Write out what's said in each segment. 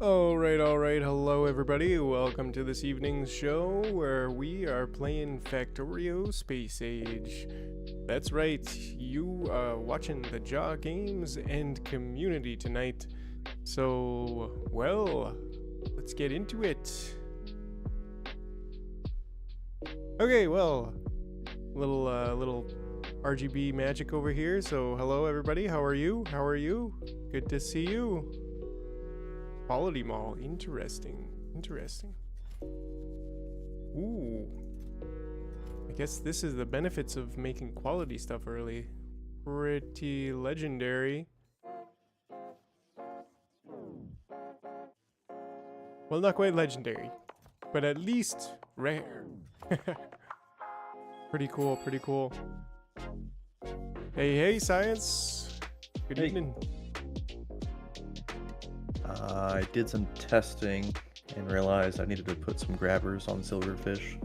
All right. Hello, everybody. Welcome to this evening's show where we are playing Factorio Space Age. That's right, you are watching the Jaw Games and community tonight. So, well, let's get into it. Okay, well, little RGB magic over here. So, hello, everybody. How are you? How are you? Good to see you. Quality mall. Interesting. Ooh. I guess this is the benefits of making quality stuff early. Pretty legendary. Well, not quite legendary, but at least rare. Pretty cool. Hey, science. Good Hey. evening. I did some testing and realized I needed to put some grabbers on silverfish.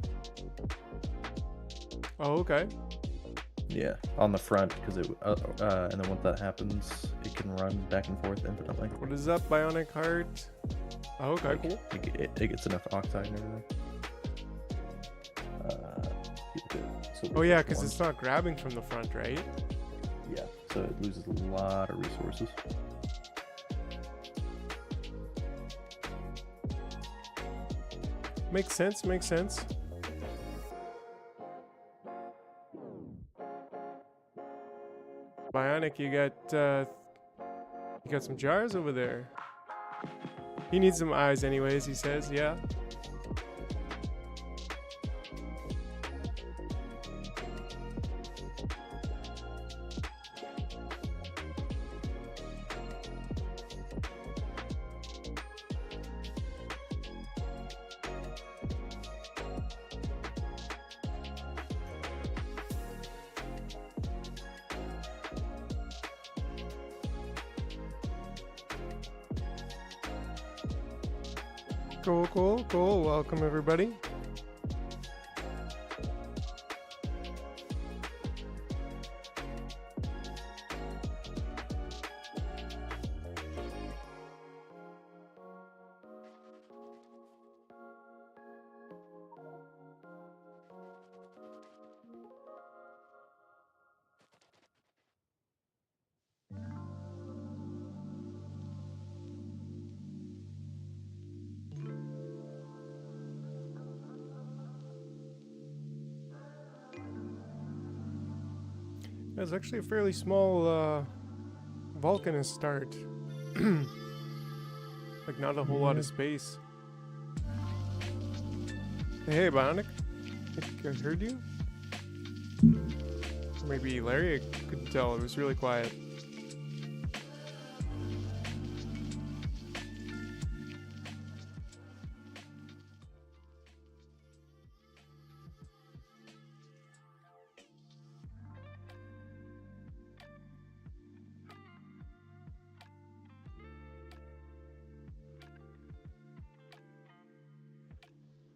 Oh, okay. Yeah, on the front because and then once that happens, it can run back and forth infinitely. What is up, Bionic Heart? Oh, okay, Like, cool. It gets enough oxide and everything. Oh yeah, because it's not grabbing from the front, right? Yeah, so it loses a lot of resources. Makes sense. Bionic, you got some jars over there. He needs some eyes anyways, he says, yeah. Cool. Welcome, everybody. It's actually a fairly small Vulcan to start. Like, not a whole lot of space. Hey, Bionic. I think I heard you. Or maybe Larry, I couldn't tell. It was really quiet.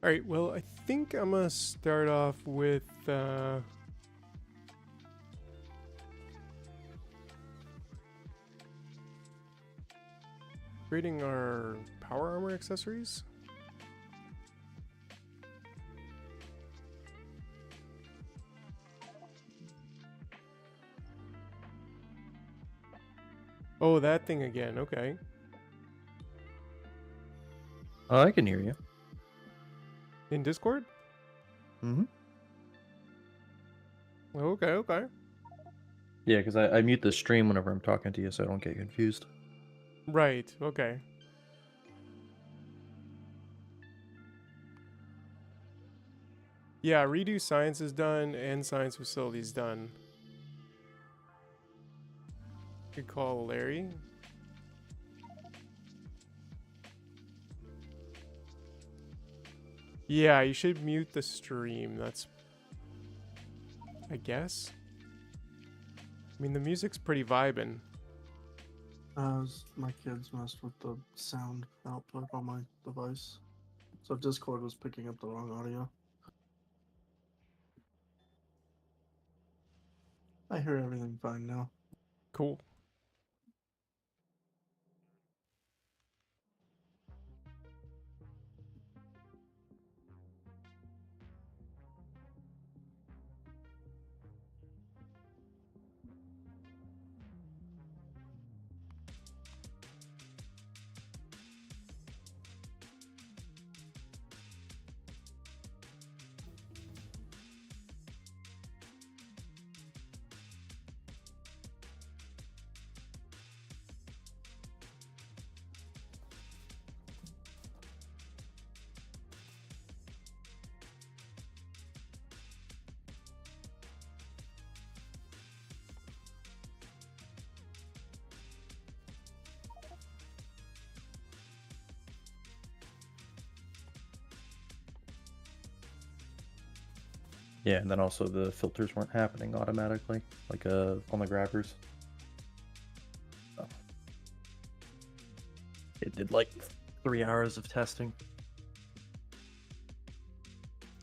Alright, well, I think I'm gonna start off with, creating our power armor accessories. Oh, that thing again, okay. Oh, I can hear you. In Discord? Mm-hmm. Okay. Yeah, because I mute the stream whenever I'm talking to you so I don't get confused. Right, okay. Yeah, redo science is done and science facilities done. Could call Larry. Yeah, you should mute the stream. That's, I guess. I mean, the music's pretty vibin'. My kids messed with the sound output on my device, so Discord was picking up the wrong audio. I hear everything fine now. Cool. Yeah, and then also the filters weren't happening automatically, like on the grabbers. Oh. It did like 3 hours of testing.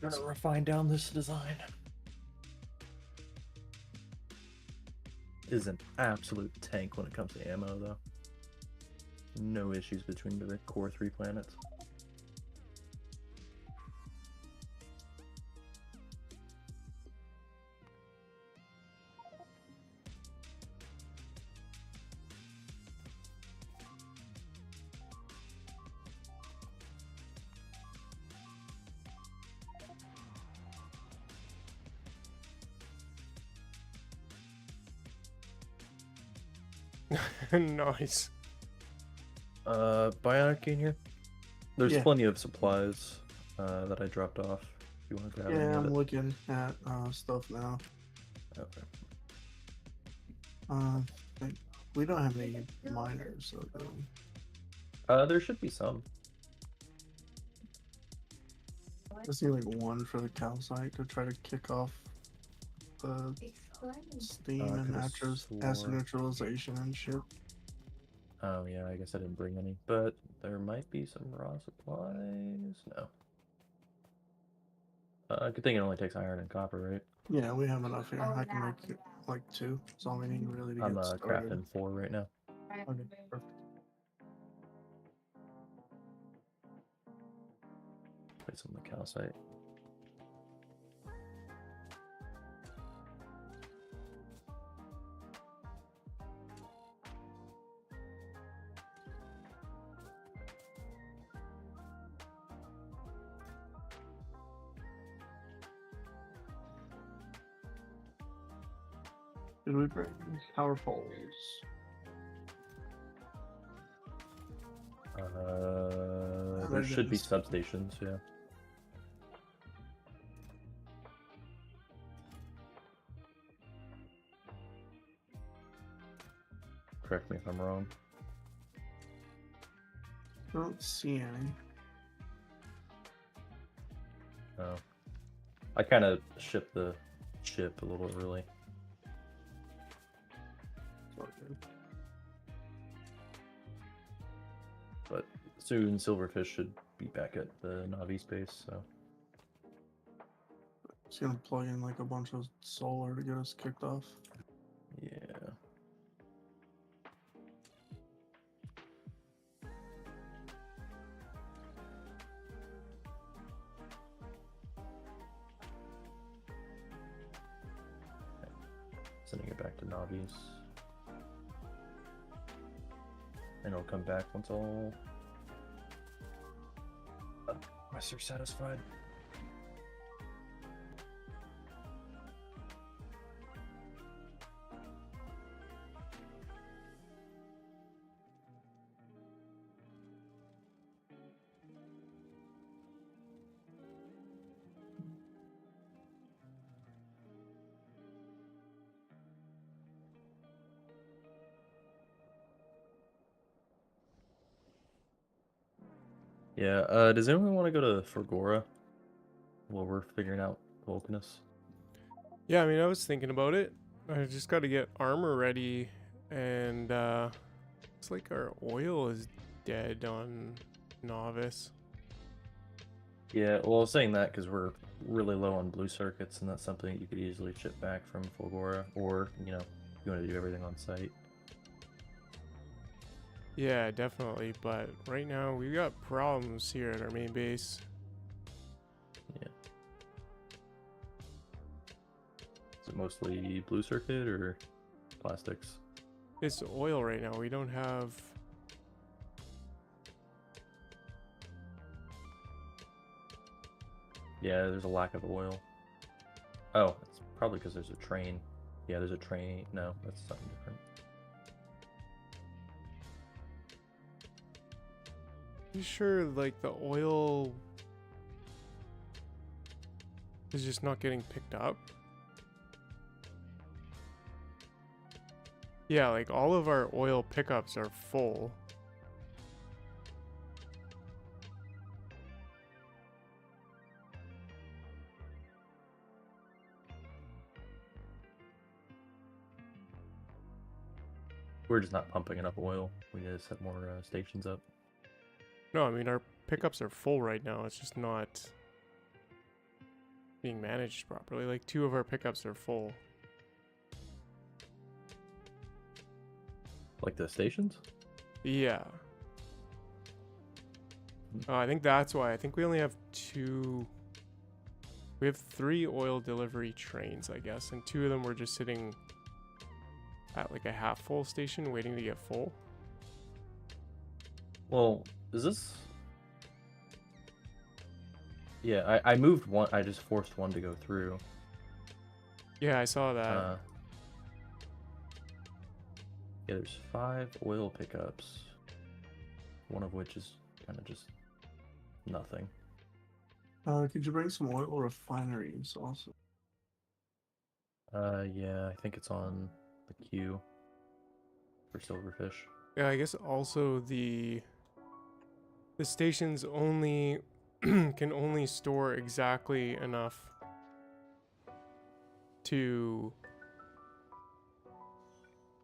Gonna refine down this design. Is an absolute tank when it comes to ammo, though. No issues between the core 3 planets. Nice. Bionic in here? There's Yeah. plenty of supplies that I dropped off. If you want to grab any Yeah, of I'm it. looking at stuff now. Okay. Like, we don't have any miners, so There should be some. I see like one for the calcite to try to kick off the steam and could've acid swore. neutralization and shit. Oh yeah, I guess I didn't bring any, but there might be some raw supplies. No. Good thing it only takes iron and copper, right? Yeah, we have enough here. I can make it like 2. That's all we need really to I'm get started. crafting 4 right now. Okay, perfect. Put some on the calcite. Did we bring power poles? There should be substations, yeah. Correct me if I'm wrong. I don't see any. No. I kind of shipped the ship a little early. It's all good. But soon Silverfish should be back at the Navi space, so. Just gonna plug in like a bunch of solar to get us kicked off. Yeah. Sending it back to Navi's. And it'll come back once all quests are satisfied. Yeah, does anyone want to go to Fergora while we're figuring out Vulcanus? Yeah, I mean, I was thinking about it. I just got to get armor ready, and it's like our oil is dead on Novice. Yeah, well, I was saying that because we're really low on blue circuits, and that's something that you could easily ship back from Fulgora, or, you know, if you want to do everything on site. Yeah, definitely. But right now, we got problems here at our main base. Yeah. Is it mostly blue circuit or plastics? It's oil right now. We don't have... Yeah, there's a lack of oil. Oh, it's probably because there's a train. Yeah, there's a train. No, that's something different. You sure, like, the oil is just not getting picked up? Yeah, like, all of our oil pickups are full. We're just not pumping enough oil. We need to set more stations up. No, I mean our pickups are full right now. It's just not being managed properly. Like 2 of our pickups are full. Like the stations? Yeah. I think that's why. I think we only have 2. We have 3 oil delivery trains, I guess, and 2 of them were just sitting at like a half full station waiting to get full. Well, is this... Yeah, I moved one. I just forced one to go through. Yeah, I saw that. Yeah, there's 5 oil pickups. One of which is kind of just nothing. Could you bring some oil refineries also? Yeah, I think it's on the queue for silverfish. Yeah, I guess also the stations only can only store exactly enough to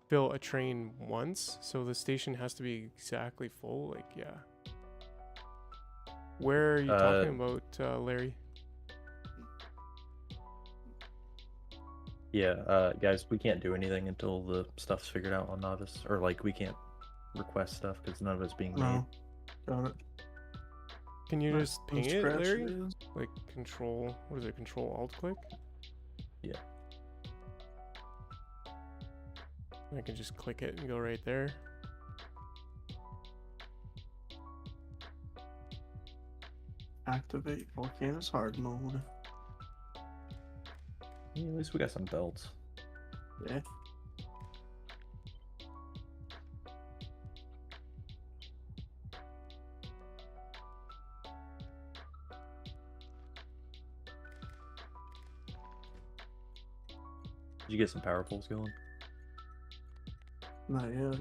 fill a train once, so the station has to be exactly full. Like, yeah. Where are you talking about, Larry? Yeah, guys, we can't do anything until the stuff's figured out on Novice, or like we can't request stuff because none of it's being made. No. Got it. Can you just From ping it, scratch Larry? it is. Like control, what is it? Control Alt click? Yeah. I can just click it and go right there. Activate Volcano's hard mode. Yeah, at least we got some belts. Yeah. Did you get some power poles going? Not yet.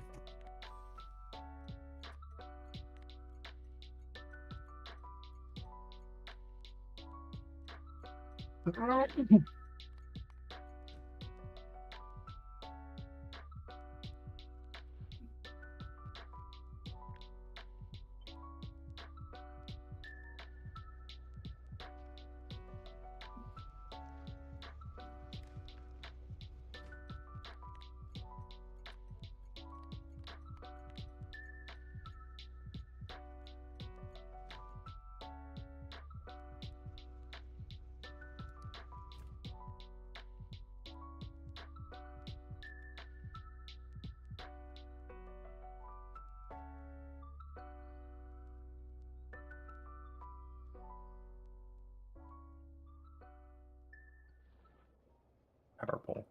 Power pole.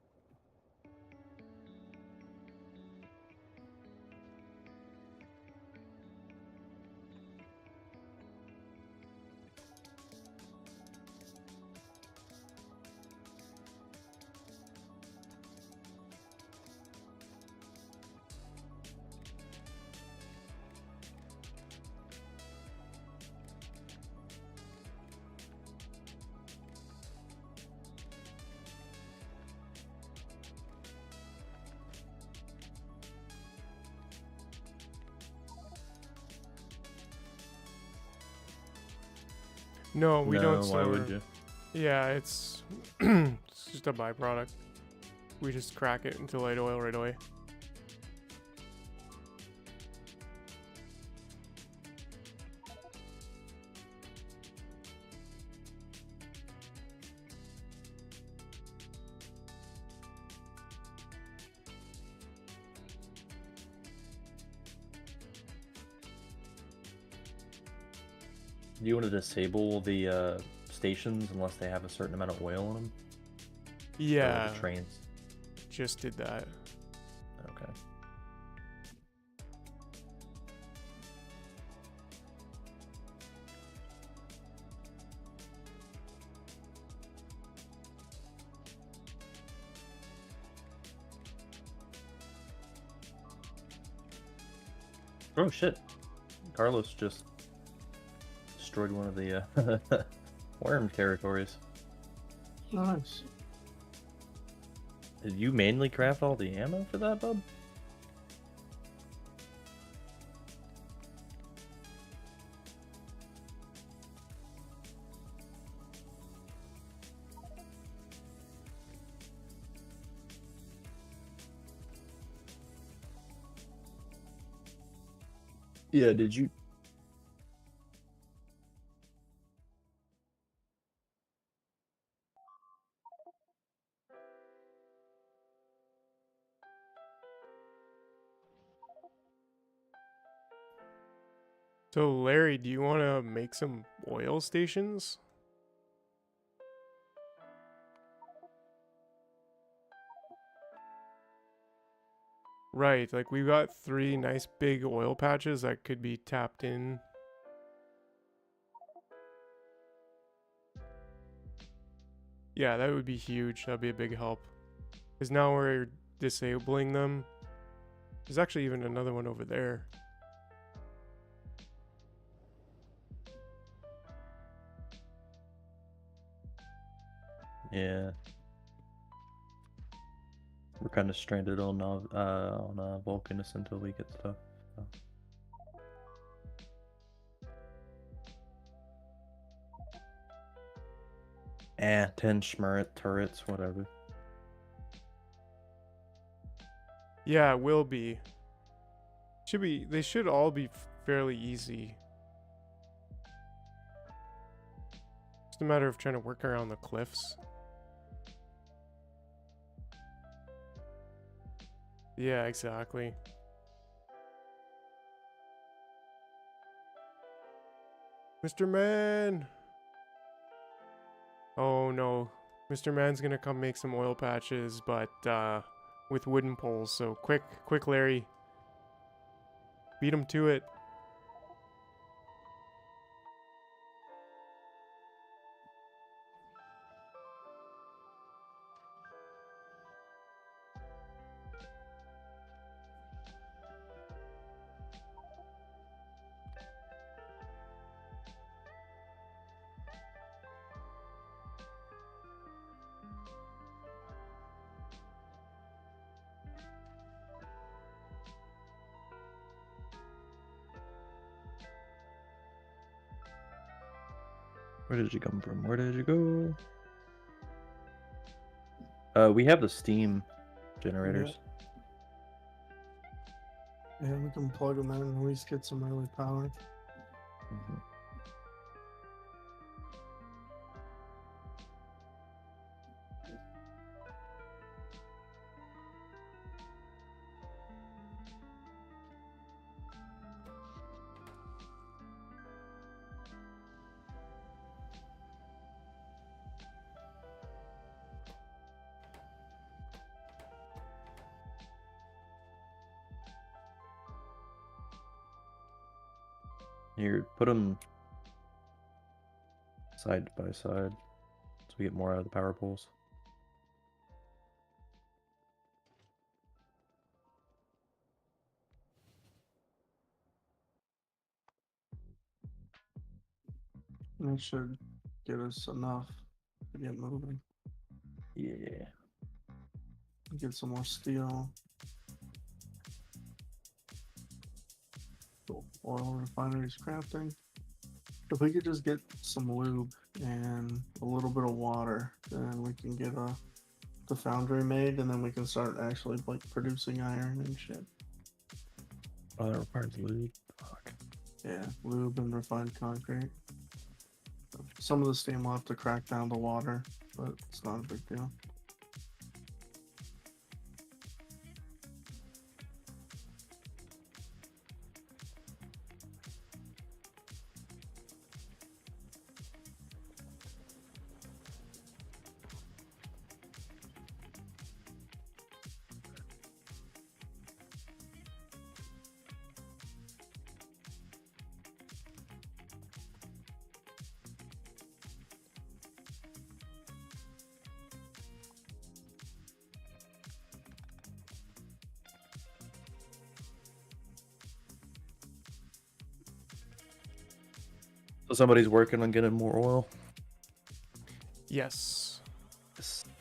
No, we don't No, store. why would you? Yeah, it's it's just a byproduct. We just crack it into light oil right away. Do you want to disable the stations unless they have a certain amount of oil in them? Yeah, The trains. just did that. Okay. Oh shit! Carlos just destroyed one of the worm territories. Nice. Did you mainly craft all the ammo for that, bub? Yeah, did you? So, Larry, do you want to make some oil stations? Right, like we've got 3 nice big oil patches that could be tapped in. Yeah, that would be huge. That'd be a big help. Because now we're disabling them. There's actually even another one over there. Yeah. We're kind of stranded on Vulcanus until we get stuff. So. Eh, 10 Schmerit turrets, whatever. Yeah, it will be. They should all be fairly easy. Just a matter of trying to work around the cliffs. Yeah, exactly. Mr. Man! Oh no. Mr. Man's gonna come make some oil patches, but with wooden poles. So quick, Larry. Beat him to it. Where did you come from? Where did you go? We have the steam generators. Yeah, we can plug them in and at least get some early power. Mhm. Here, put them side by side so we get more out of the power poles. And that should get us enough to get moving. Yeah. Get some more steel. Oil refineries crafting. If we could just get some lube and a little bit of water, then we can get the foundry made, and then we can start actually like producing iron and shit. Oh, that requires lube. Fuck. Yeah, lube and refined concrete. Some of the steam will have to crack down the water, but it's not a big deal. So somebody's working on getting more oil. Yes.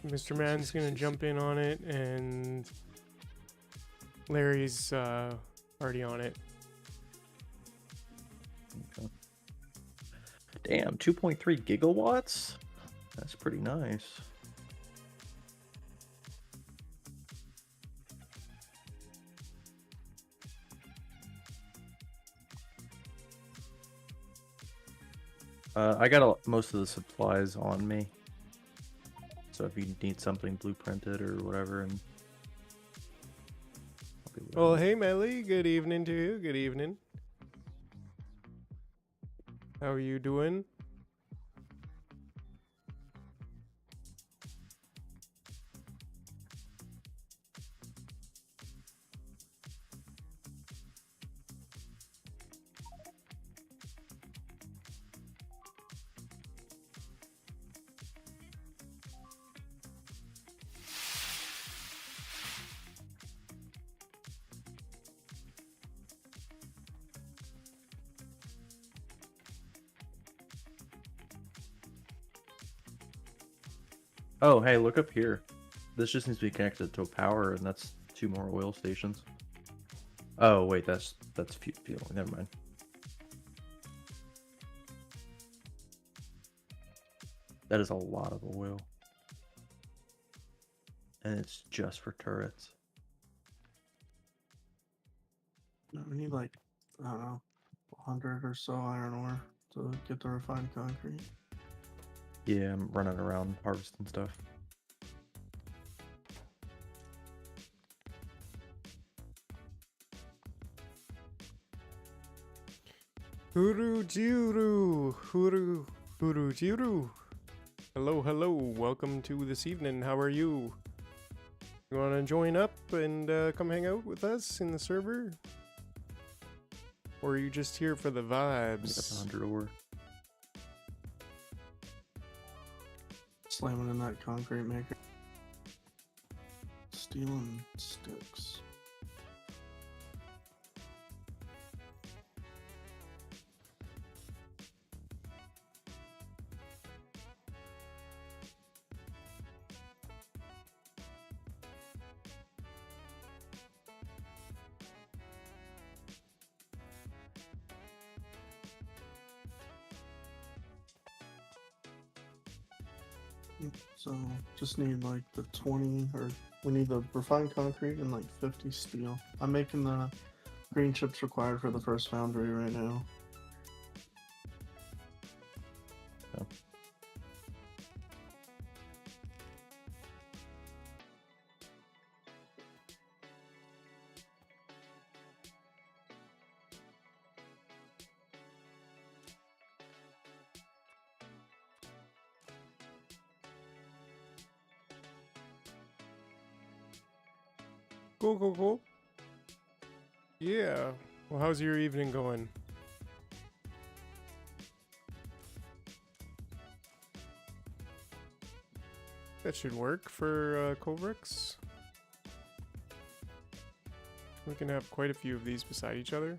Mr. Man's gonna jump in on it, and Larry's already on it. Okay. Damn, 2.3 gigawatts? That's pretty nice. I got most of the supplies on me. So if you need something blueprinted or whatever, and I'll be Well, ready. hey, Melly. Good evening to you. Good evening. How are you doing? Oh, hey, look up here. This just needs to be connected to a power, and that's 2 more oil stations. Oh wait, that's fuel. Never mind. That is a lot of oil, and it's just for turrets. No, we need like, I don't know, 100 or so iron ore to get the refined concrete. Yeah, I'm running around harvesting stuff. Huru Jiru. Huru Jiru. Hello, hello. Welcome to this evening. How are you? You want to join up and come hang out with us in the server? Or are you just here for the Get up vibes? 100 ore. Slamming in that concrete maker. Stealing sticks. So just need like the 20, or we need the refined concrete and like 50 steel. I'm making the green chips required for the first foundry right now. Oh. Cool, cool, cool. Yeah. Well, how's your evening going? That should work for Kovrix. We can have quite a few of these beside each other.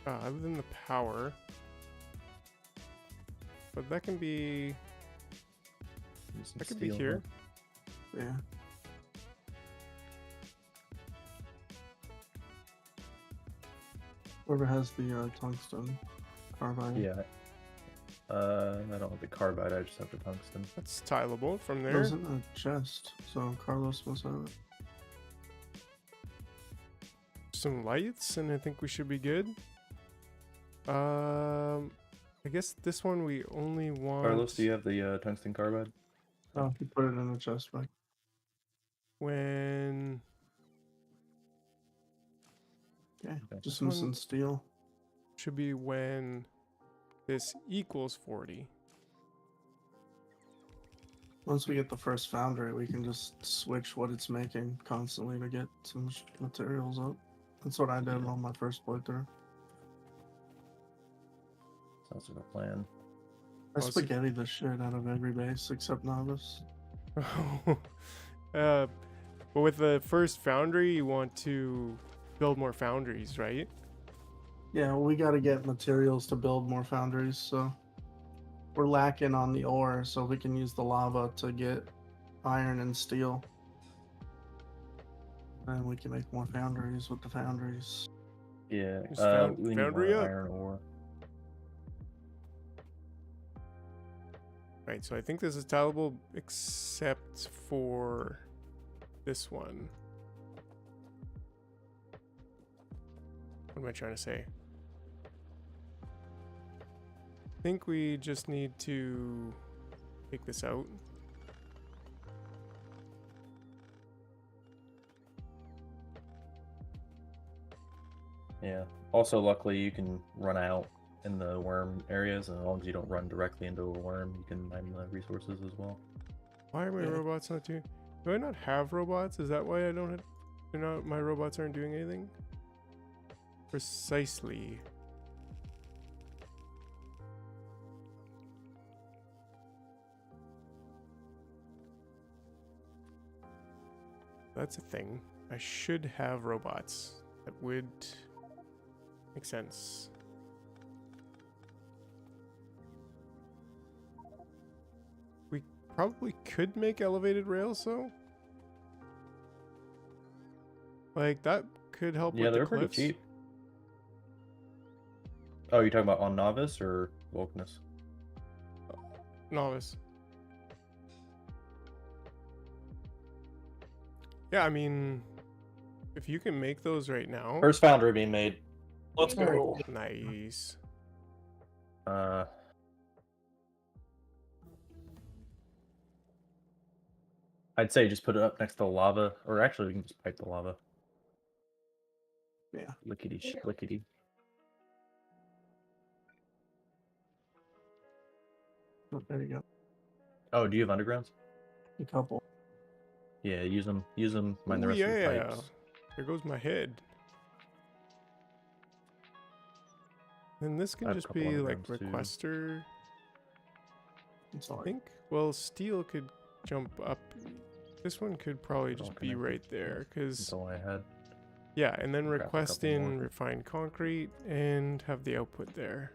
Other than the power. But that can be... Use some That could be steel, here. Yeah. Whoever has the tungsten carbide. Yeah. I don't have the carbide, I just have the tungsten. That's tileable from It there. was in a chest, so Carlos must have it. Some lights, and I think we should be good. I guess this one we only want... Carlos, do you have the tungsten carbide? Oh, he put it in a chest bag. When... Okay, Okay. just This one- missing steel. Should be when this equals 40. Once we get the first foundry, we can just switch what it's making constantly to get some materials up. That's what I did Yeah. on my first playthrough. Sounds like a plan. I Oh, so- spaghetti the shit out of every base except novice. But with the first foundry, you want to build more foundries, right? Yeah, well, we got to get materials to build more foundries, so we're lacking on the ore, so we can use the lava to get iron and steel. And we can make more foundries with the foundries. Yeah, Just found- we need foundry more up. iron ore. Right, so I think this is tileable except for this one. What am I trying to say? think we just need to take this out. Yeah. Also, luckily, you can run out in the worm areas, and as long as you don't run directly into a worm, you can mine the resources as well. Why are my Yeah. robots not doing? Do I not have robots? Is that why I don't have? My robots aren't doing anything. Precisely. That's a thing. I should have robots. That would make sense. We probably could make elevated rails, though. Like, that could help Yeah, with the they're pretty cliffs. cheap. Oh, you're talking about on Novice or Vulcanus? Novice. Yeah, I mean, if you can make those right now. First foundry being made. Let's go. Nice. I'd say just put it up next to lava, or actually we can just pipe the lava. Yeah. Lickety lickety. Oh, there you go. Oh, do you have undergrounds? A couple. Yeah, use them. Use them. Mine the Ooh, rest of the yeah. pipes. There goes my head. And this I can have a just couple be like undergrounds, too. requester. It's I all right. think. Well, steel could jump up. This one could probably They're all just be connected. right there, That's because all I had. yeah, and then I'll craft a request couple in more. refined concrete and have the output there.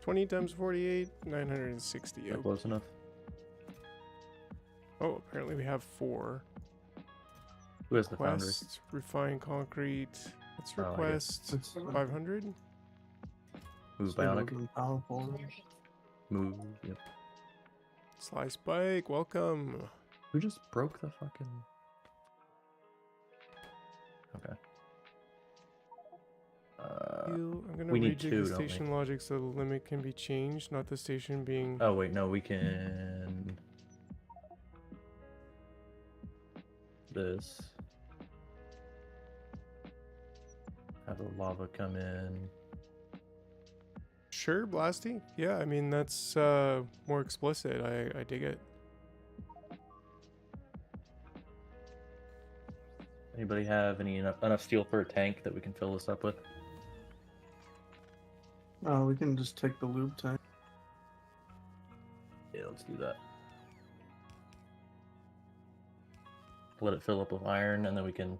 $20 times 48, 960. Is that close enough? Oh, apparently we have 4. Who has the foundry? Request, refine concrete. Let's Oh, I request It's Move 500. still bionic. looking powerful. Move. Yep. Slice bike, welcome. Who just broke the fucking? Okay. I'm gonna we need rejig 2, the don't we? station logic so the limit can be changed, not the station being. Oh wait, no, we can. This. Have the lava come in. Sure, Blasty. Yeah, I mean that's more explicit. I dig it. Anybody have enough steel for a tank that we can fill this up with? We can just take the lube tank. Yeah, let's do that. Let it fill up with iron, and then we can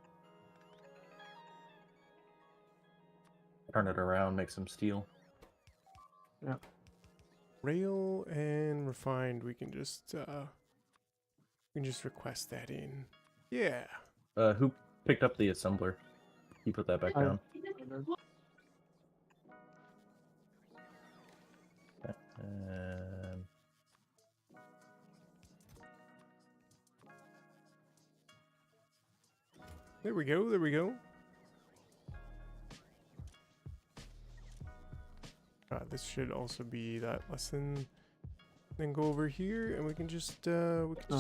turn it around, make some steel. Yeah. Rail and refined. We can just request that in. Yeah. Who picked up the assembler? You put that back I- down. Okay. There we go. There we go. This should also be that lesson. Then go over here, and we can just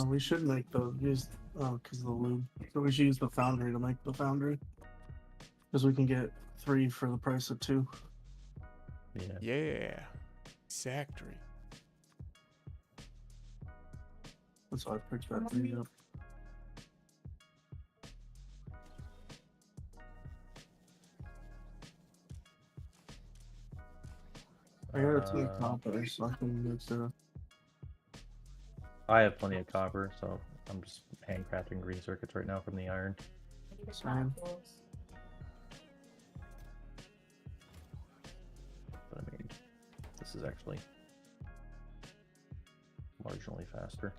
We should make the because of the lube. So we should use the foundry to make the foundry. Because we can get 3 for the price of 2. Yeah. yeah, factory. That's why I picked that thing up. I got a 2 copper, so I can mix it up. I have plenty of copper, so I'm just handcrafting green circuits right now from the iron. Same. But I mean, this is actually marginally faster.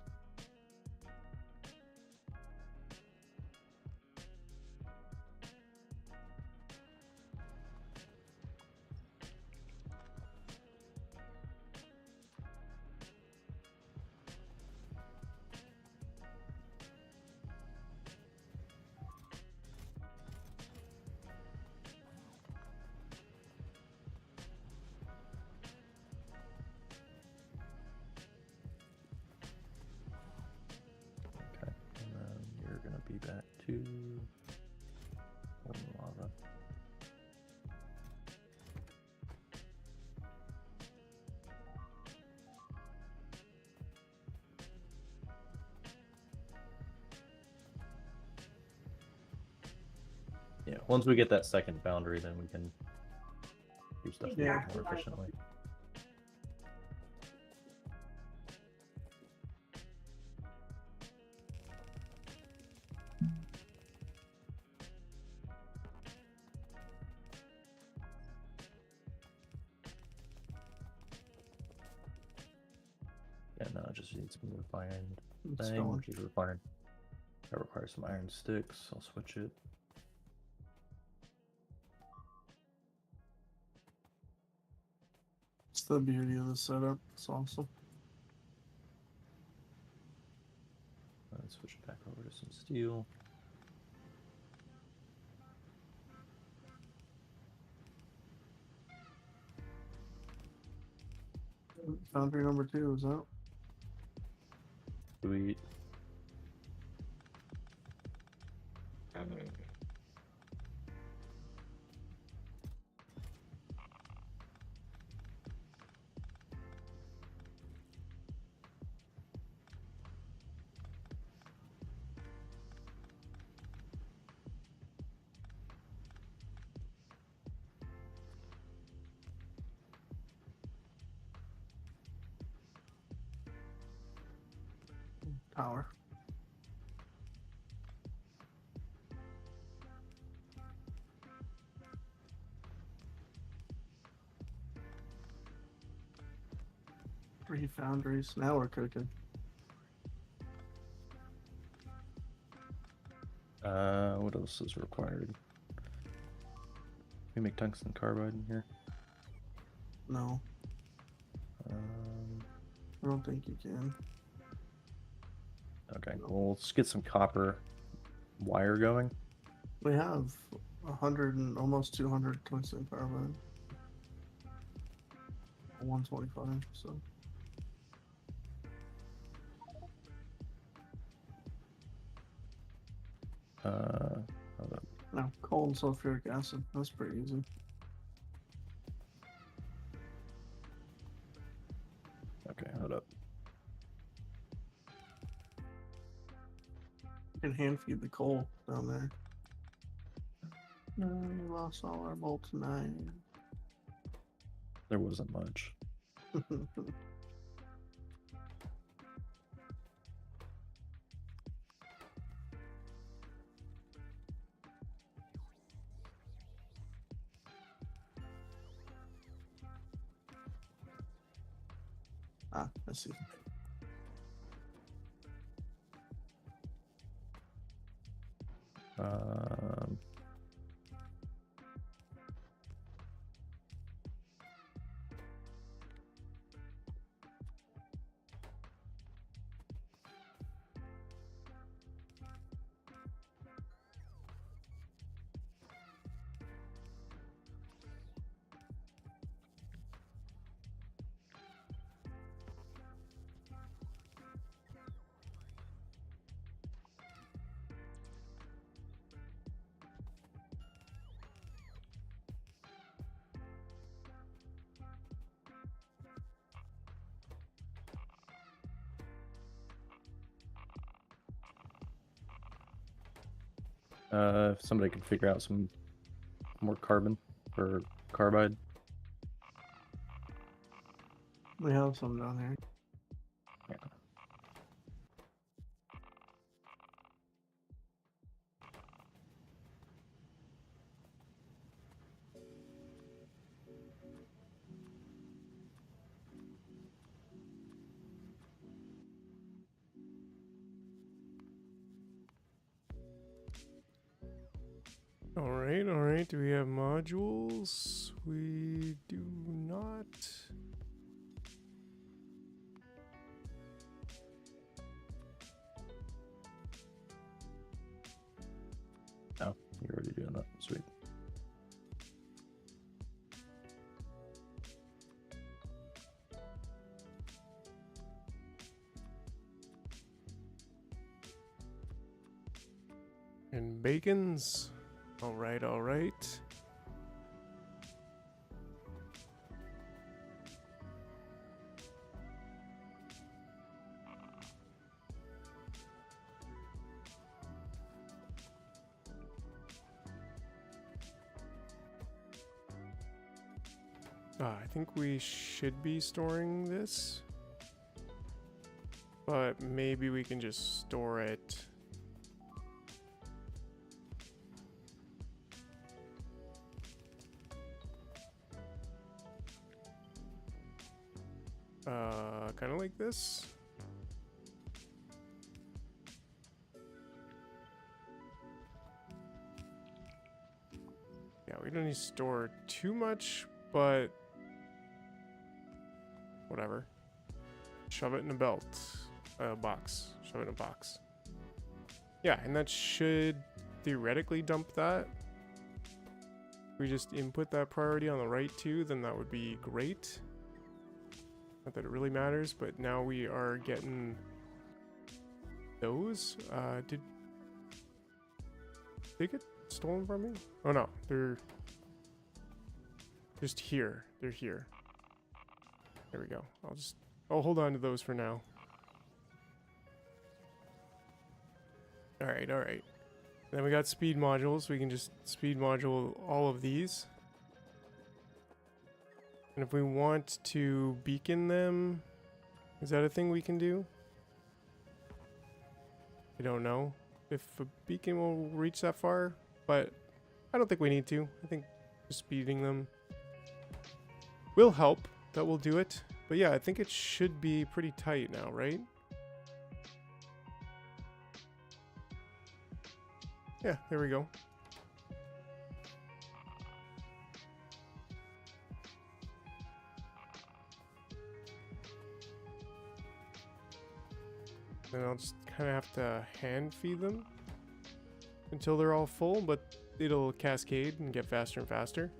Yeah, once we get that second foundry, then we can do stuff a Yeah. little more efficiently. Yeah, no, it just needs some refined It's thing, going. which is required. That requires some iron sticks. I'll switch it. It's the beauty of the setup. It's awesome. Let's switch it back over to some steel. Foundry number 2 is out. Sweet. Power. Three foundries. Now we're cooking. What else is required? We make tungsten carbide in here. No, Um, I don't think you can. okay, well, let's get some copper wire going. We have 100 and almost 200 tungsten carbide. 125, so. Hold up. No, coal and sulfuric acid. That's pretty easy. Okay, hold up. You can hand feed the coal down there. No, we lost all our molten There wasn't much. iron. Ah, I see. Um, if somebody could figure out some more carbon or carbide. We have some down here. Yeah. All right. Do we have modules? We do not. Oh, you're already doing that. Sweet. And bacons. All right. I think we should be storing this. But maybe we can just store it. Kind of like this. Yeah, we don't need to store too much, but whatever. Shove it in a belt, box. Shove it in a box. Yeah, and that should theoretically dump that. If we just input that priority on the right too, then that would be great. Not that it really matters, but now we are getting those. Did they get stolen from me? Oh no, they're just here. They're here. There we go. I'll hold on to those for now. Alright, alright. Then we got speed modules. We can just speed module all of these. And if we want to beacon them, is that a thing we can do? I don't know if a beacon will reach that far, but I don't think we need to. I think just speeding them will help. That will do it. But yeah, I think it should be pretty tight now, right? Yeah, there we go. Then I'll just kind of have to hand feed them until they're all full, but it'll cascade and get faster and faster.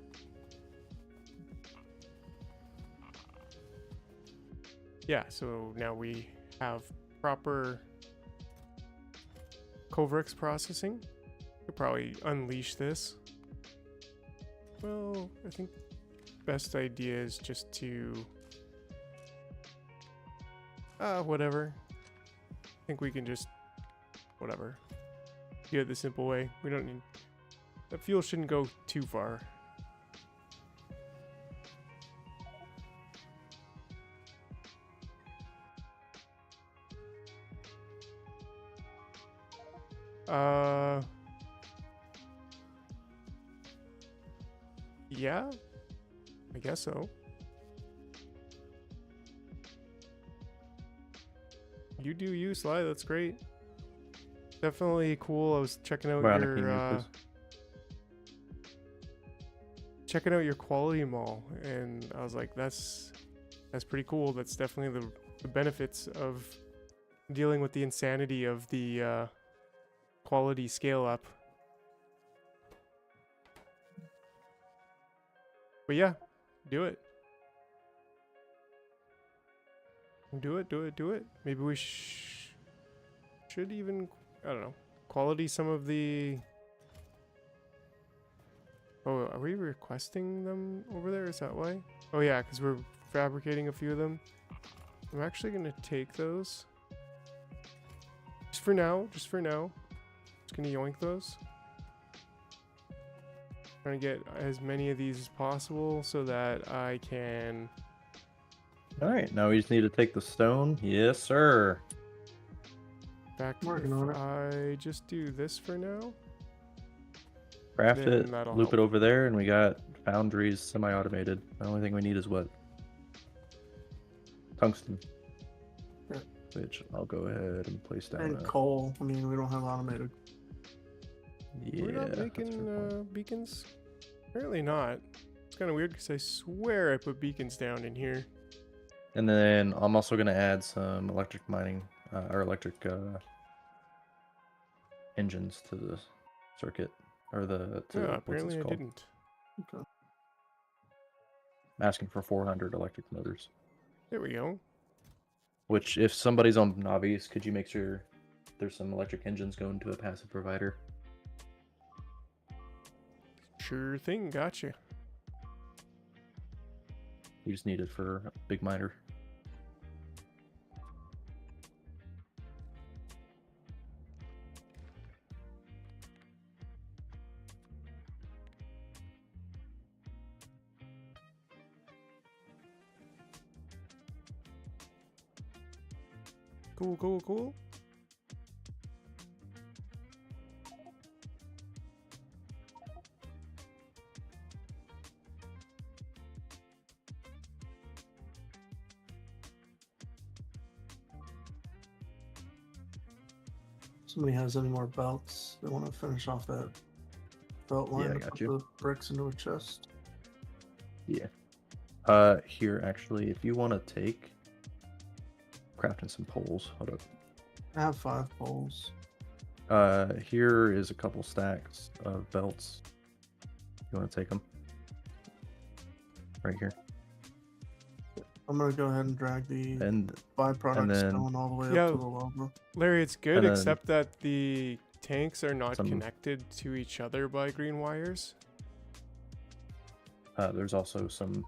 Yeah, so now we have proper Coverx processing. Could probably unleash this. Well, I think best idea is just to whatever. I think we can just whatever. Do it the simple way. We don't need the fuel shouldn't go too far. Yeah, I guess so. You do you, Sly. That's great. Definitely cool. I was checking out your quality mall, and I was like, that's pretty cool. That's definitely the benefits of dealing with the insanity of the quality scale up. But yeah, do it. Do it. Maybe we should even, I don't know, quality some of the... Oh, are we requesting them over there? Is that why? Oh yeah, because we're fabricating a few of them. I'm actually going to take those. Just for now. Just going to yoink those. Trying to get as many of these as possible so that I can... Alright, now we just need to take the stone. Yes, sir. Back Working on it. I just do this for now. Craft Then it, that'll loop help. it over there, and we got foundries semi-automated. The only thing we need is what? Tungsten. Yeah. Which I'll go ahead and place down. And coal. I mean, we don't have automated. Yeah, We're not that's a fair making point. beacons? Apparently not. It's kind of weird because I swear I put beacons down in here. And then I'm also going to add some electric mining, or electric engines to the circuit, or No, what's apparently this I called? didn't. Okay. I'm asking for 400 electric motors. There we go. Which, if somebody's on Navi's, could you make sure there's some electric engines going to a passive provider? Sure thing, gotcha. You just need it for a big miner. Cool, cool, cool. Somebody has any more belts? They want to finish off that belt line Yeah, I to got put you. the bricks into a chest. Yeah. Here, actually, if you want to take crafting some poles, hold up. I have 5 poles. Here is a couple stacks of belts. You want to take them? Right here. I'm gonna go ahead and drag the And byproduct then- stone all the way Yeah. up to the lava. Larry, it's good, And then except that the tanks are not some- connected to each other by green wires. there's also some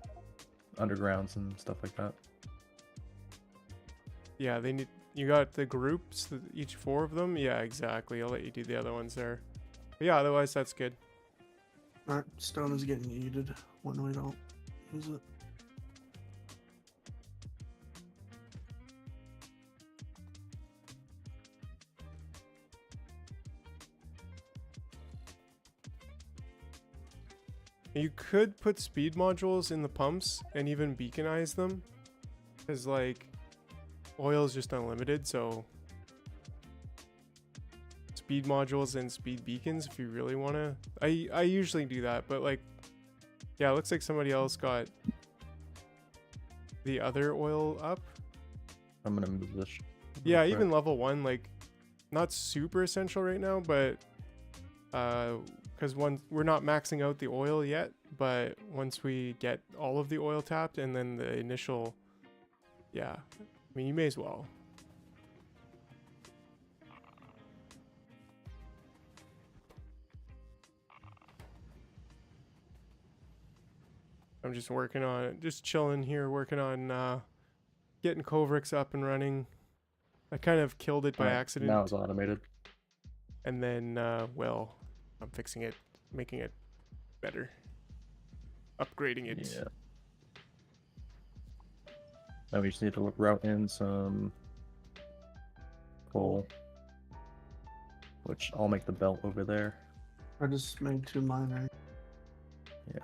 undergrounds and stuff like that. Yeah, they need. You got the groups, each 4 of them. Yeah, exactly. I'll let you do the other ones there. But yeah, otherwise that's good. Alright, stone is getting yeeted when we don't use it. You could put speed modules in the pumps and even beaconize them, because like oil is just unlimited. So speed modules and speed beacons if you really want to. I usually do that, but like, yeah, it looks like somebody else got the other oil up. I'm gonna move this. Yeah, real even quick. level 1, like, not super essential right now, but because we're not maxing out the oil yet, but once we get all of the oil tapped and then the initial, yeah, I mean, you may as well. I'm just working on it, just chilling here, working on getting Kovrix up and running. I kind of killed it by Alright, accident. Now it's automated. And then, well, I'm fixing it, making it better, upgrading it. Yeah. Now we just need to route in some coal, which I'll make the belt over there. I just made 2 miners. Yeah.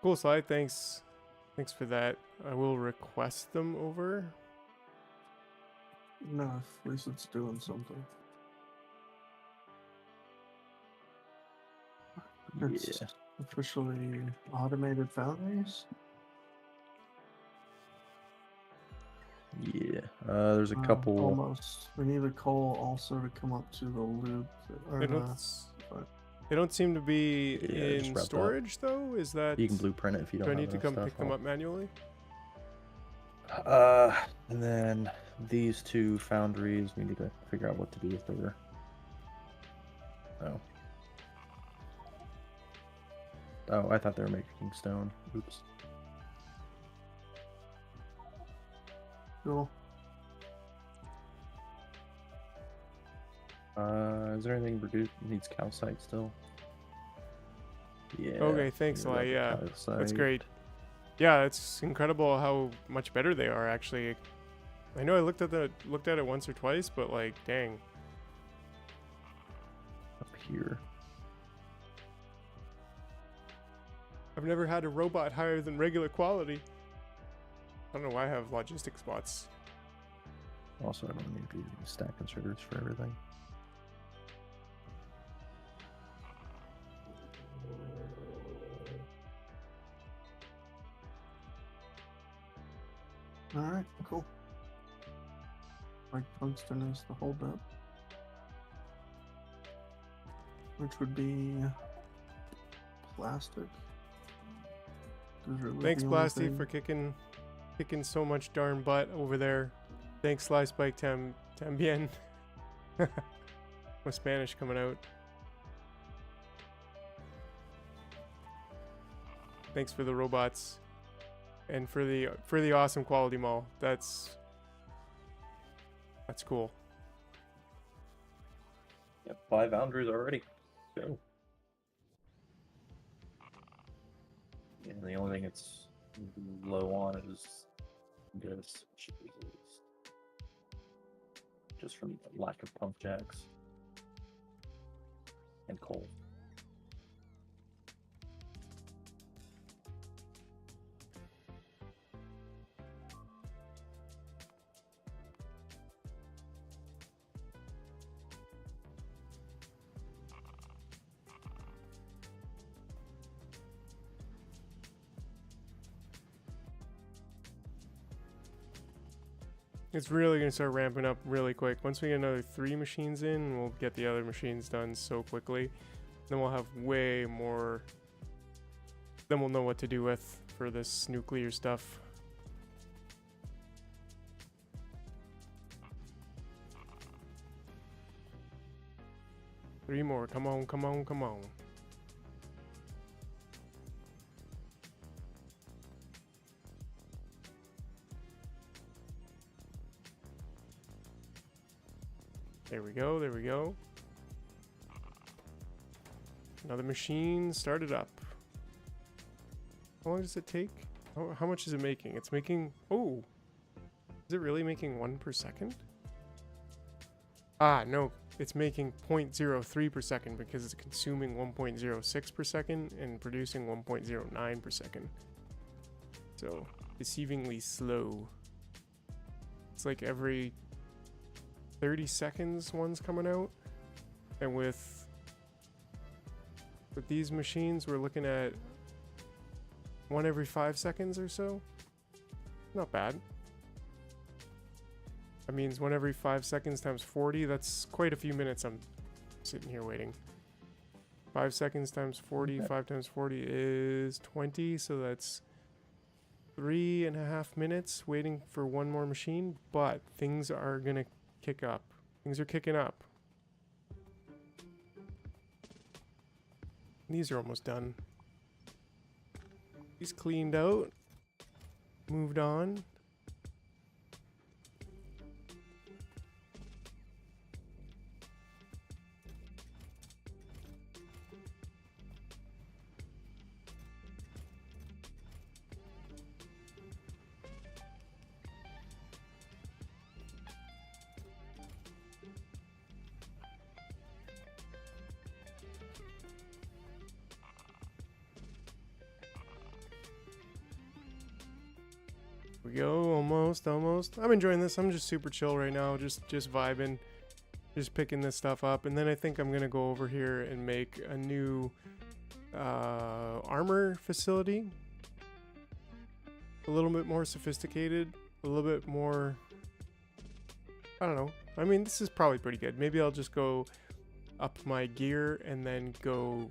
Cool, Sly. Thanks for that. I will request them over. No, at least it's doing something. It's Yeah. officially automated foundries. Yeah. There's a couple. Almost. We need the coal also to come up to the loop. Or They the, don't, they don't seem to be Yeah, just in wrap that. storage though. Is that? You can blueprint it if you don't Do I have need to enough come stuff. pick them up manually? And then these 2 foundries, we need to figure out what to do with their. Oh. Oh, I thought they were making stone. Oops. cool. Is there anything reduced needs calcite still? Yeah. Okay, thanks, we Sly. got the Yeah, that's calcite. great. Yeah, it's incredible how much better they are actually. I know I looked at it once or twice, but like, dang. Up here. I've never had a robot higher than regular quality. I don't know why I have logistics bots. Also, I don't need to be using stack inserters for everything. Alright, cool. Like tungsten is the holdup. Which would be plastic. Is really Thanks, the only Blasty, thing. for kicking so much darn butt over there. Thanks, Sly Spike Tambien. With Spanish coming out. Thanks for the robots. And for the awesome quality mall. That's cool. Yep, 5 boundaries already. Go. And the only thing it's low on is this. Just from lack of pump jacks and coal. It's really going to start ramping up really quick. Once we get another 3 machines in, we'll get the other machines done so quickly. Then we'll have way more. Then we'll know what to do with for this nuclear stuff. Three more. Come on, come on, come on. There we go, there we go. Another machine started up. How long does it take? How much is it making? It's making, oh, is it really making 1 per second? Ah, no, it's making 0.03 per second because it's consuming 1.06 per second and producing 1.09 per second. So, deceivingly slow. It's like every 30 seconds one's coming out, and with these machines we're looking at 1 every 5 seconds or so. Not bad. That means 1 every 5 seconds times 40. That's quite a few minutes I'm sitting here waiting. 5 seconds times 40. 5 times 40 is 20, so that's 3.5 minutes waiting for 1 more machine. But things are gonna kick up. Things are kicking up. These are almost done. These cleaned out. Moved on. We go, almost. I'm enjoying this. I'm just super chill right now, just vibing, just picking this stuff up, and then I think I'm gonna go over here and make a new armor facility, a little bit more sophisticated, a little bit more, I don't know. I mean, this is probably pretty good. Maybe I'll just go up my gear and then go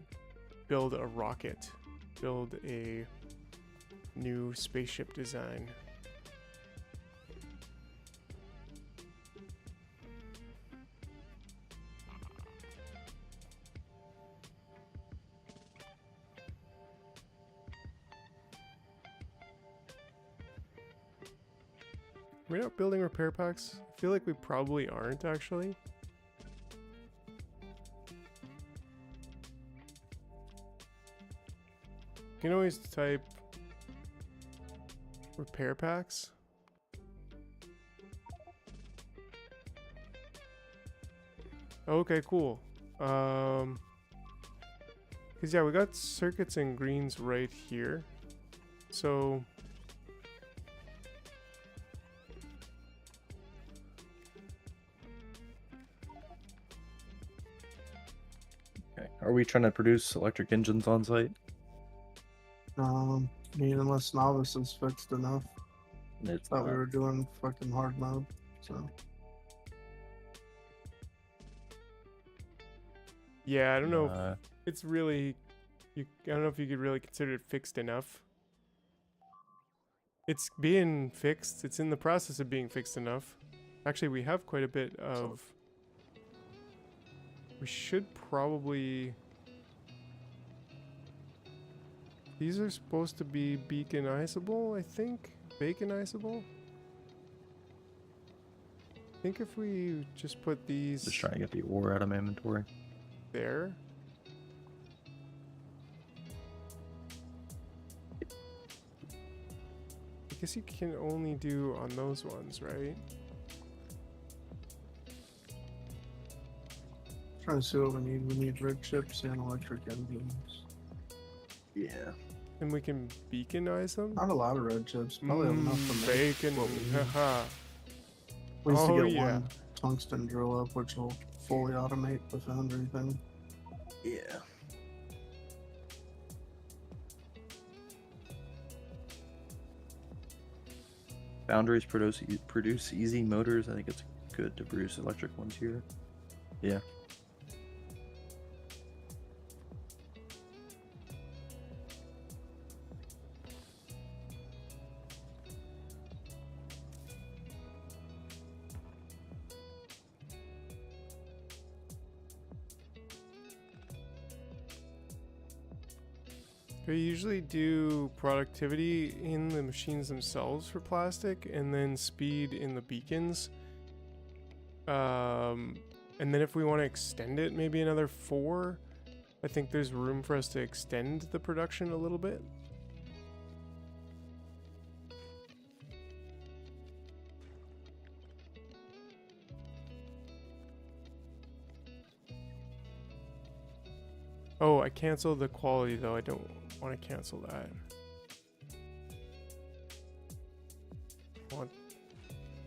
build a rocket, build a new spaceship design. We're not building repair packs. I feel like we probably aren't, actually. You can always type repair packs. Okay, cool. Cause yeah, we got circuits and greens right here. So Are we trying to produce electric engines on site? Unless novice is fixed enough. It's Thought we not. were doing fucking hard mode, so. yeah, I don't know if it's really, I don't know if you could really consider it fixed enough. It's being fixed. It's in the process of being fixed enough. Actually, we have quite a bit of We should probably... These are supposed to be beaconizable, I think? Baconizable? I think if we just put these Just trying to get the ore out of my inventory. there. I guess you can only do on those ones, right? Trying to see what we need. We need red chips and electric engines. Yeah. And we can beaconize them? Not a lot of red chips. Probably enough to make Bacon. what we need. Haha. We used Oh, to get yeah. one tungsten drill up, which will fully automate the foundry thing. Yeah. Foundries produce easy motors. I think it's good to produce electric ones here. Yeah. We usually do productivity in the machines themselves for plastic, and then speed in the beacons. And then if we want to extend it, maybe another 4. I think there's room for us to extend the production a little bit. Oh, I canceled the quality though. I don't want to cancel that. Want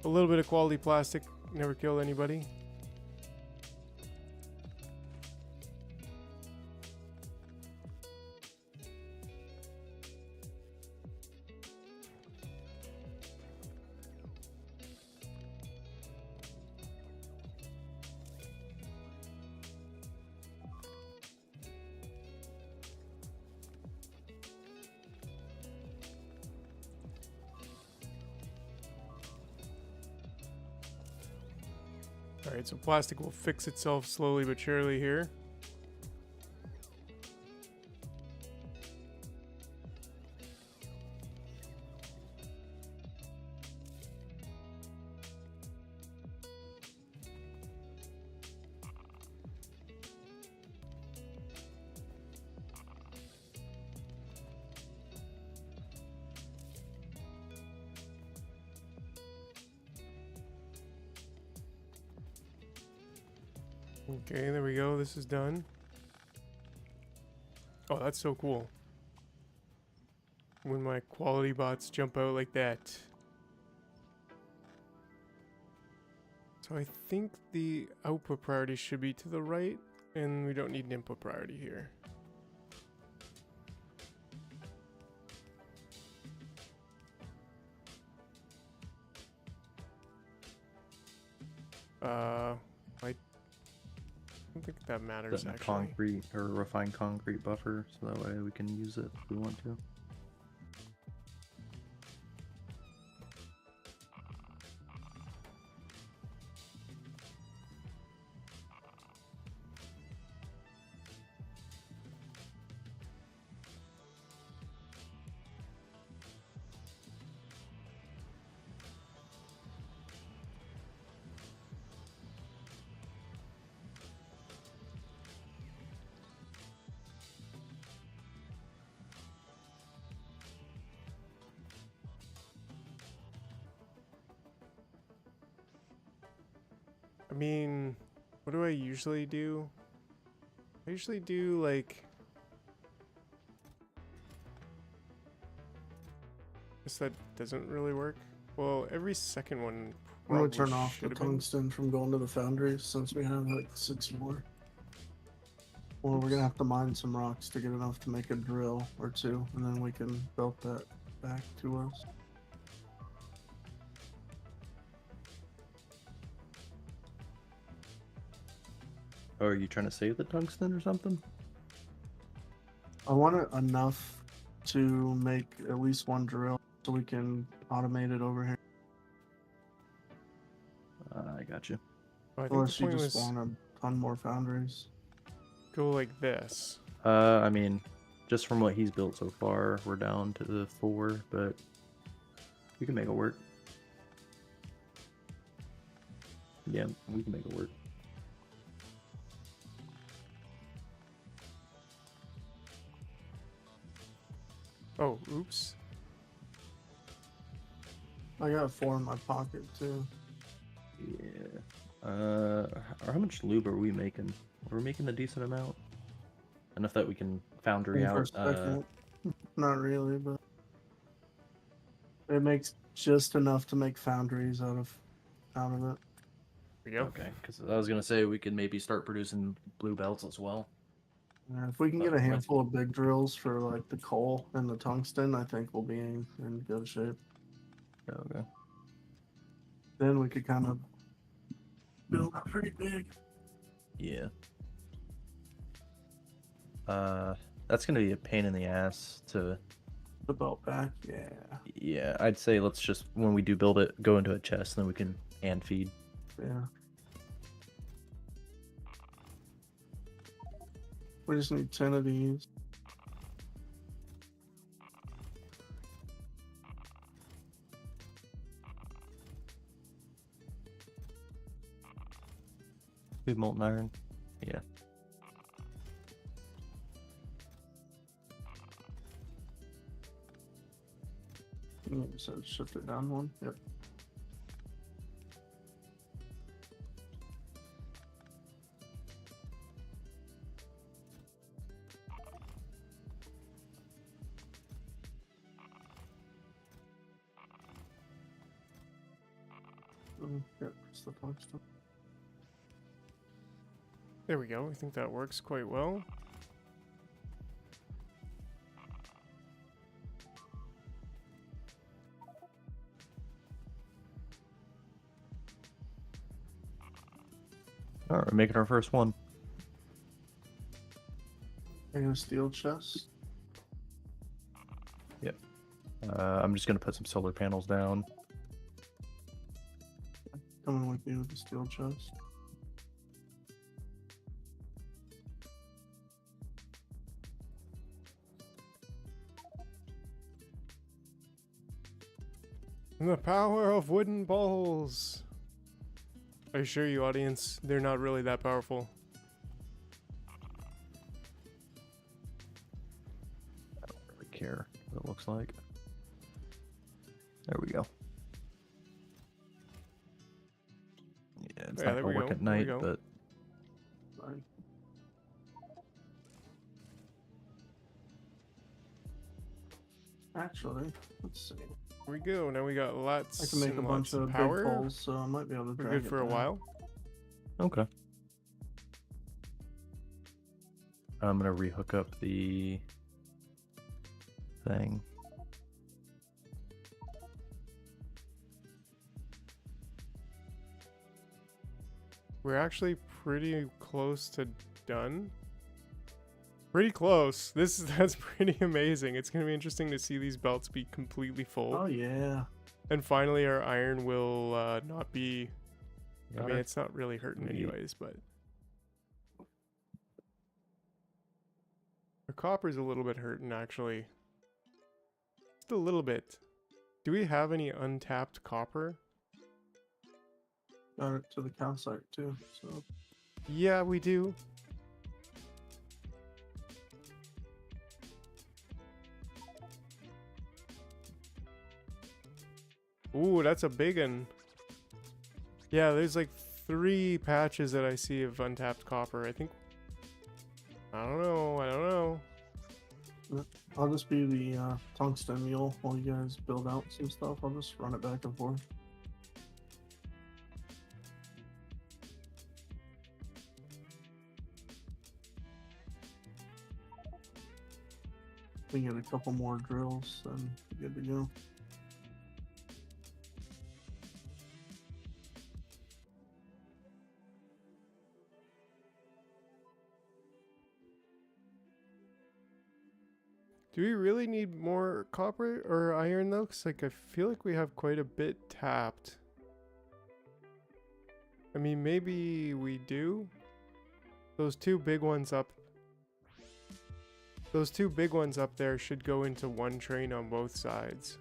a little bit of quality plastic, never killed anybody. Alright, so plastic will fix itself slowly but surely here. Okay, there we go. This is done. Oh, that's so cool. When my quality bots jump out like that. So I think the output priority should be to the right, and we don't need an input priority here. I don't think that matters Put in a actually. concrete or refined concrete buffer, so that way we can use it if we want to. I mean, what do I usually do? I usually do like... Guess that doesn't really work. Well, every second one I'm gonna probably turn off the should have been. tungsten from going to the foundry since we have like 6 more. Well, we're gonna have to mine some rocks to get enough to make a drill or 2, and then we can belt that back to us. Oh, are you trying to save the tungsten or something? I want it enough to make at least 1 drill so we can automate it over here. I got you. Oh, I think Unless the you point just was... want to ton more foundries. Go like this. I mean, just from what he's built so far, we're down to the 4, but we can make it work. Yeah, we can make it work. Oh, oops. I got 4 in my pocket too. Yeah. How much lube are we making? We're making a decent amount. Enough that we can foundry For a out. second, not really, but it makes just enough to make foundries out of it. There we go. Okay, because I was gonna say we could maybe start producing blue belts as well. If we can get a Might- handful of big drills for like the coal and the tungsten, I think we'll be in good shape. Okay. Then we could kind of build pretty big. Yeah. That's gonna be a pain in the ass to. The belt back, yeah. Yeah, I'd say let's just when we do build it, go into a chest, and then we can hand feed. Yeah. We just need 10 of these. Do molten iron. Yeah. So shift it down one. Yep. Yep, it's the tungsten. There we go. I think that works quite well. All right, we're making our first one. And a steel chest. I'm just gonna put some solar panels down. Coming with you with the steel chest. The power of wooden balls. I assure you, audience, they're not really that powerful. I don't really care what it looks like. There we go. Yeah, it's Yeah, not there gonna we work go, at there we night, go. but Fine. Actually, let's see. Here we go. Now we got lots I can make a and bunch lots of power. big poles, so I might be able to We're drag good for it a down. while. okay. I'm gonna rehook up the thing. We're actually pretty close to done. Pretty close. That's pretty amazing. It's gonna be interesting to see these belts be completely full. Oh yeah. And finally our iron will not be, I Got mean, her. it's not really hurting Sweet. anyways, but our copper's a little bit hurting actually. Just a little bit. Do we have any untapped copper? Got it to the calcite too. So Yeah, we do. Ooh, that's a big one. Yeah, there's like 3 patches that I see of untapped copper. I think. I don't know. I don't know. I'll just be the tungsten mule while you guys build out some stuff. I'll just run it back and forth. We get a couple more drills, then we're good to go. Do we really need more copper or iron though? Because like I feel like we have quite a bit tapped. I mean, maybe we do. Those two big ones up. Those two big ones up there should go into one train on both sides.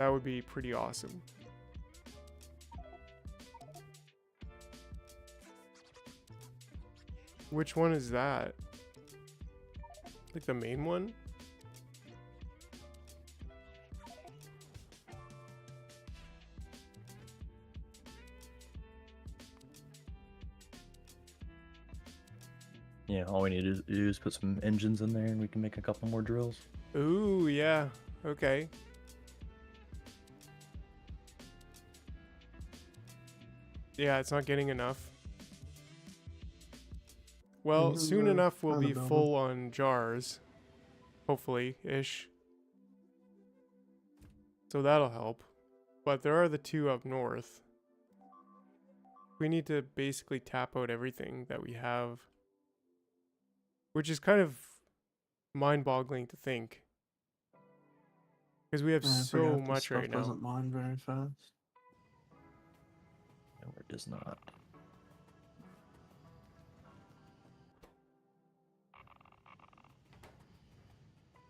That would be pretty awesome. Which one is that? Like the main one? Yeah, all we need to do is put some engines in there and we can make a couple more drills. Ooh, yeah. Okay. Yeah, it's not getting enough. Well, Mhm, soon enough we'll on the be building. full on jars. Hopefully-ish. So that'll help. But there are the two up north. We need to basically tap out everything that we have. Which is kind of mind-boggling to think. Because we have I so forgot this much stuff right now. doesn't mine very fast. No, it does not.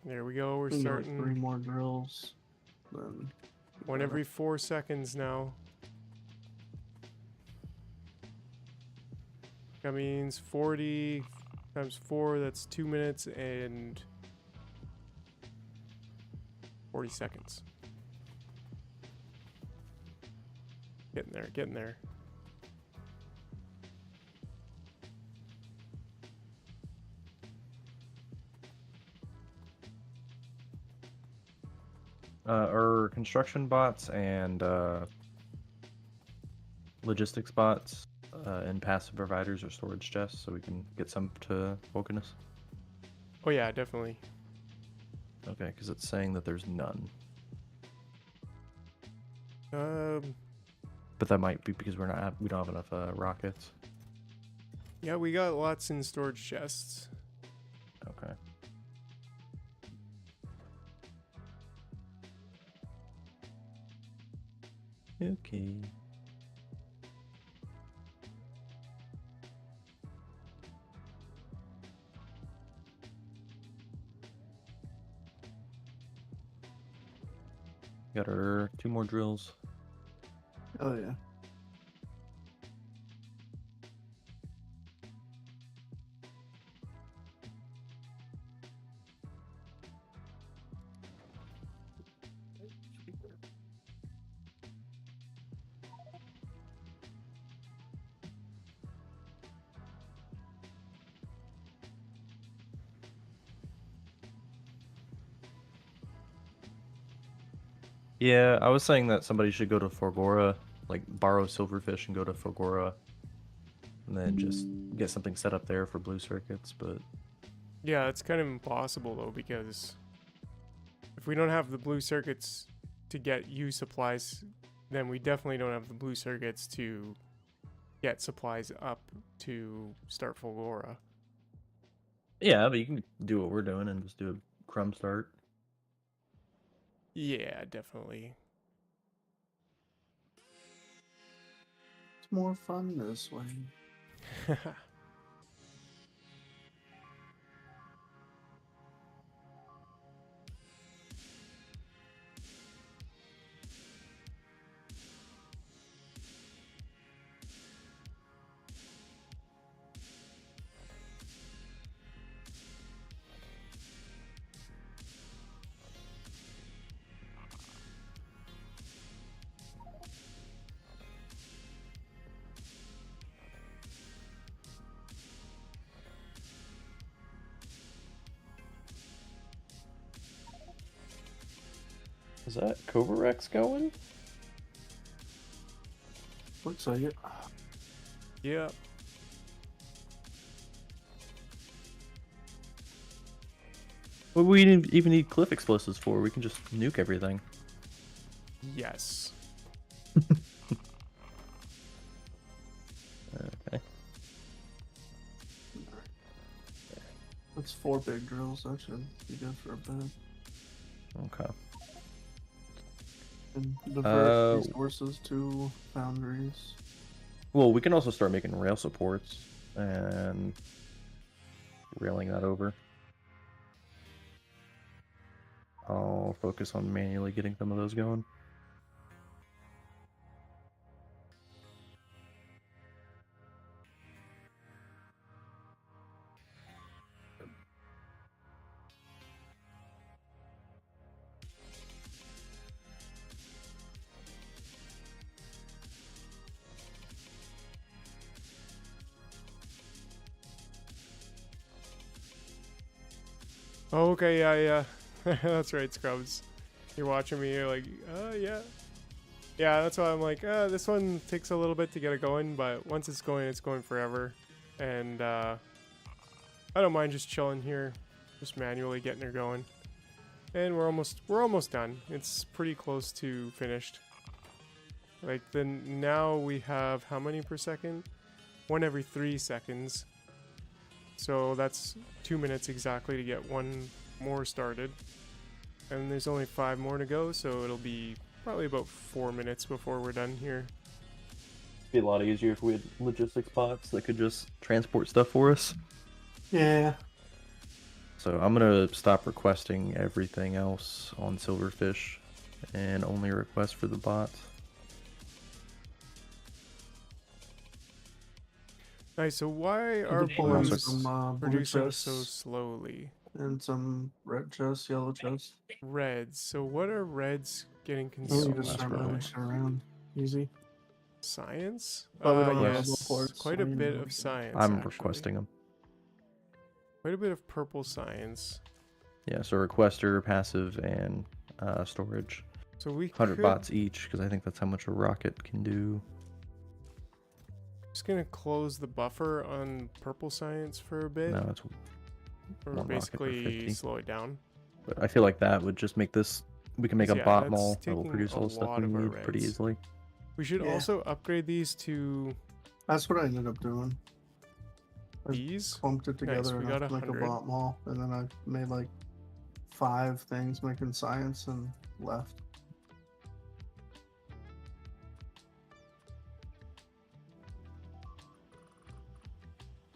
There we go, we're We can get like starting 3 more drills. Then one every 4 seconds now. That means 40 times 4, that's 2 minutes and 40 seconds. Getting there, getting there. Are construction bots and logistics bots and passive providers or storage chests so we can get some to Vulcanus? Oh yeah, definitely. Okay, because it's saying that there's none. But that might be because we don't have enough rockets. Yeah, we got lots in storage chests. Okay. Okay. Got our 2 more drills. Oh yeah. Yeah, I was saying that somebody should go to Forgora, like borrow Silverfish and go to Forgora, and then just get something set up there for blue circuits, but Yeah, it's kind of impossible though, because if we don't have the blue circuits to get you supplies, then we definitely don't have the blue circuits to get supplies up to start Fulgora. yeah, but you can do what we're doing and just do a crumb start. Yeah, definitely. It's more fun this way. Is that Cobra Rex going? Looks like it. Yeah. What do we even need cliff explosives for? We can just nuke everything. Yes. Okay. That's 4 big drills. That should be good for a bit. Okay. And divert resources to foundries. Well, we can also start making rail supports and railing that over. I'll focus on manually getting some of those going. Oh, okay, yeah. That's right, Scrubs. You're watching me, you're like, yeah. Yeah, that's why I'm like, this one takes a little bit to get it going, but once it's going forever. And I don't mind just chilling here, just manually getting her going. And we're almost done. It's pretty close to finished. Like then now we have how many per second? 1 every 3 seconds. So that's 2 minutes exactly to get one more started. And there's only 5 more to go, so it'll be probably about 4 minutes before we're done here. It'd be a lot easier if we had logistics bots that could just transport stuff for us. Yeah. So I'm gonna stop requesting everything else on Silverfish and only request for the bots. Nice, so why are Pulling boys some blue producing chests so slowly? and some red chests, yellow chests. Reds. So what are reds getting We consumed just start probably. by? moving around. Easy. Science? But we don't have Yes, level ports, quite so a we bit know of we can- science. I'm actually. requesting them. Quite a bit of purple science. Yeah, so requester, passive, and storage. So we 100 could, bots each, because I think that's how much a rocket can do. just gonna close the buffer on purple science for a bit, No, it's or one rocket per basically 50. slow it down. But I feel like that would just make this. We can make a Yeah, bot that's mall that will taking produce a all the stuff lot we of our need pretty reds. easily. We should Yeah. also upgrade these to That's what I ended up doing. I these. clumped it Nice, together we enough got to make a 100. bot mall, and then I made like 5 things making science and left.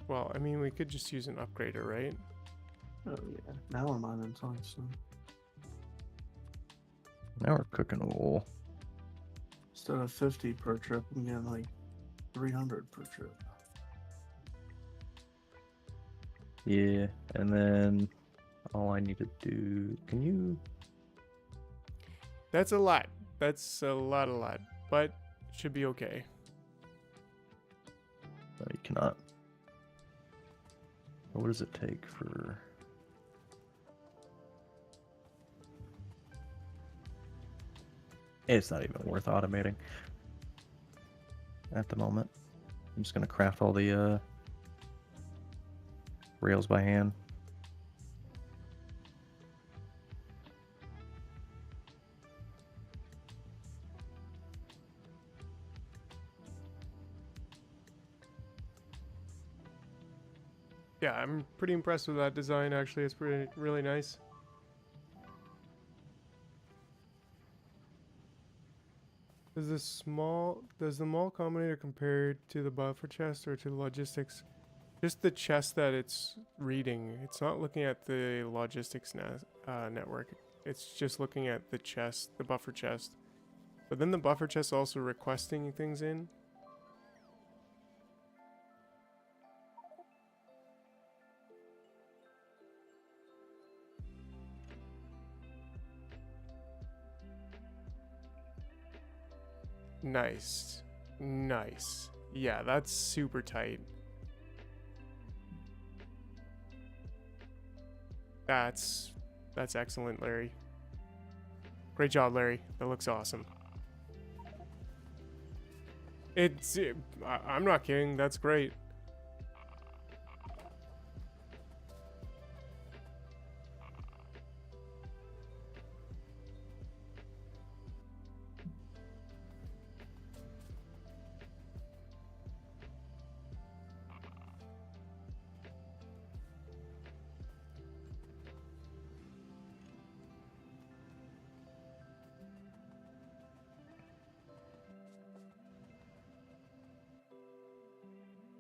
Well, I mean, we could just use an upgrader, right? Oh yeah. Now I'm on in tungsten. Now we're cooking a roll. Instead of 50 per trip, I'm getting like 300 per trip. Yeah, and then all I need to do. Can you? That's a lot. That's a lot. But it should be okay. No, you cannot. What does it take for? It's not even worth automating at the moment. I'm just gonna craft all the rails by hand. Yeah, I'm pretty impressed with that design. Actually, it's really nice. Does the mall combinator compare to the buffer chest or to the logistics? Just the chest that it's reading. It's not looking at the logistics network. It's just looking at the chest, the buffer chest. But then the buffer chest also requesting things in. Nice. Nice. Yeah, that's super tight. That's excellent, Larry. Great job, Larry. That looks awesome. I'm not kidding. That's great.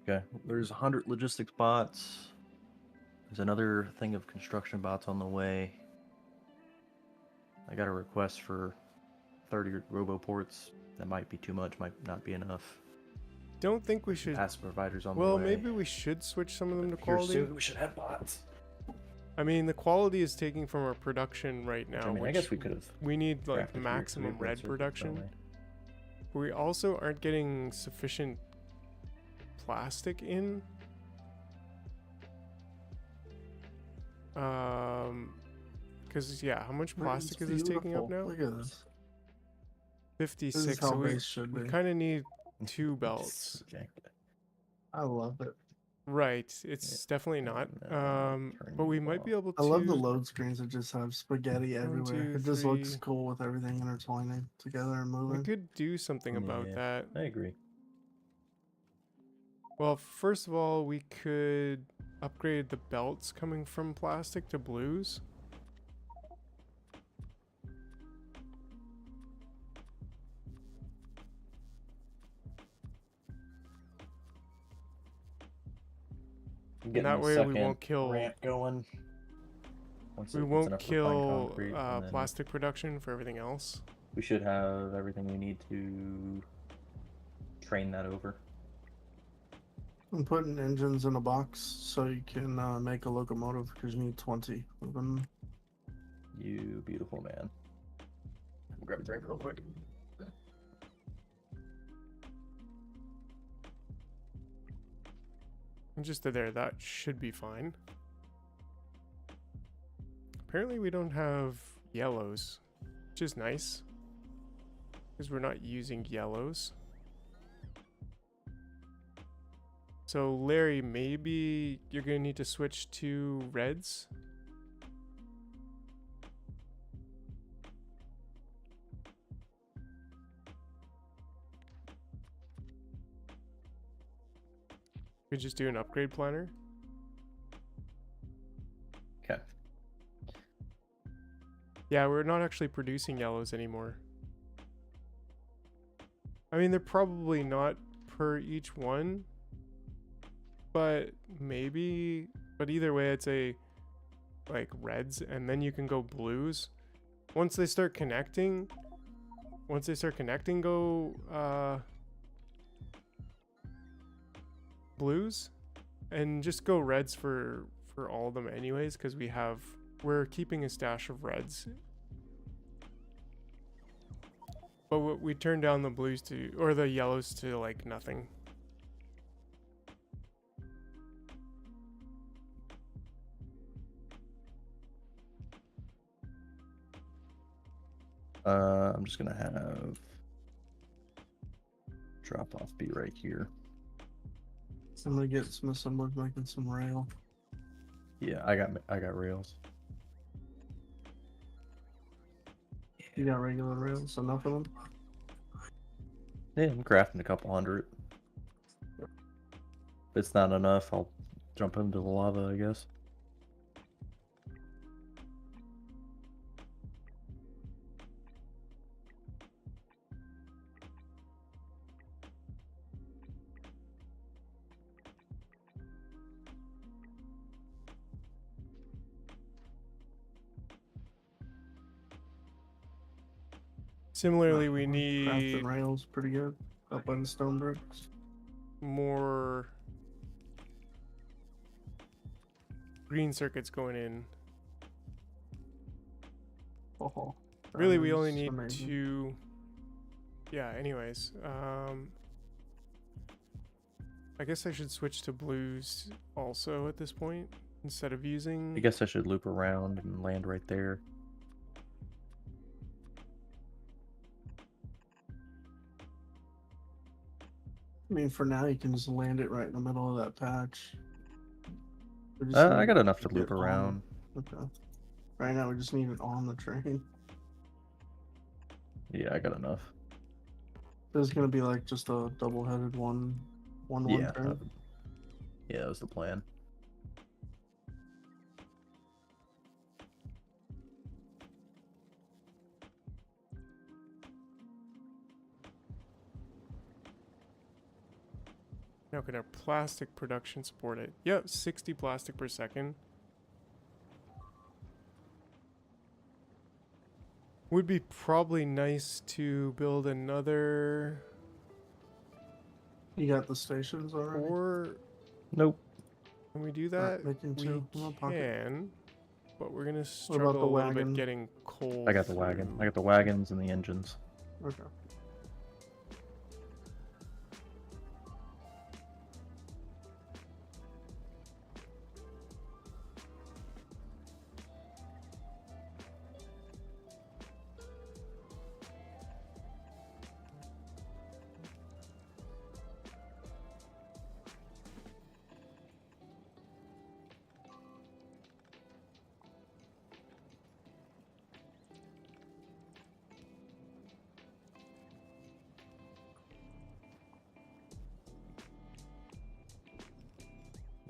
Okay, there's 100 logistics bots. There's another thing of construction bots on the way. I got a request for 30 roboports. That might be too much, might not be enough. Don't think we should. Passive providers on the Well, way. maybe we should switch some of them to Here quality. soon we should have bots. I mean, the quality is taking from our production right now. I mean, I which guess we could have. we need like crafted maximum three red circuits, production. don't We also aren't getting sufficient plastic in. Because yeah, how much plastic is this taking up now? Look at this. 56. This is how So we base should be. kind of need we? 2 belts. Okay. I love it. Right. It's definitely not. turn But we you might be off. able to. I love the load screens that just have spaghetti everywhere. two, It just looks three. cool with everything intertwining together and We moving. could do something about Yeah. that. I agree. Well, first of all, we could upgrade the belts coming from plastic to blues. Getting that the way we second won't kill- ramp going. Once We it gets won't enough refined kill concrete, and then plastic production for everything else. We should have everything we need to train that over. I'm putting engines in a box so you can make a locomotive because you need 20 of them. You beautiful man. Grab a drink real quick. And just there, that should be fine. Apparently we don't have yellows, which is nice. Because we're not using yellows. So Larry, maybe you're gonna need to switch to reds. We just do an upgrade planner. Okay. Yeah, we're not actually producing yellows anymore. I mean, they're probably not per each one, but maybe. But either way, I'd say like reds, and then you can go blues. Once they start connecting, go blues, and just go reds for all of them anyways, because we're keeping a stash of reds. But we turn down the blues or the yellows to like nothing. I'm just gonna have drop off be right here. So I'm gonna get some assemblers making some rail. Yeah, I got rails. You got regular rails, enough of them? Yeah, I'm crafting a couple hundred. If it's not enough, I'll jump into the lava, I guess. Similarly, we Crafting need rails pretty good up on the stone bricks. more green circuits going in. Oh, Really, that we only is need amazing. 2. Yeah, anyways. I guess I should switch to blues also at this point instead of using. I guess I should loop around and land right there. I mean, for now, you can just land it right in the middle of that patch. We just I need got enough to get loop on- around. Okay. Right now, we just need it on the train. Yeah, I got enough. This is gonna be like just a double-headed one Yeah, train. yeah, that was the plan. Now can our plastic production support it? Yep, 60 plastic per second. Would be probably nice to build another You got the stations already? or Nope. can we do Alright, that? making We two in my pocket. can, but we're gonna What about struggle the a little bit wagon? getting coal. I got the wagon. I got the wagons and the engines. Okay.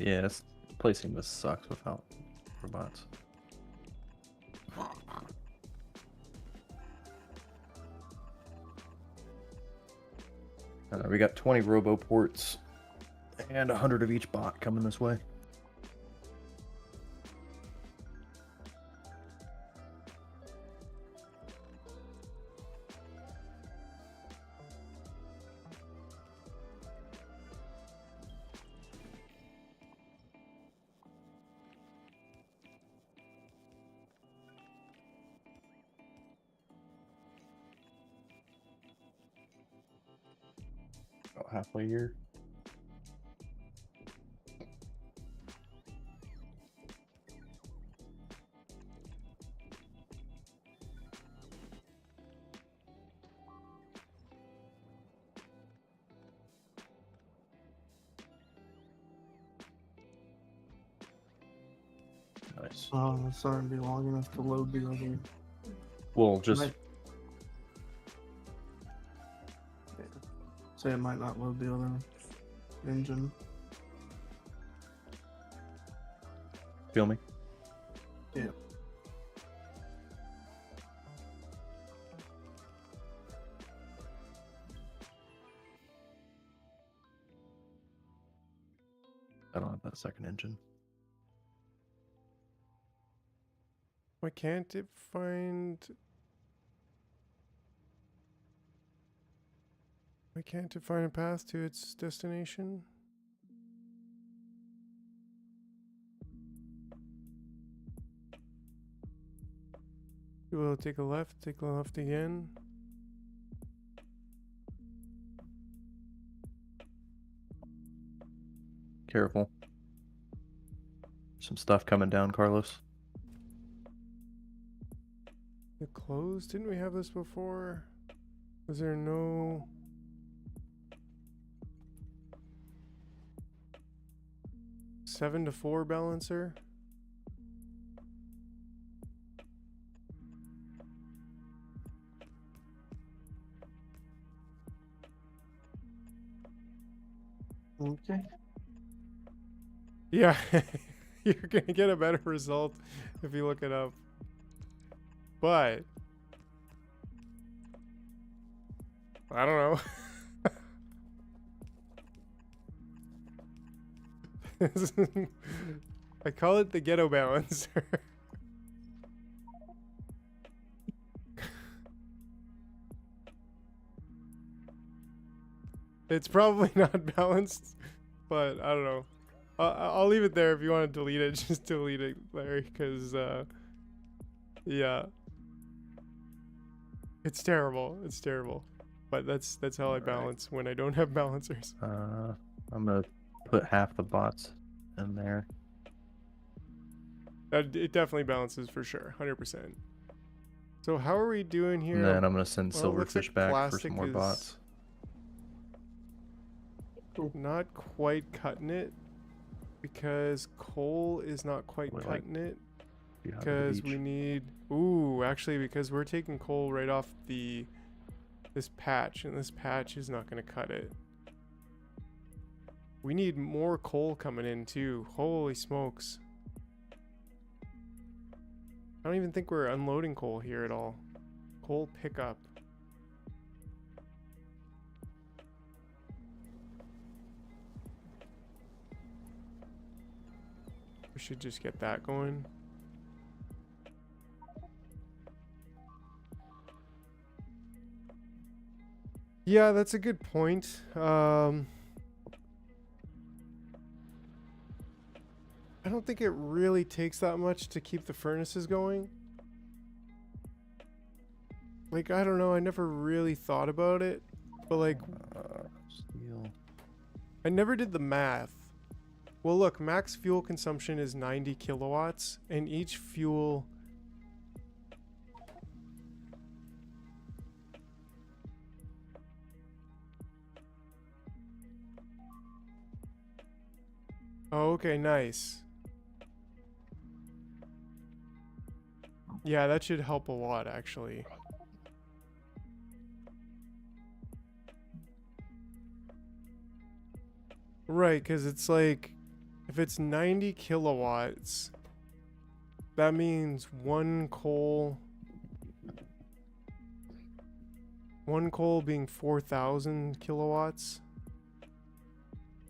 Yeah, this placing this sucks without robots. We got 20 roboports and 100 of each bot coming this way. About halfway here. Nice. Oh, it's starting to be long enough to load the other. Well, just Might- Say it might not load the other engine. feel me. Yeah. I don't have that second engine. Why can't it find... Why can't it find a path to its destination? We'll take a left again. Careful. Some stuff coming down, Carlos. It closed? Didn't we have this before? Was there no... 7-4 balancer? Okay. Yeah, you're gonna get a better result if you look it up. But I don't know. I call it the ghetto balancer. It's probably not balanced, but I don't know. I'll leave it there if you want to delete it. Just delete it, Larry, because yeah, it's terrible. It's terrible. But that's how I Alright. balance when I don't have balancers. I'm gonna put half the bots in there. It definitely balances for sure, 100%. So how are we doing here? And then I'm gonna send Well, it looks like Silverfish back for plastic some more is- bots. Not quite cutting it because coal is not quite We're like cutting it Behind the because we beach. need actually because we're taking coal right off this patch, and this patch is not going to cut it. We need more coal coming in too. Holy smokes. I don't even think we're unloading coal here at all. Coal pickup. We should just get that going. Yeah, that's a good point. I don't think it really takes that much to keep the furnaces going. Like, I don't know, I never really thought about it, but like, Steel. I never did the math. Well, look, max fuel consumption is 90 kilowatts, and each fuel... Oh, okay, nice. Yeah, that should help a lot, actually. Right, because it's like, if it's 90 kilowatts, that means one coal being 4,000 kilowatts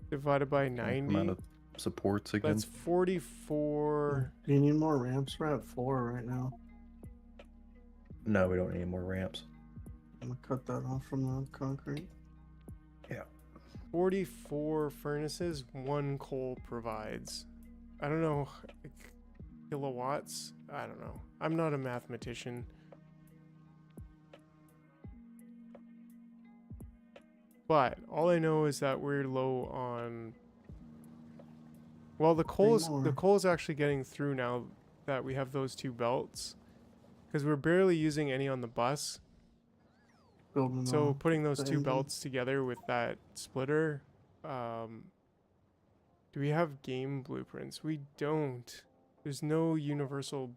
divided by Amount 90. of supports again. That's 44. Do you need more ramps? We're at 4 right now. No, we don't need any more ramps. I'm gonna cut that off from the concrete. 44 furnaces, one coal provides. I don't know, like, kilowatts? I don't know. I'm not a mathematician. But all I know is that we're low on... Well, the coal's actually getting through now that we have those two belts. Because we're barely using any on the bus. Building So putting those the two engine. belts together with that splitter, do we have game blueprints? We don't. There's no universal.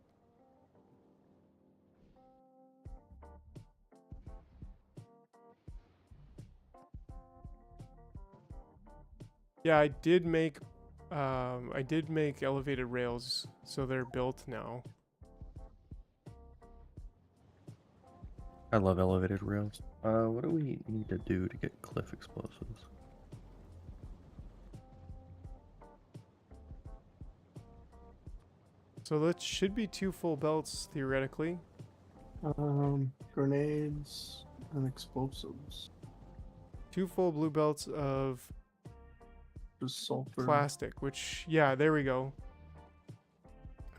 Yeah, I did make elevated rails, so they're built now. I love elevated rails. What do we need to do to get cliff explosives? So that should be 2 full belts theoretically. Grenades and explosives. 2 full blue belts of Just sulfur. plastic, which, yeah, there we go.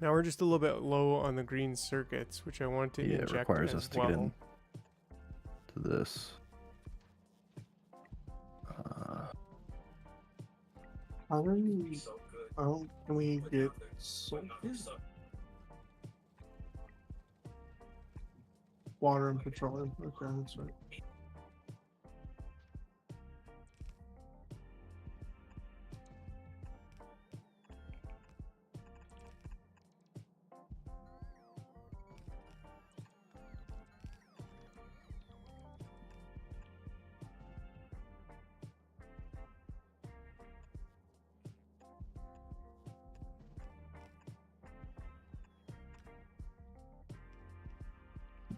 Now we're just a little bit low on the green circuits, which I want to Yeah, it inject requires as us to well. get in to this. How do we? Can we get sulfur? Water and petroleum. Okay, that's right.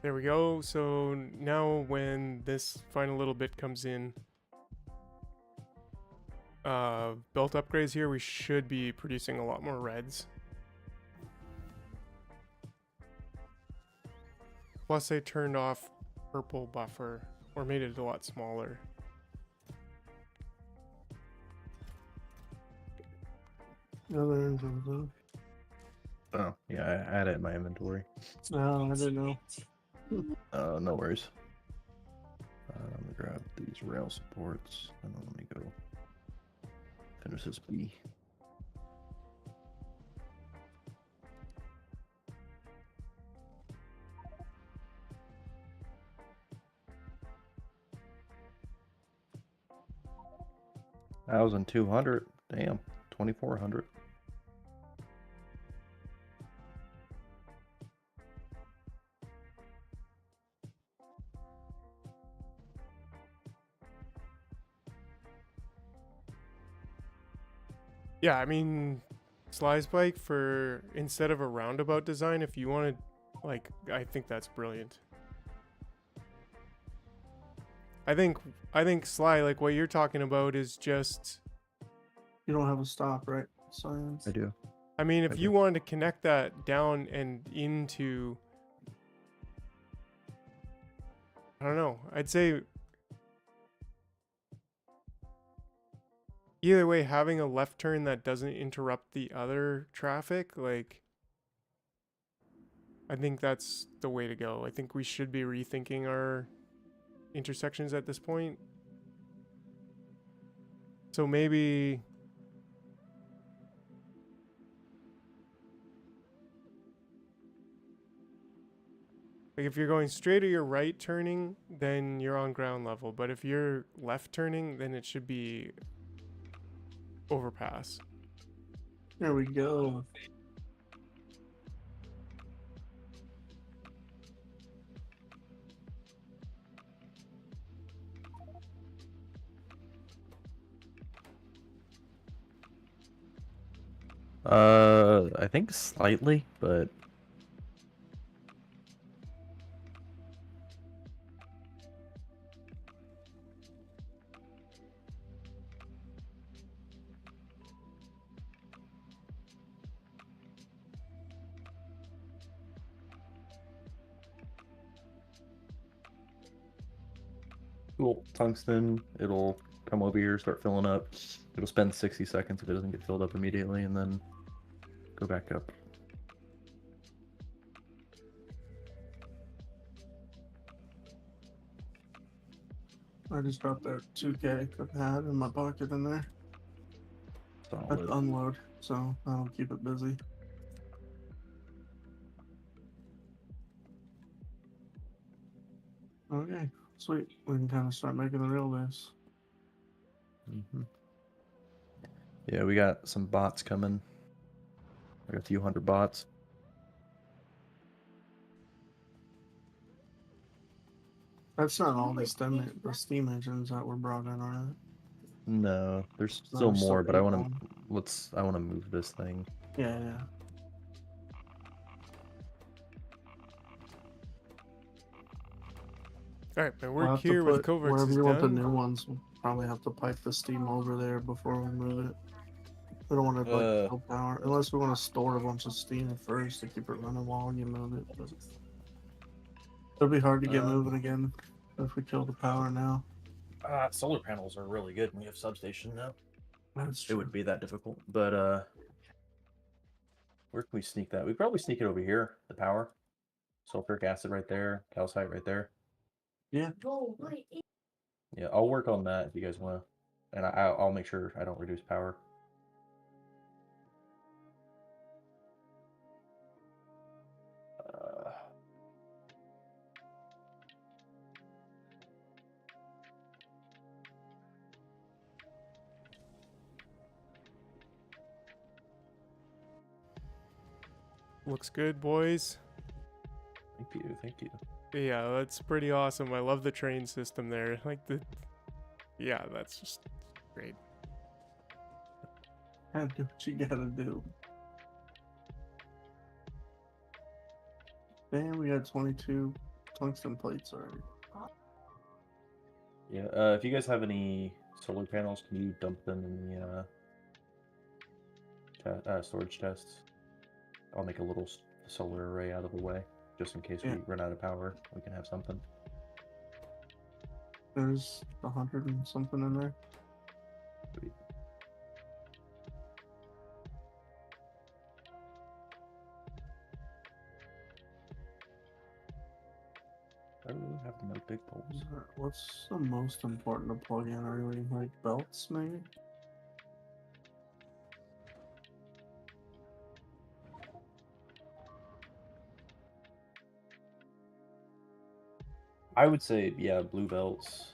There we go. So now when this final little bit comes in, belt upgrades here, we should be producing a lot more reds. Plus I turned off purple buffer, or made it a lot smaller. Other engines. Oh, yeah, I had it in my inventory. No, I didn't know. No worries. I'm gonna grab these rail supports, and then let me go finish this B. $1,200. Damn, 2,400. Yeah, I mean, Sly's bike for instead of a roundabout design, if you wanted, like, I think that's brilliant. I think Sly, like what you're talking about is just You don't have a stop, right? Science. I do. I mean, if Okay. you wanted to connect that down and into, I don't know, I'd say either way, having a left turn that doesn't interrupt the other traffic, like, I think that's the way to go. I think we should be rethinking our intersections at this point. So maybe, like, if you're going straight or you're right turning, then you're on ground level. But if you're left turning, then it should be overpass. There we go. I think slightly, but cool. Tungsten, it'll come over here, start filling up. It'll spend 60 seconds if it doesn't get filled up immediately, and then go back up. I just dropped that 2K I've had in my pocket in there. I have Solid. to unload, so I'll keep it busy. Okay, sweet. We can kind of start making the real base. Yeah, we got some bots coming. I got a few hundred bots. That's not all the steam engines that were brought in, are it? No, there's No, still there's more, but I 8 want more. to. I want to move this thing. Yeah. All right, my We'll work have to here with put Kovacs wherever is you want the done. new ones. We'll probably have to pipe the steam over there before we move it. We don't want to kill power unless we want to store a bunch of steam first to keep it running while you move it. But it'll be hard to get moving again if we kill the power now. Solar panels are really good when you have substation now. That's It true. would be that difficult, but where can we sneak that? We probably sneak it over here. The power, sulfuric acid right there, calcite right there. Yeah. Yeah, I'll work on that if you guys want to, and I'll make sure I don't reduce power. Looks good, boys. Thank you, thank you. Yeah, that's pretty awesome. I love the train system there. Like yeah, that's just great. Gotta do what you gotta do. Damn, we got 22 tungsten plates already. Yeah, if you guys have any solar panels, can you dump them in the storage chests? I'll make a little solar array out of the way, just in case we run out of power. We can have something. There's 100 and something in there. Sweet. I don't really have no big poles. What's the most important to plug in? Are we like belts, maybe? I would say, yeah, blue belts.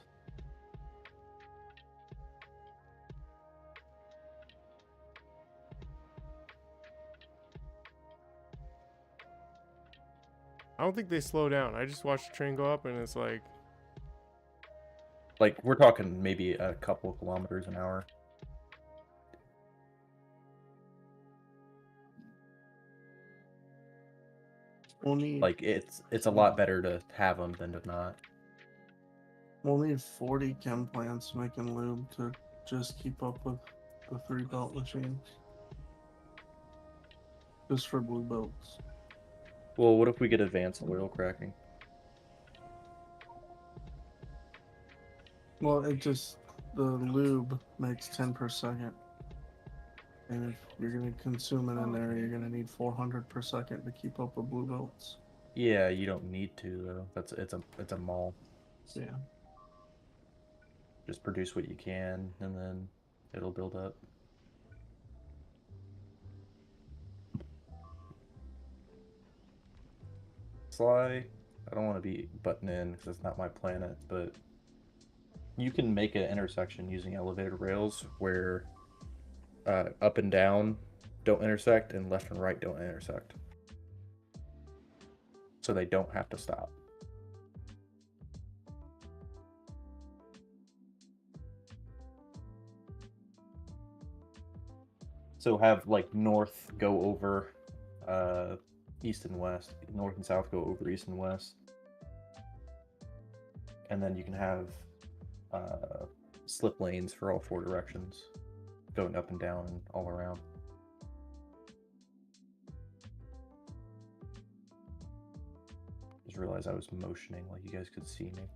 I don't think they slow down. I just watched the train go up and it's like, We're talking maybe a couple of kilometers an hour. We'll need Like it's a lot better to have them than to not. we'll need 40 chem plants making lube to just keep up with the 3 belt machines. Just for blue belts. Well, what if we get advanced oil cracking? Well, it just the lube makes 10 per second, and if you're gonna consume it in there, you're gonna need 400 per second to keep up with blue belts. Yeah, you don't need to though. It's a mall. Yeah. Just produce what you can, and then it'll build up. Sly, I don't want to be butting in because it's not my planet, but you can make an intersection using elevator rails where up and down don't intersect and left and right don't intersect. So they don't have to stop. So have like north go over east and west, north and south go over east and west. And then you can have slip lanes for all 4 directions, going up and down and all around. Just realized I was motioning like you guys could see me.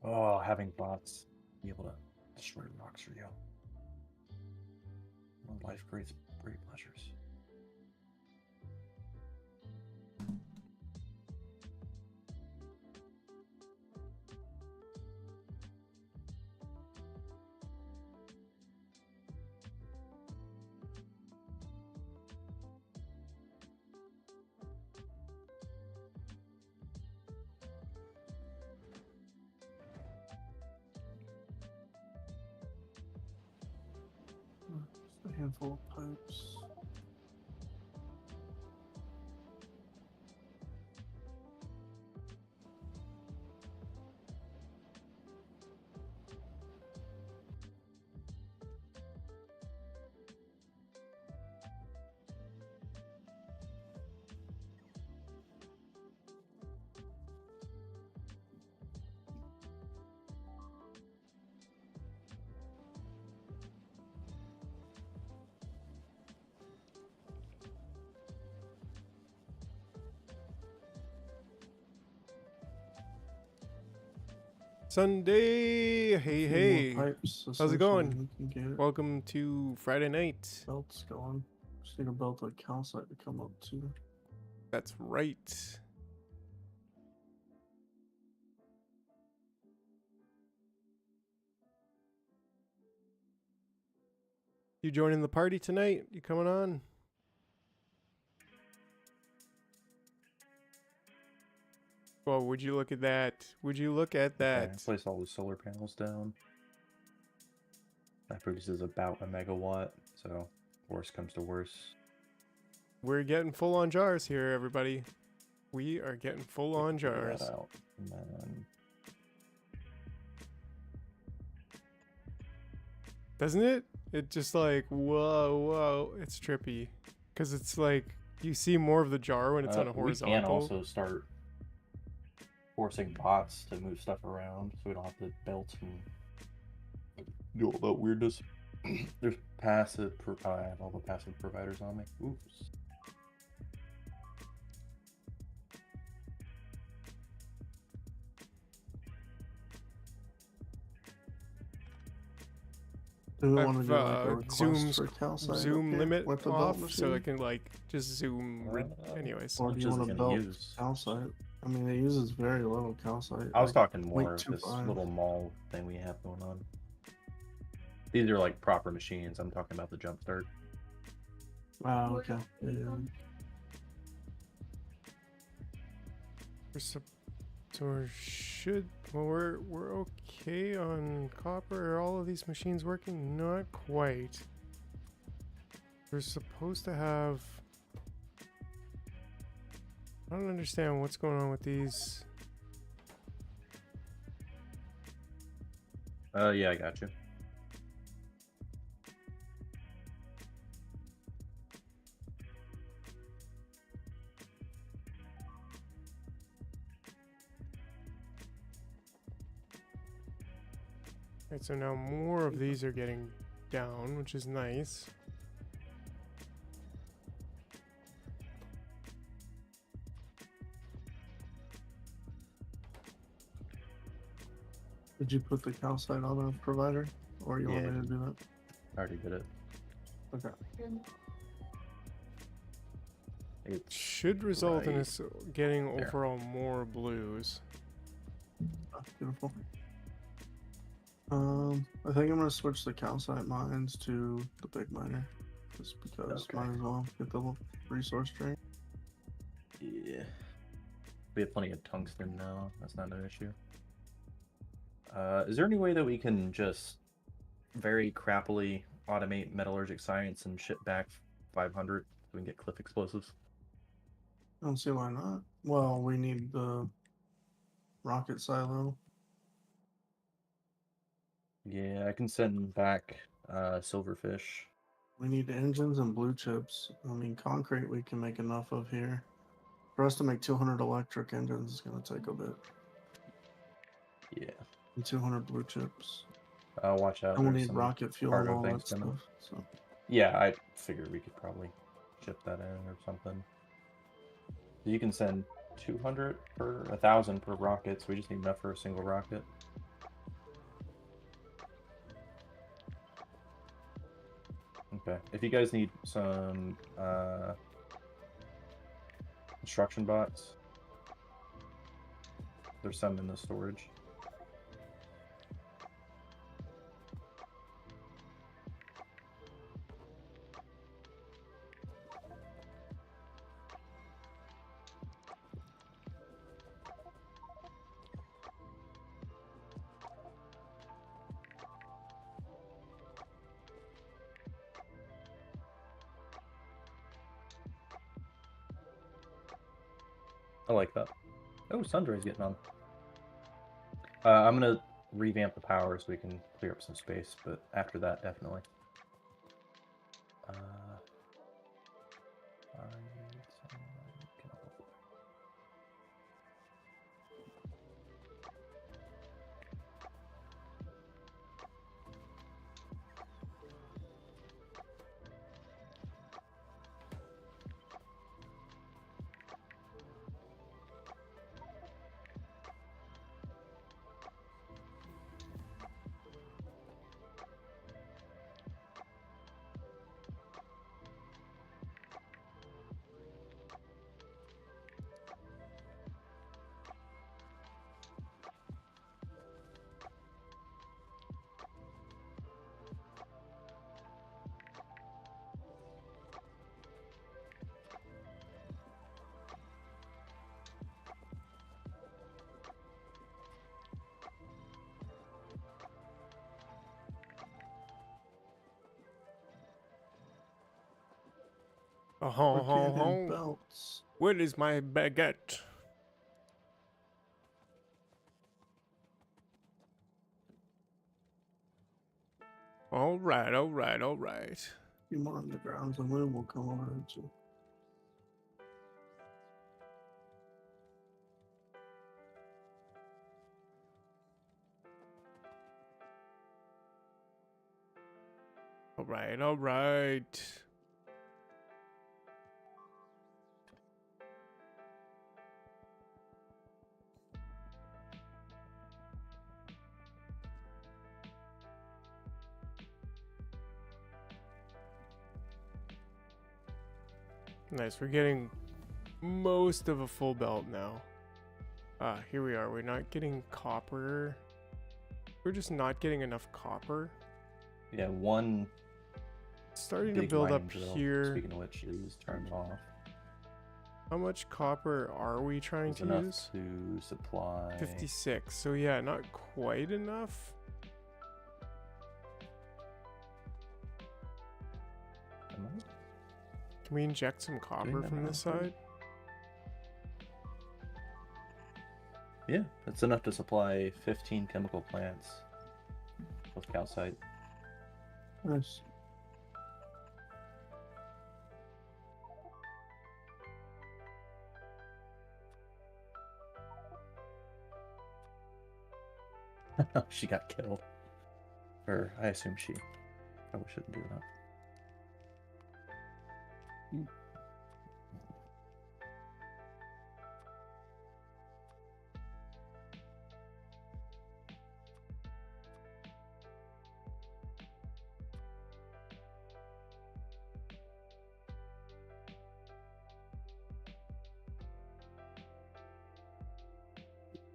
Oh, having bots be able to destroy rocks for you. When life creates great pleasures. Just a handful of pipes. Sunday, hey Few hey, more pipes, how's it essentially, going? we can get Welcome to Friday night. belts going. Just need a belt like calcite to come up too. That's right. You joining the party tonight? You coming on? Well, would you look at that? Would you look at that? Okay, place all the solar panels down. That produces about a megawatt, so worst comes to worst. We're getting full on jars here, everybody. We are getting full on Figure jars. that out. And then Doesn't it? It just like, whoa, it's trippy. Because it's like, you see more of the jar when it's on a horizontal. we can also start forcing bots to move stuff around, so we don't have to belt and do all that weirdness. There's passive. I have all the passive providers on me. Oops. Do we want to I've do like a request for calcite zoom up here limit with the off belt so I machine? can like just zoom. Anyways, Or do much you is want it to gonna belt use? calcite? I mean, it uses very little calcite. I was like talking more of this 0.25. little mall thing we have going on. These are like proper machines. I'm talking about the jump start. Oh, okay. Yeah. so we're okay on copper. Are all of these machines working? Not quite. We're supposed to have. I don't understand what's going on with these. Yeah, I got you. Right, so now more of these are getting down, which is nice. Did you put the calcite on the provider, or you want Yeah. me to do that? I already did it. Okay. It's Should result in right us getting there. overall more blues. Oh, beautiful. I think I'm gonna switch the calcite mines to the big miner, just because Okay. might as well get the resource drain. Yeah. We have plenty of tungsten now. That's not an issue. Is there any way that we can just very crappily automate metallurgic science and ship back 500 so we can get cliff explosives? I don't see why not. Well, we need the rocket silo. Yeah, I can send back silverfish. We need engines and blue chips. I mean, concrete we can make enough of here. For us to make 200 electric engines is going to take a bit. Yeah. And 200 blue chips. Watch out. And we'll There's need some rocket fuel and cargo all things that coming. stuff. So Yeah, I figured we could probably ship that in or something. You can send 200 per 1,000 per rocket, so we just need enough for a single rocket. Okay. If you guys need some construction bots, there's some in the storage. I like that. Oh, Sundray's getting on. I'm gonna revamp the power so we can clear up some space, but after that, definitely. I need some chemical. Oh, ho, we're ho, getting ho. belts. Where is my baguette? Alright, alright, alright. A few more undergrounds and we will come over to. Alright, alright. Nice, we're getting most of a full belt now. Ah, here we are. We're not getting copper. We're just not getting enough copper. Yeah, one Starting to big build mining up drill, here. speaking of which, is turned off. How much copper are we trying It's to enough use? to supply 56. So yeah, not quite enough. Am I? Can we inject some copper that from now, this please? side? Yeah, it's enough to supply 15 chemical plants with calcite. Nice. She got killed. Or I assume she. Probably shouldn't do that.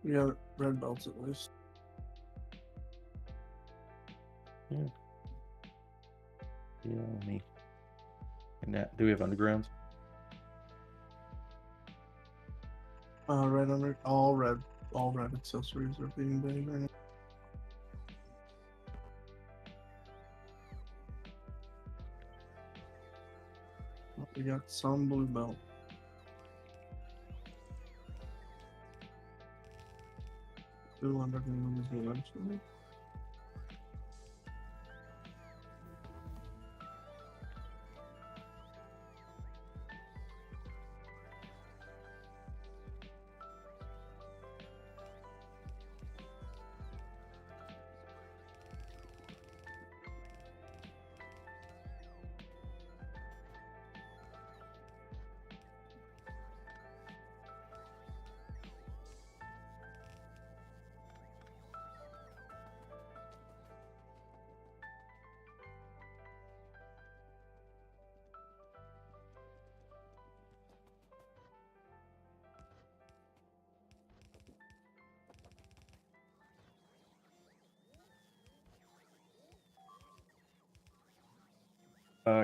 We got red belts at least. Yeah. Yeah, me. And that, do we have undergrounds? Red under all red accessories are being made right now. We got some blue belt. Blue underground is eventually.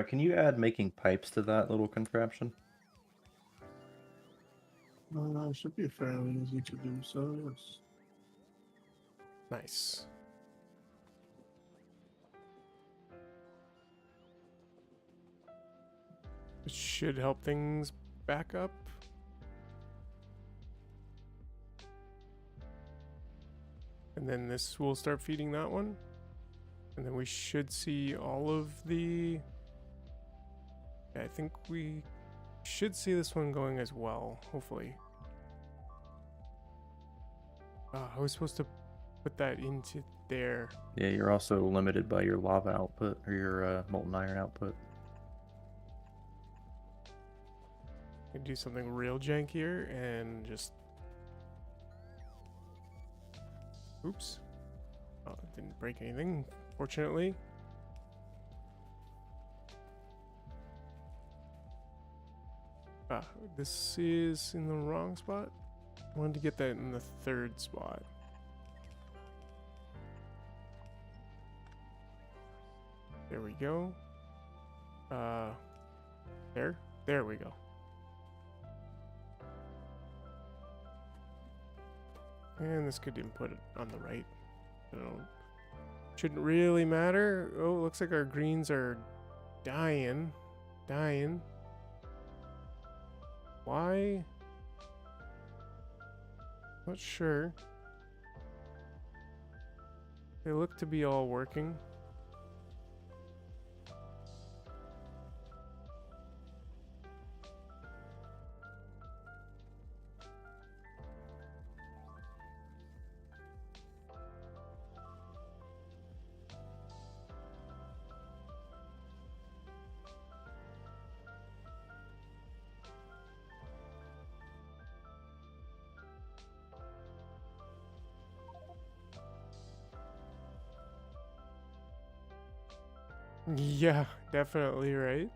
Can you add making pipes to that little contraption? It should be fairly easy to do so, yes. Nice. It should help things back up. And then this will start feeding that one. And then we should see all of the... I think we should see this one going as well, hopefully. I was supposed to put that into there. Yeah, you're also limited by your lava output or your molten iron output. I can do something real jankier and just... Oops. Oh, it didn't break anything, fortunately. This is in the wrong spot. I wanted to get that in the third spot. There we go. There we go. And this could input it on the right. Shouldn't really matter. Oh, looks like our greens are dying. Why? Not sure. They look to be all working. Yeah, definitely, right?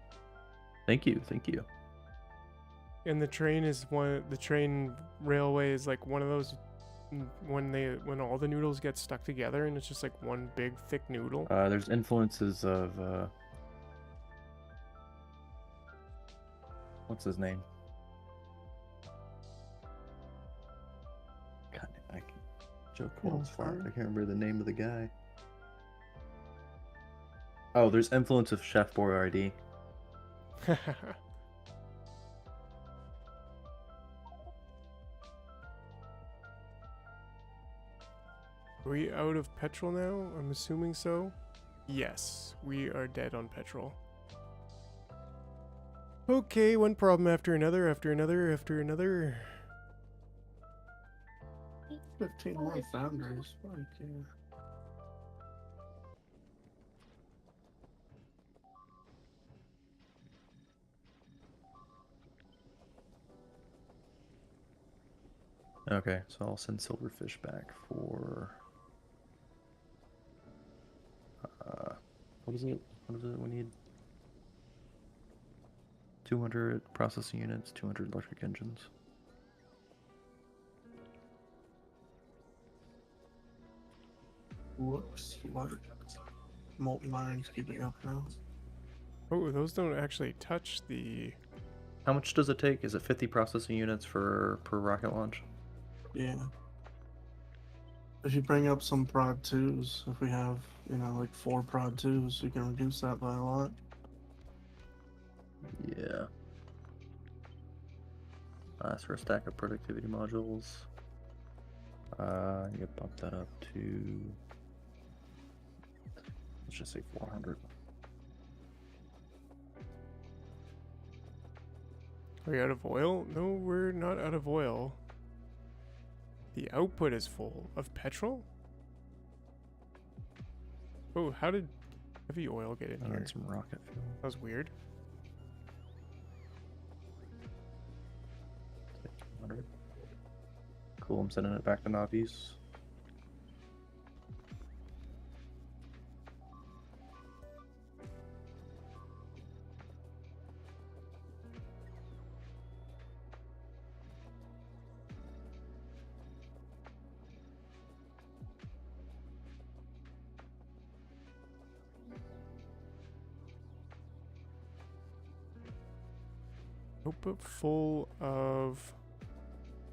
Thank you, thank you. And the train is the train railway is like one of those when all the noodles get stuck together and it's just like one big thick noodle. There's influences of what's his name? God, I can Joe Cole's fault. I can't remember the name of the guy. Oh, there's influence of Chef Boyardee. Are we out of petrol now? I'm assuming so. Yes, we are dead on petrol. Okay, one problem after another, after another, after another. 15 more foundries. Like, Okay, so I'll send Silverfish back for. What is it? What is it we need? 200 processing units, 200 electric engines. Whoops. Molten iron's keeping up now. Oh, those don't actually touch the. How much does it take? Is it 50 processing units per rocket launch? Yeah. If you bring up some prod 2s, if we have, like 4 prod 2s, you can reduce that by a lot. Yeah. Ask for a stack of productivity modules. You could bump that up to, let's just say 400. Are we out of oil? No, we're not out of oil. The output is full of petrol? Oh, how did heavy oil get in And here? then some rocket fuel. That was weird. 200. Cool, I'm sending it back to Navis. Output full of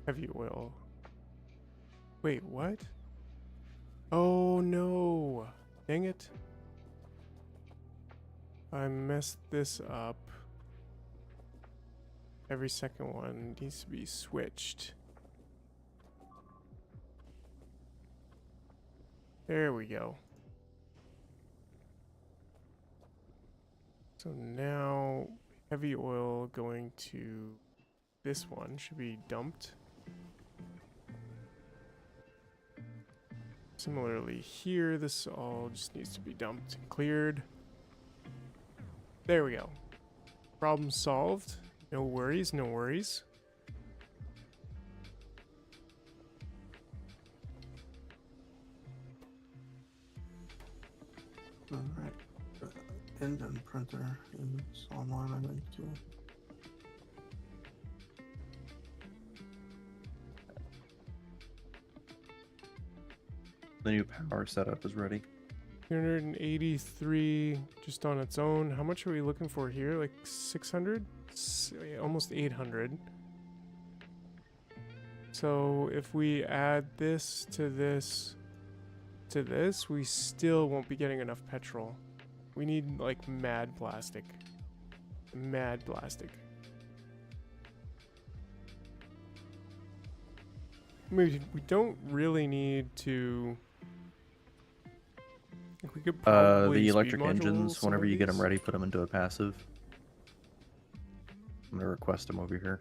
heavy oil. Wait, what? Oh no! Dang it. I messed this up. Every second one needs to be switched. There we go. So now heavy oil going to this one should be dumped. Similarly here, this all just needs to be dumped and cleared. There we go. Problem solved. No worries, no worries. Alright. Engine printer is online, I think, too. The new power setup is ready. 283 just on its own. How much are we looking for here? Like 600? Almost 800. So if we add this to this to this, we still won't be getting enough petrol. We need like mad plastic. Mad plastic. We don't really need to. Like we could probably The speed electric module engines, some whenever of you get them these. ready, put them into a passive. I'm gonna request them over here.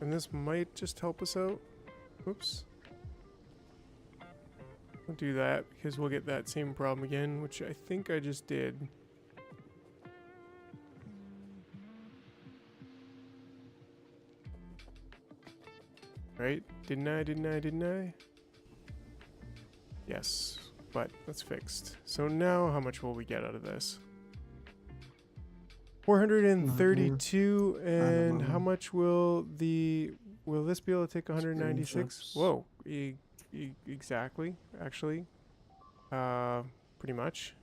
And this might just help us out. Oops. We'll do that because we'll get that same problem again, which I think I just did. Right? Didn't I? Yes, but that's fixed. So now how much will we get out of this? 432, and how much will this be able to take? 196? Steamships. Whoa, exactly, actually. Pretty much.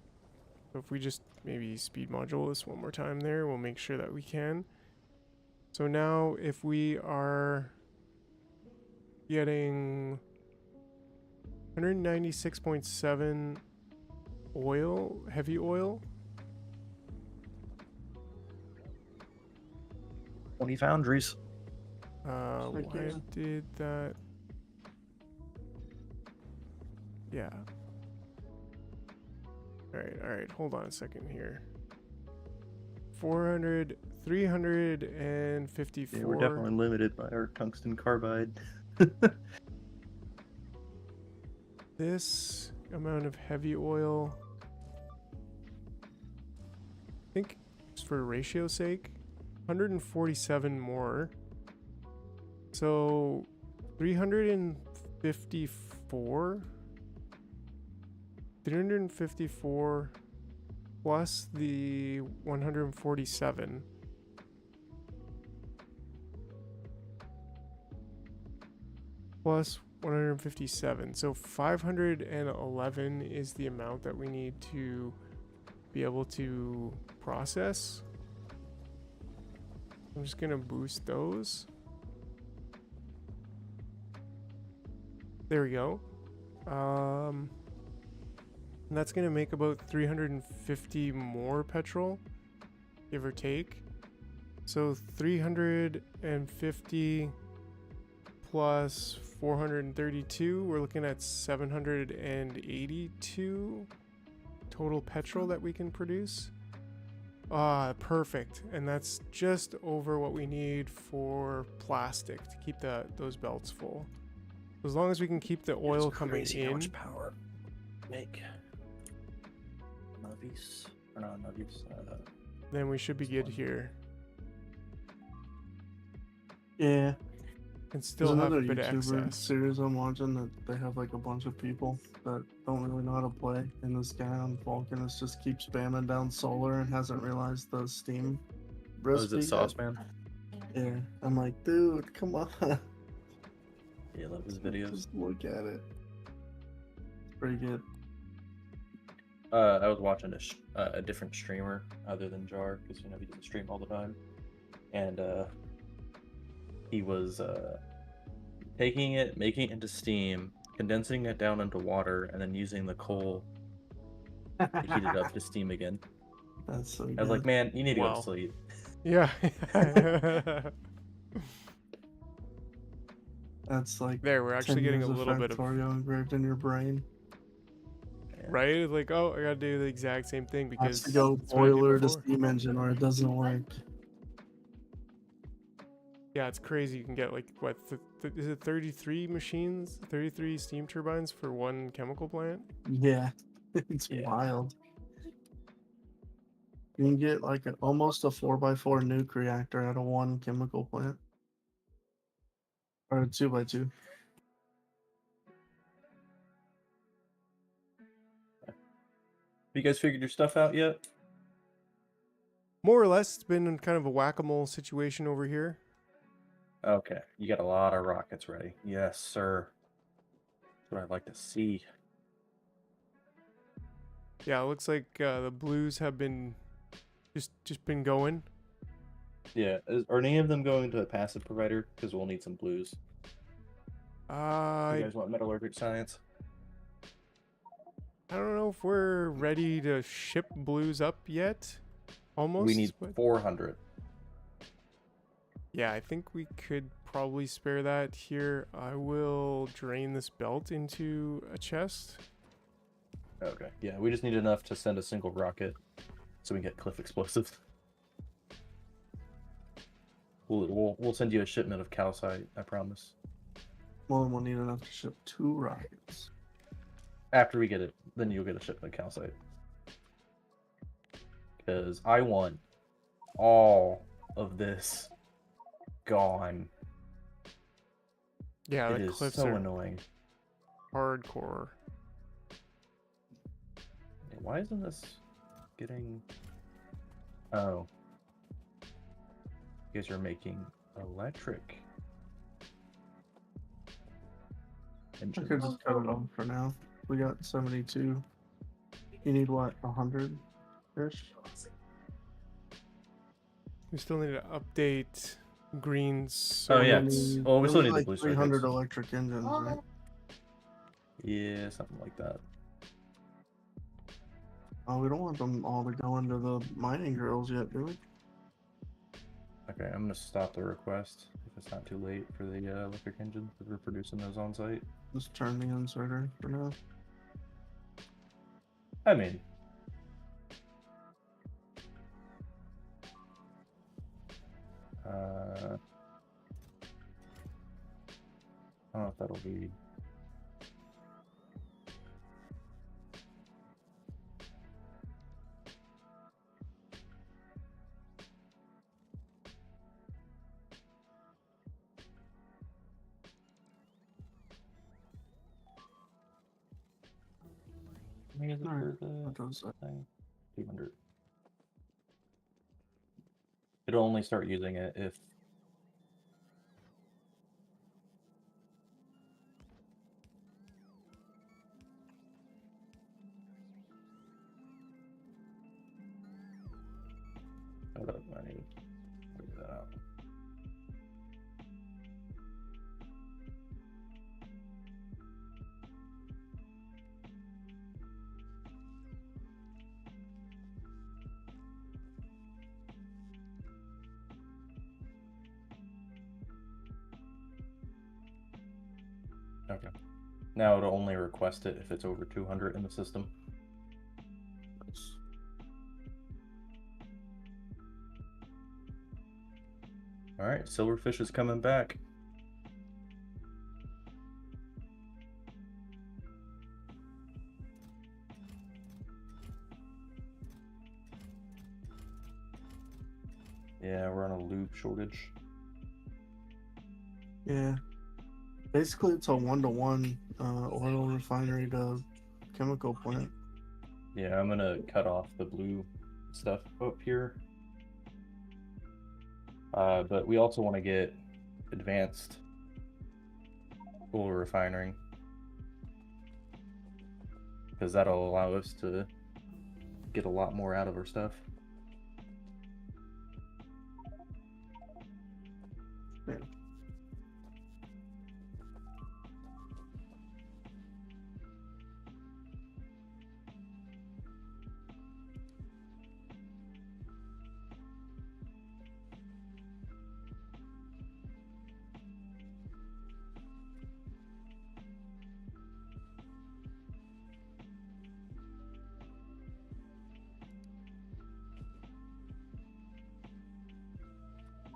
So if we just maybe speed module this one more time there, we'll make sure that we can. So now if we are getting 196.7 oil, heavy oil. 20 foundries. Why did that? Yeah. All right, hold on a second here. 400, 354. Yeah, we're definitely limited by our tungsten carbide. This amount of heavy oil, I think, just for ratio's sake, 147 more. So 354 plus the 147 plus 157. So 511 is the amount that we need to be able to process. I'm just gonna boost those. There we go. And that's gonna make about 350 more petrol, give or take. So 350 plus 432, we're looking at 782 total petrol that we can produce. Ah, perfect. And that's just over what we need for plastic to keep those belts full. As long as we can keep the oil coming in. How much power make navies or not navies? Then we should be good here. Yeah. And still There's have a another bit of YouTuber excess. series I'm watching that they have like a bunch of people that don't really know how to play, and this guy on Vulcanus just keeps spamming down solar and hasn't realized the steam Oh, is recipe it yet. Saucepan? Yeah, I'm like, dude, come on. Yeah, I love his videos. Just look at it. It's pretty good. I was watching a different streamer other than Jar because he doesn't stream all the time, and he was taking it, making it into steam, condensing it down into water, and then using the coal to heat it up to steam again. That's so good. I was like, man, you need to go Wow. to sleep. Yeah. That's like There, we're actually 10 getting a years little bit of, Factorio engraved in your brain. right? It's like, oh, I gotta do the exact same thing Has because to go that's what I did boiler to before. steam engine or it doesn't work. Yeah, it's crazy. You can get like what? Is it 33 machines, 33 steam turbines for one chemical plant? Yeah, it's Yeah. wild. You can get like almost a 4x4 nuke reactor out of one chemical plant. Or a 2x2. Have you guys figured your stuff out yet? More or less, it's been kind of a whack-a-mole situation over here. Okay, you got a lot of rockets ready. Yes, sir. That's what I'd like to see. Yeah, it looks like the blues have been just been going. Yeah, are any of them going to a passive provider? Because we'll need some blues. You I guys want metallurgic science? don't know if we're ready to ship blues up yet. Almost. We need but 400. yeah, I think we could probably spare that here. I will drain this belt into a chest. Okay. Yeah, we just need enough to send a single rocket, so we can get cliff explosives. We'll send you a shipment of calcite, I promise. Well, we'll need enough to ship 2 rockets. After we get it, then you'll get a shipment of calcite. Because I want all of this gone. Yeah, It the is cliffs so are annoying. hardcore. Why isn't this getting... Oh. You guys are making electric. I could engines. just cut it off for now. We got 72. You need what, 100-ish? We still need to update greens. Oh, yeah. need- Well, we still need need the like blue 300 circuits. electric engines, right? Yeah, something like that. Oh, we don't want them all to go into the mining drills yet, do we? Okay, I'm gonna stop the request if it's not too late for the electric engine, because we're producing those on site. Just turn the inserter for now. I mean, many is it Alright, for what the does that? thing? 200. It'll only start using it if hold up, I need to figure that out. Okay. Now it'll only request it if it's over 200 in the system. Alright, silverfish is coming back. Yeah, we're on a lube shortage. Yeah. Basically, it's a 1-to-1 oil refinery to chemical plant. Yeah, I'm gonna cut off the blue stuff up here. But we also want to get advanced oil refining, because that'll allow us to get a lot more out of our stuff. Yeah.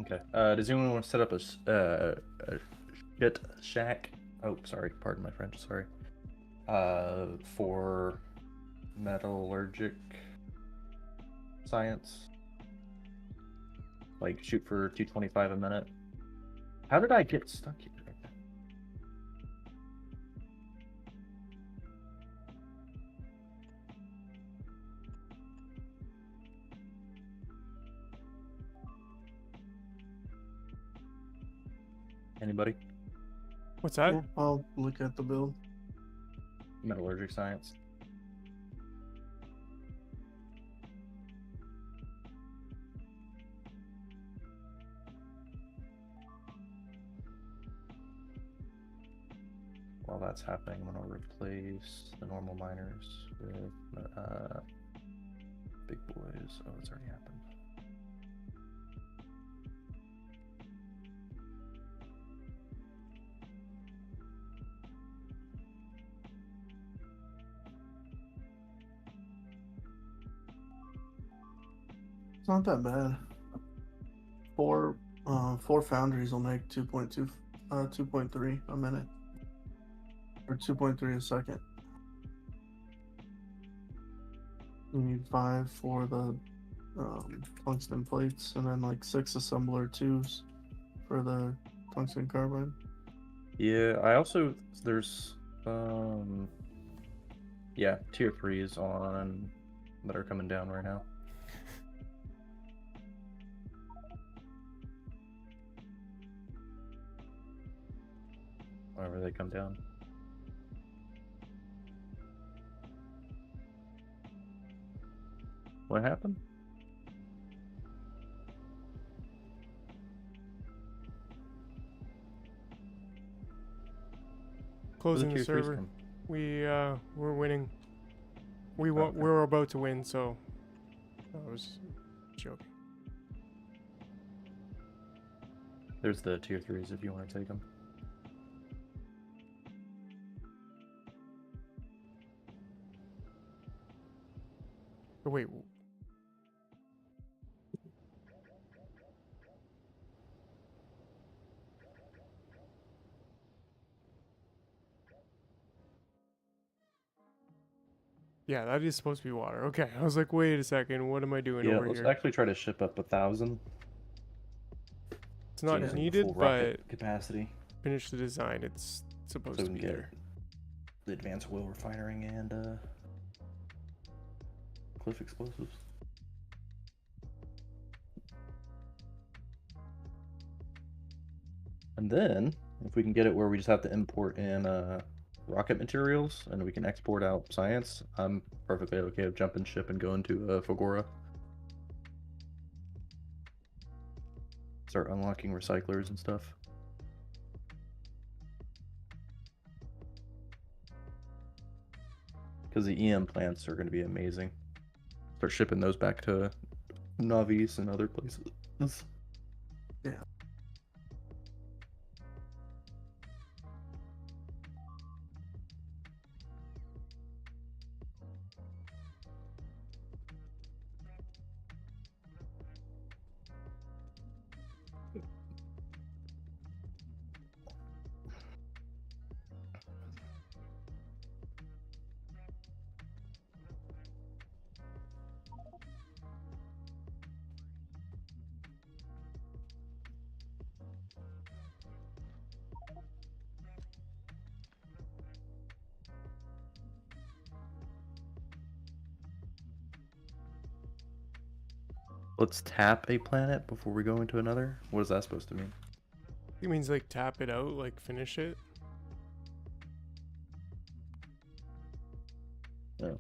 Okay. Does anyone want to set up a shit shack? Oh, sorry. Pardon my French. Sorry. For metallurgic science, like shoot for 225 a minute. How did I get stuck here? Anybody? What's that? Yeah, I'll look at the build. Metallurgic science. While that's happening, I'm gonna replace the normal miners with big boys. Oh, it's already happened. It's not that bad. Four foundries will make 2.3 a minute. Or 2.3 a second. You need 5 for the tungsten plates, and then like 6 assembler 2s for the tungsten carbide. Yeah, I also there's yeah, tier 3s on that are coming down right now. Whenever they come down. What happened? Closing the tier threes server. come? We're winning. We Oh, want. okay. We're about to win. So I was joking. There's the tier 3s if you want to take them. Oh, wait. Yeah, that is supposed to be water. Okay, I was like, wait a second, what am I doing Yeah, over let's here? actually try to ship up 1,000. It's not using the needed, full but rocket capacity. finish the design. It's supposed So to we be can get there. the advanced oil refining and cliff explosives. And then, if we can get it where we just have to import in rocket materials and we can export out science, I'm perfectly okay with jumping ship and going to Fagora. Start unlocking recyclers and stuff. Because the EM plants are going to be amazing. Start shipping those back to Navis and other places. Yeah. Let's tap a planet before we go into another? What is that supposed to mean? It means like tap it out, like finish it. No.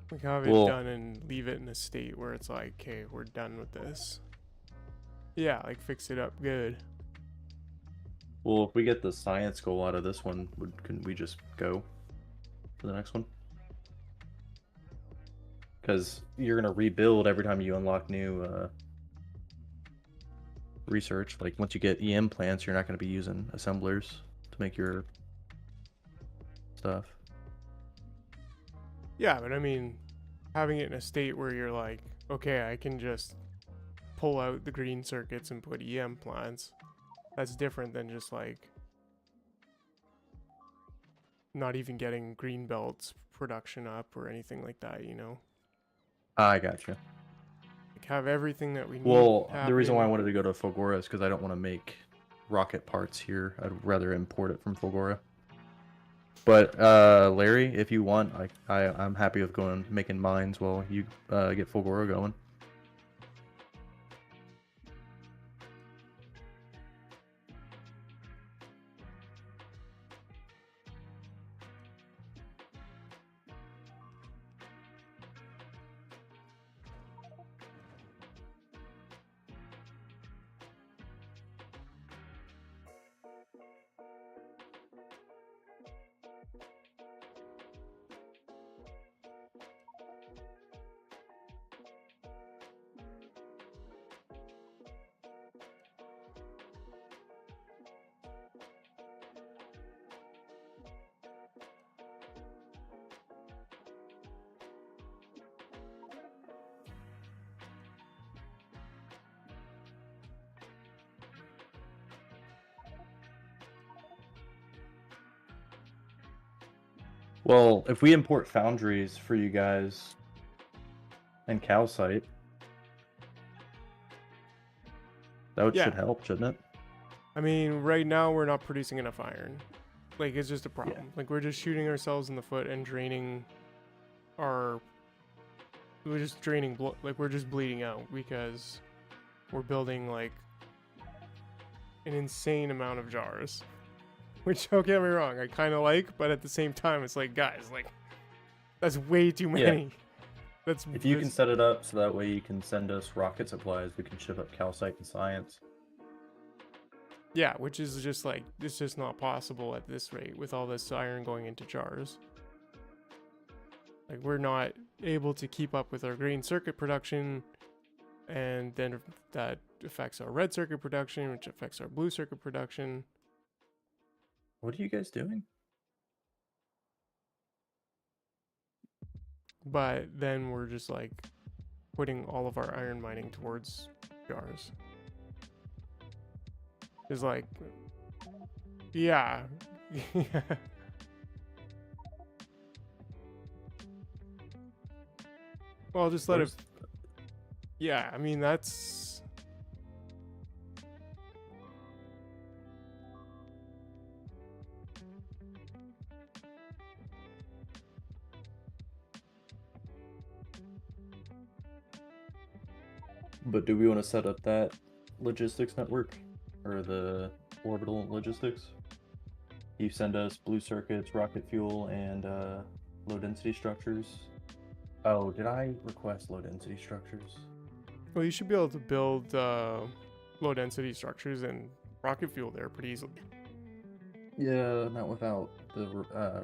Like have it done and leave it in a state where it's like, okay, we're done with this. Yeah, like fix it up good. Well, if we get the science goal out of this one, can we just go to the next one? Because you're going to rebuild every time you unlock new research. Like, once you get EM plants, you're not going to be using assemblers to make your stuff. Yeah, but I mean, having it in a state where you're like, okay, I can just pull out the green circuits and put EM plants. That's different than just like not even getting green belts production up or anything like that, you know? I gotcha. Like have everything that we need. Well, the reason why I happen. wanted to go to Fulgora is because I don't want to make rocket parts here. I'd rather import it from Fulgora. But Larry, if you want, I'm happy with making mines while you get Fulgora going. Well, if we import foundries for you guys and calcite, that should help, shouldn't it? I mean, right now we're not producing enough iron. Like, it's just a problem. Yeah. Like, we're just shooting ourselves in the foot and draining our... We're just draining... we're just bleeding out because we're building, like, an insane amount of jars. Which, don't get me wrong, I kind of like, but at the same time, it's like, guys, like, that's way too many. Yeah. That's If you can set it up so that way you can send us rocket supplies, we can ship up calcite and science. Yeah, which is just like, it's just not possible at this rate with all this iron going into jars. Like, we're not able to keep up with our green circuit production, and then that affects our red circuit production, which affects our blue circuit production. What are you guys doing? But then we're just like putting all of our iron mining towards jars. It's like, yeah. Well, just let it. Yeah, I mean, that's. But do we want to set up that logistics network or the orbital logistics? You send us blue circuits, rocket fuel, and low density structures. Oh, did I request low density structures? Well, you should be able to build low density structures and rocket fuel there pretty easily. Yeah, not without the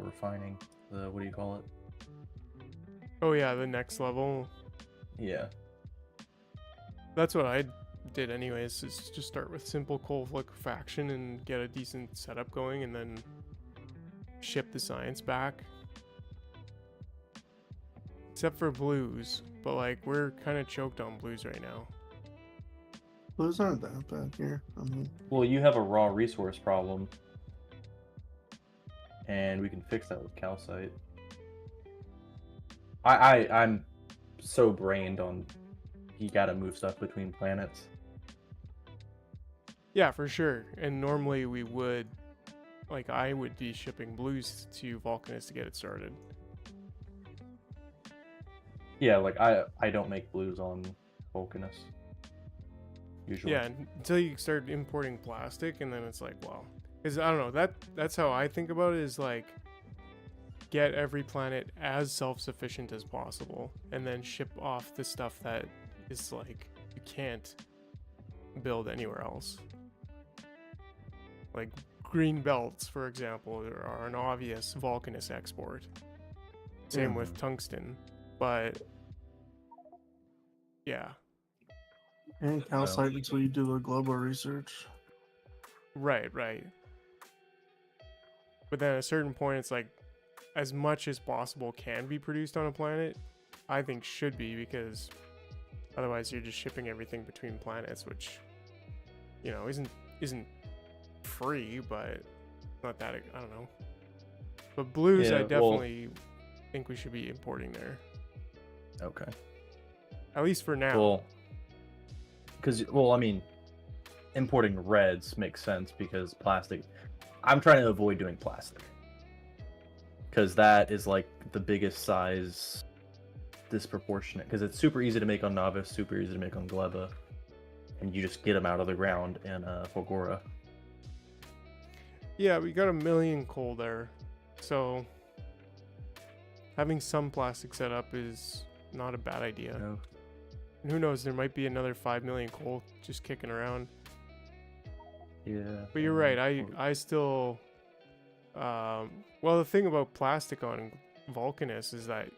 refining. The what do you call it? Oh yeah, the next level. Yeah. That's what I did anyways, is just start with simple coal liquefaction and get a decent setup going and then ship the science back. Except for blues, but like we're kind of choked on blues right now. Those aren't that bad here. I mean, Well, you have a raw resource problem, and we can fix that with calcite. I'm so brained on you gotta move stuff between planets. Yeah, for sure. And normally we would, like I would be shipping blues to Vulcanus to get it started. Yeah, like I don't make blues on Vulcanus. Usually. Yeah, until you start importing plastic, and then it's like, well, because I don't know, that's how I think about it, is like get every planet as self-sufficient as possible, and then ship off the stuff that is like you can't build anywhere else. Like green belts, for example, are an obvious Vulcanus export. Same with tungsten, but yeah. and calcite until you do the global research. Right. But then at a certain point, it's like as much as possible can be produced on a planet, I think should be, because otherwise you're just shipping everything between planets, which, you know, isn't free, but not that, I don't know. But blues, Yeah, I definitely think we should be importing there, Okay. at least for now. Well, because I mean, importing reds makes sense because plastic. I'm trying to avoid doing plastic because that is like the biggest size disproportionate. Because it's super easy to make on Novice, super easy to make on Gleba, and you just get them out of the ground in Fulgora. Yeah, we got 1 million coal there, so having some plastic set up is not a bad idea. No. And who knows, there might be another 5 million coal just kicking around. Yeah. But you're right, I still well, the thing about plastic on Vulcanus is that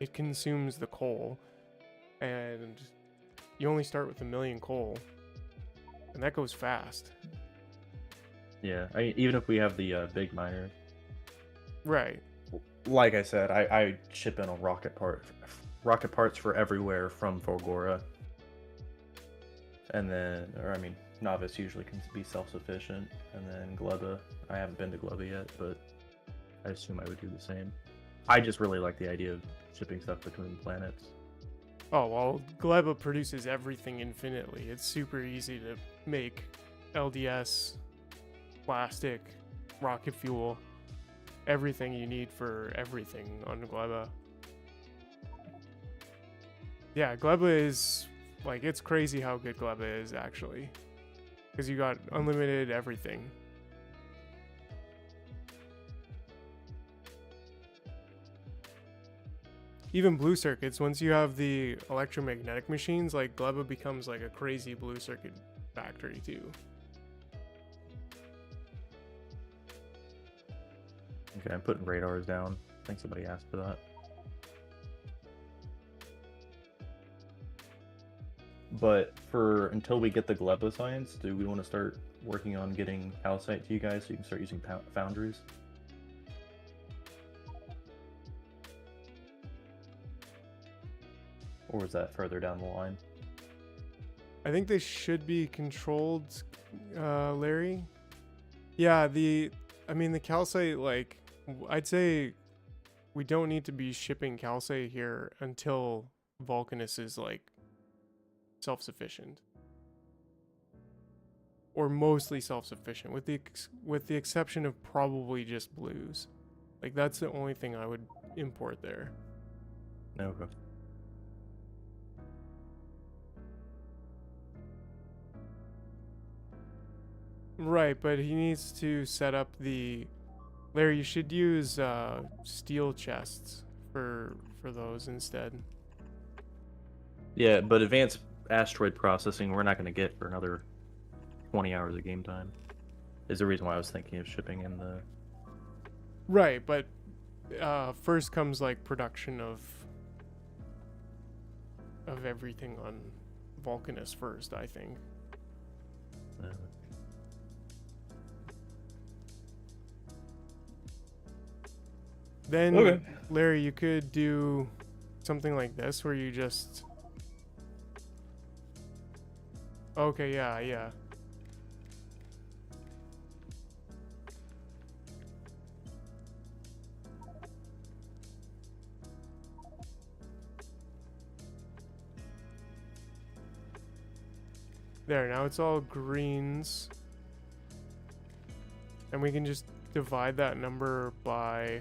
it consumes the coal, and you only start with 1 million coal, and that goes fast. Yeah. Even if we have the big miner. Right. Like I said, I ship in a rocket parts for everywhere from Fulgora. And then, Novice usually can be self-sufficient. And then Gleba, I haven't been to Gleba yet, but I assume I would do the same. I just really like the idea of shipping stuff between planets. Oh, well, Gleba produces everything infinitely. It's super easy to make LDS, plastic, rocket fuel, everything you need for everything on Gleba. Yeah, Gleba is, like, it's crazy how good Gleba is, actually. Because you got unlimited everything. Even blue circuits, once you have the electromagnetic machines, like, Gleba becomes like a crazy blue circuit factory, too. Okay, I'm putting radars down. I think somebody asked for that. But until we get the Gleba science, do we want to start working on getting calcite to you guys so you can start using foundries? Or is that further down the line? I think they should be controlled, Larry. Yeah, the calcite, like, I'd say we don't need to be shipping calcite here until Vulcanus is, like, self-sufficient. Or mostly self-sufficient, with the exception of probably just blues. Like, that's the only thing I would import there. Okay. Right, but he needs to set up the... Larry, you should use steel chests for those instead. Yeah, but advanced asteroid processing we're not going to get for another 20 hours of game time. Is the reason why I was thinking of shipping in the... Right, but first comes like production of everything on Vulcanus first, I think. Then, Okay. Larry, you could do something like this where you just... Okay, yeah. There, now it's all greens. And we can just divide that number by...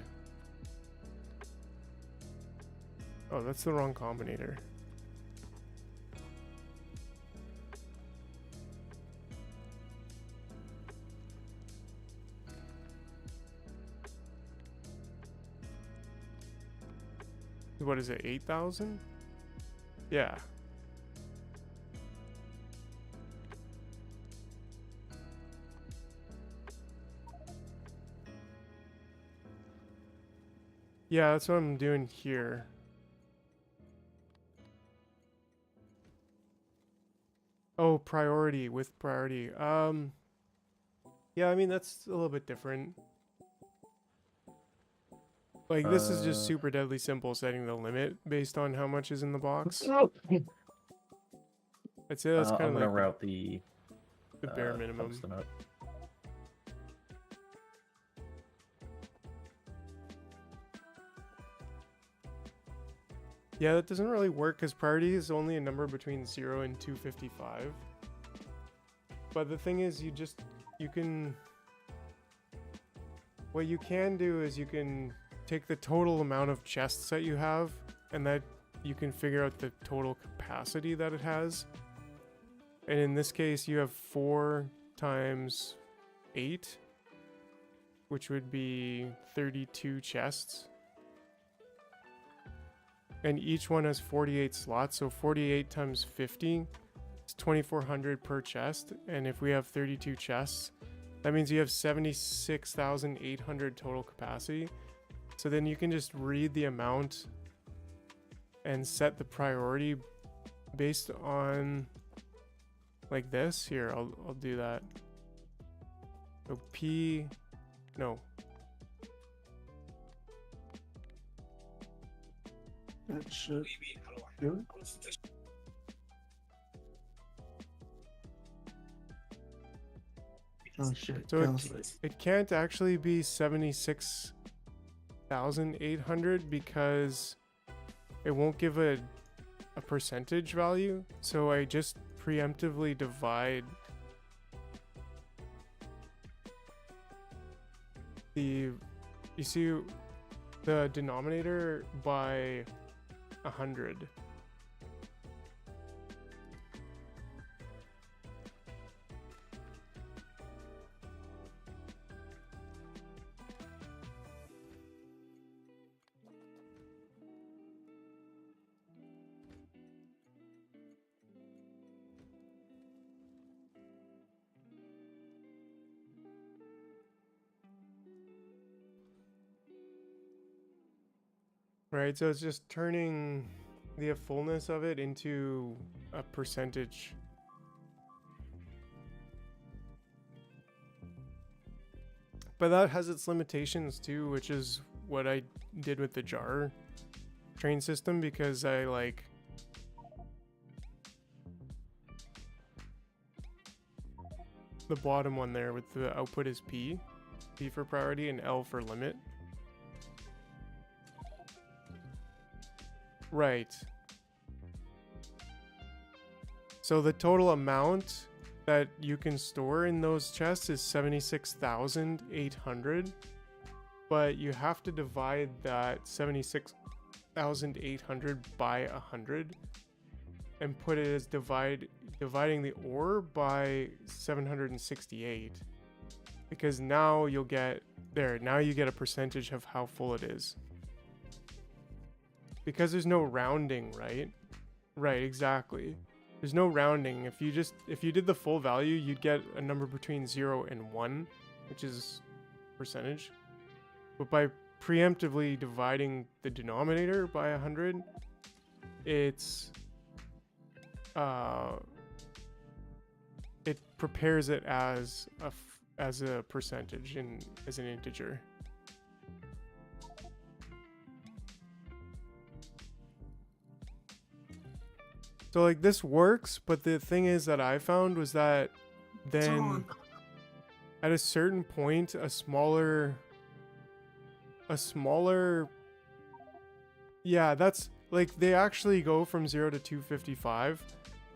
Oh, that's the wrong combinator. What is it, 8,000? Yeah. Yeah, that's what I'm doing here. Oh, priority, with priority. Yeah, I mean, that's a little bit different. Like, this is just super deadly simple, setting the limit based on how much is in the box. I'd say that's kind I'm of going to like route the bare minimum. tungsten up. Yeah, that doesn't really work because priority is only a number between 0 and 255. But the thing is, you can... What you can do is you can take the total amount of chests that you have, and that you can figure out the total capacity that it has. And in this case, you have 4 times 8, which would be 32 chests. And each one has 48 slots, so 48 times 50 is 2,400 per chest. And if we have 32 chests, that means you have 76,800 total capacity. So then you can just read the amount and set the priority based on like this. Here, I'll do that. So no. That should do it. Oh shit. So it can't actually be 76,800 because it won't give a percentage value. So I just preemptively divide you see the denominator by 100. Right, so it's just turning the fullness of it into a percentage. But that has its limitations too, which is what I did with the jar train system, because I like the bottom one there with the output is P for priority and L for limit. Right. So the total amount that you can store in those chests is 76,800, but you have to divide that 76,800 by 100, and put it as dividing the ore by 768, because now you'll get now you get a percentage of how full it is, because there's no rounding, right? Right, exactly. There's no rounding. If you did the full value, you'd get a number between 0 and 1, which is percentage. But by preemptively dividing the denominator by 100, it prepares it as a percentage as an integer. So like this works, but the thing is that I found was that then at a certain point, a smaller, yeah, that's like they actually go from 0 to 255,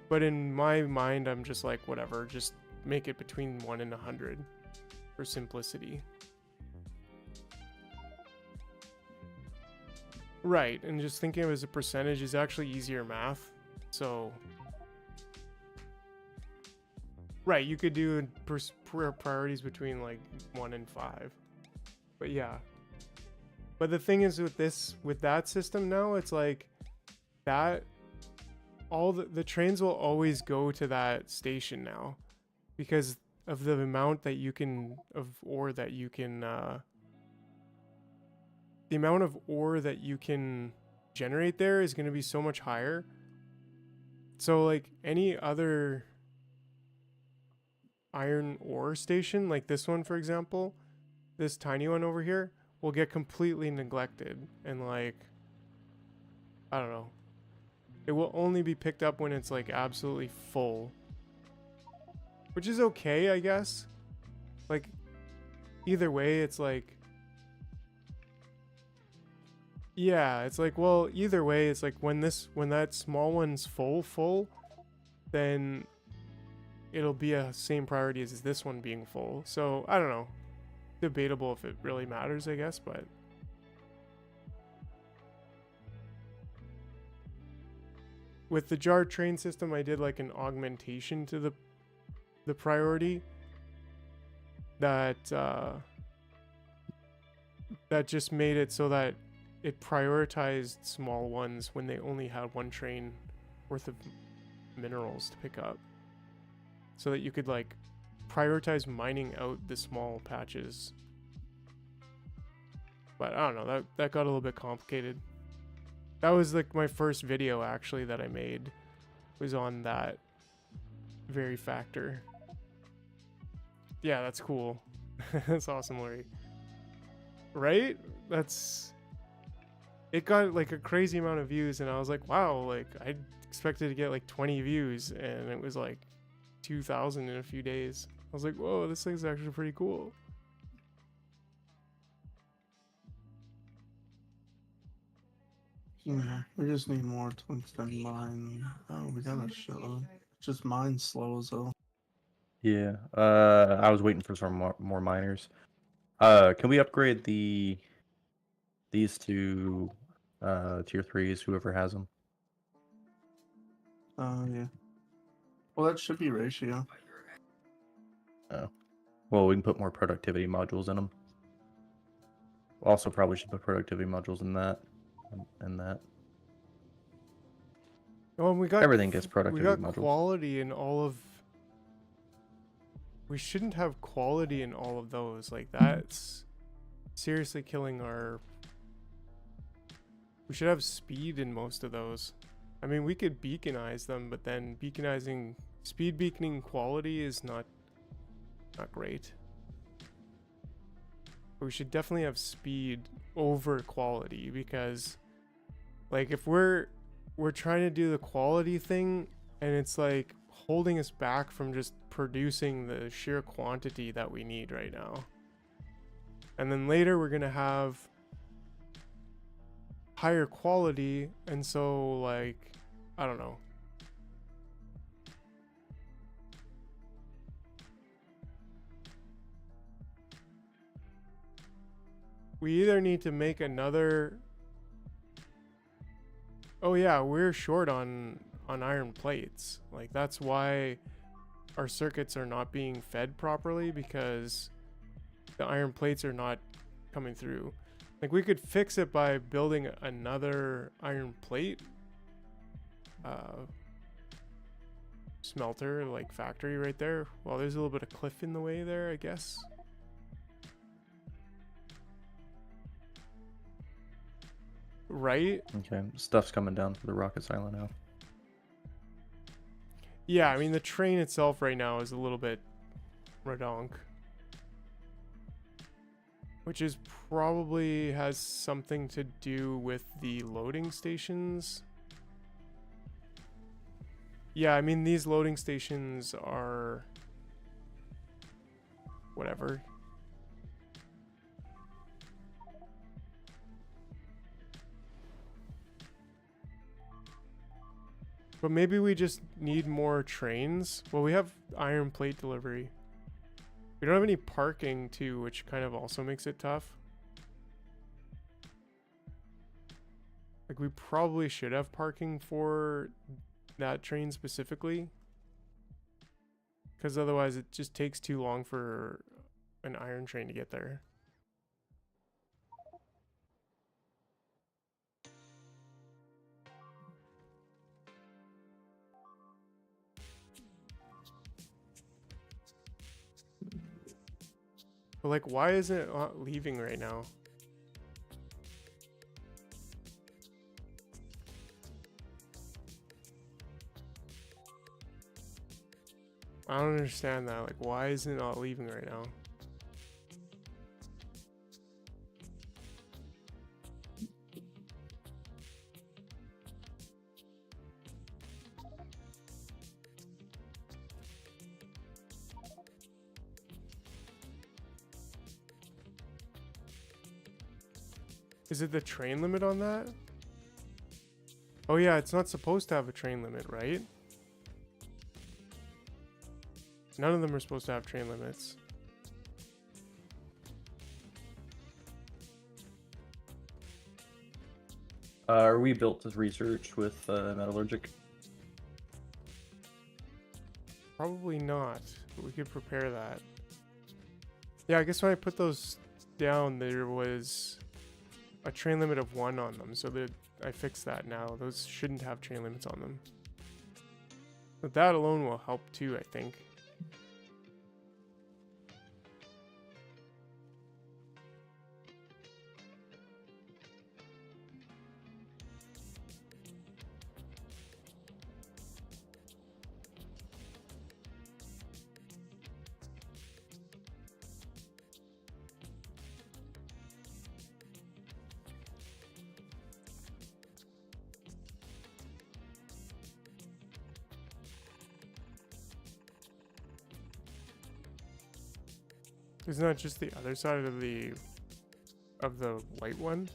but in my mind, I'm just like, whatever, just make it between 1 and 100 for simplicity. Right, and just thinking of it as a percentage is actually easier math. So, right, you could do priorities between like 1 and 5, but yeah. But the thing is with that system now, it's like that all the trains will always go to that station now, because of the amount that you can the amount of ore that you can generate there is going to be so much higher. So like any other iron ore station, like this one, for example, this tiny one over here, will get completely neglected. And like, I don't know. It will only be picked up when it's like absolutely full. Which is okay, I guess. Like, either way, it's like, yeah, it's like, well, either way, it's like when that small one's full, then it'll be a same priority as this one being full. So, I don't know. Debatable if it really matters, I guess, but with the jar train system, I did like an augmentation to the priority that just made it so that it prioritized small ones when they only had one train worth of minerals to pick up, so that you could like prioritize mining out the small patches. But I don't know, that got a little bit complicated. That was like my first video actually that I made, was on that very factor. Yeah, that's cool. That's awesome, Larry. Right? It got like a crazy amount of views, and I was like, wow, like I expected to get like 20 views, and it was like 2,000 in a few days. I was like, whoa, this thing's actually pretty cool. Yeah, we just need more tungsten mine. Oh, we got a shitload. Just mine slow as hell. Yeah. I was waiting for some more miners. Can we upgrade these to tier 3s, whoever has them? Yeah. Well, that should be ratio. Oh. Well, we can put more productivity modules in them. Also, probably should put productivity modules in that. And that. Oh, and we got Everything gets productivity modules. modules. Quality in all of. We shouldn't have quality in all of those. Like, that's seriously killing our. We should have speed in most of those. I mean, we could beaconize them, but then speed beaconing quality is not great. But we should definitely have speed over quality, because like if we're trying to do the quality thing and it's like holding us back from just producing the sheer quantity that we need right now. And then later we're gonna have higher quality, and so like, I don't know. We either need to make another. Oh yeah, we're short on on iron plates. Like, that's why our circuits are not being fed properly, because the iron plates are not coming through. Like, we could fix it by building another iron plate smelter, like factory right there. Well, there's a little bit of cliff in the way there, I guess. Right? Okay, stuff's coming down for the rocket silo now. Yeah, I mean, the train itself right now is a little bit redonk. Which is probably has something to do with the loading stations. Yeah, I mean, these loading stations are whatever. But maybe we just need more trains. Well, we have iron plate delivery. We don't have any parking too, which kind of also makes it tough. Like, we probably should have parking for that train specifically, because otherwise it just takes too long for an iron train to get there. But like, why isn't it leaving right now? I don't understand that. Like, why isn't it not leaving right now? Is it the train limit on that? Oh yeah, it's not supposed to have a train limit, right? None of them are supposed to have train limits. Are we built to research with metallurgic? Probably not, but we could prepare that. Yeah, I guess when I put those down, there was a train limit of 1 on them, so that I fixed that now. Those shouldn't have train limits on them. But that alone will help too, I think. Isn't that just the other side of the white one?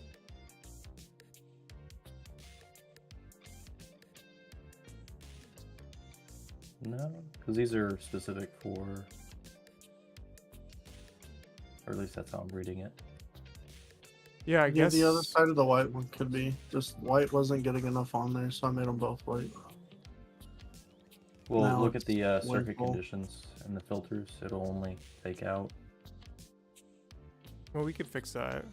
No, because these are specific for, or at least that's how I'm reading it. Yeah, I Yeah, guess the other side of the white one could be. Just white wasn't getting enough on there, so I made them both white. Well, Now look at it's the circuit windfall. conditions and the filters. It'll only take out. Well, we could fix that.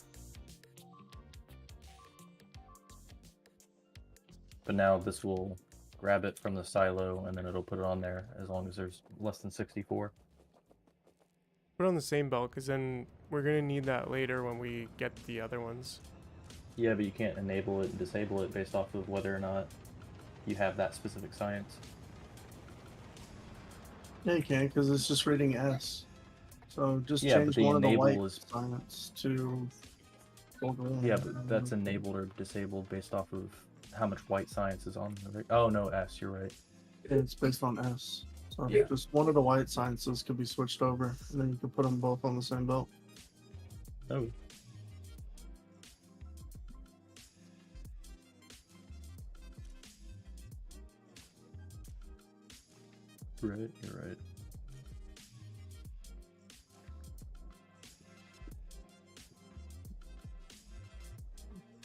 But now this will grab it from the silo and then it'll put it on there as long as there's less than 64. Put it on the same belt, because then we're gonna need that later when we get the other ones. Yeah, but you can't enable it and disable it based off of whether or not you have that specific science. Yeah, you can, because it's just reading S. So just Yeah, but change the one of the enable white is- science to gold ring. Yeah, but that's enabled or disabled based off of how much white science is on the. Oh no, S. You're right. It's based on S. So Yeah. just one of the white sciences could be switched over, and then you can put them both on the same belt. Oh. Right, you're right.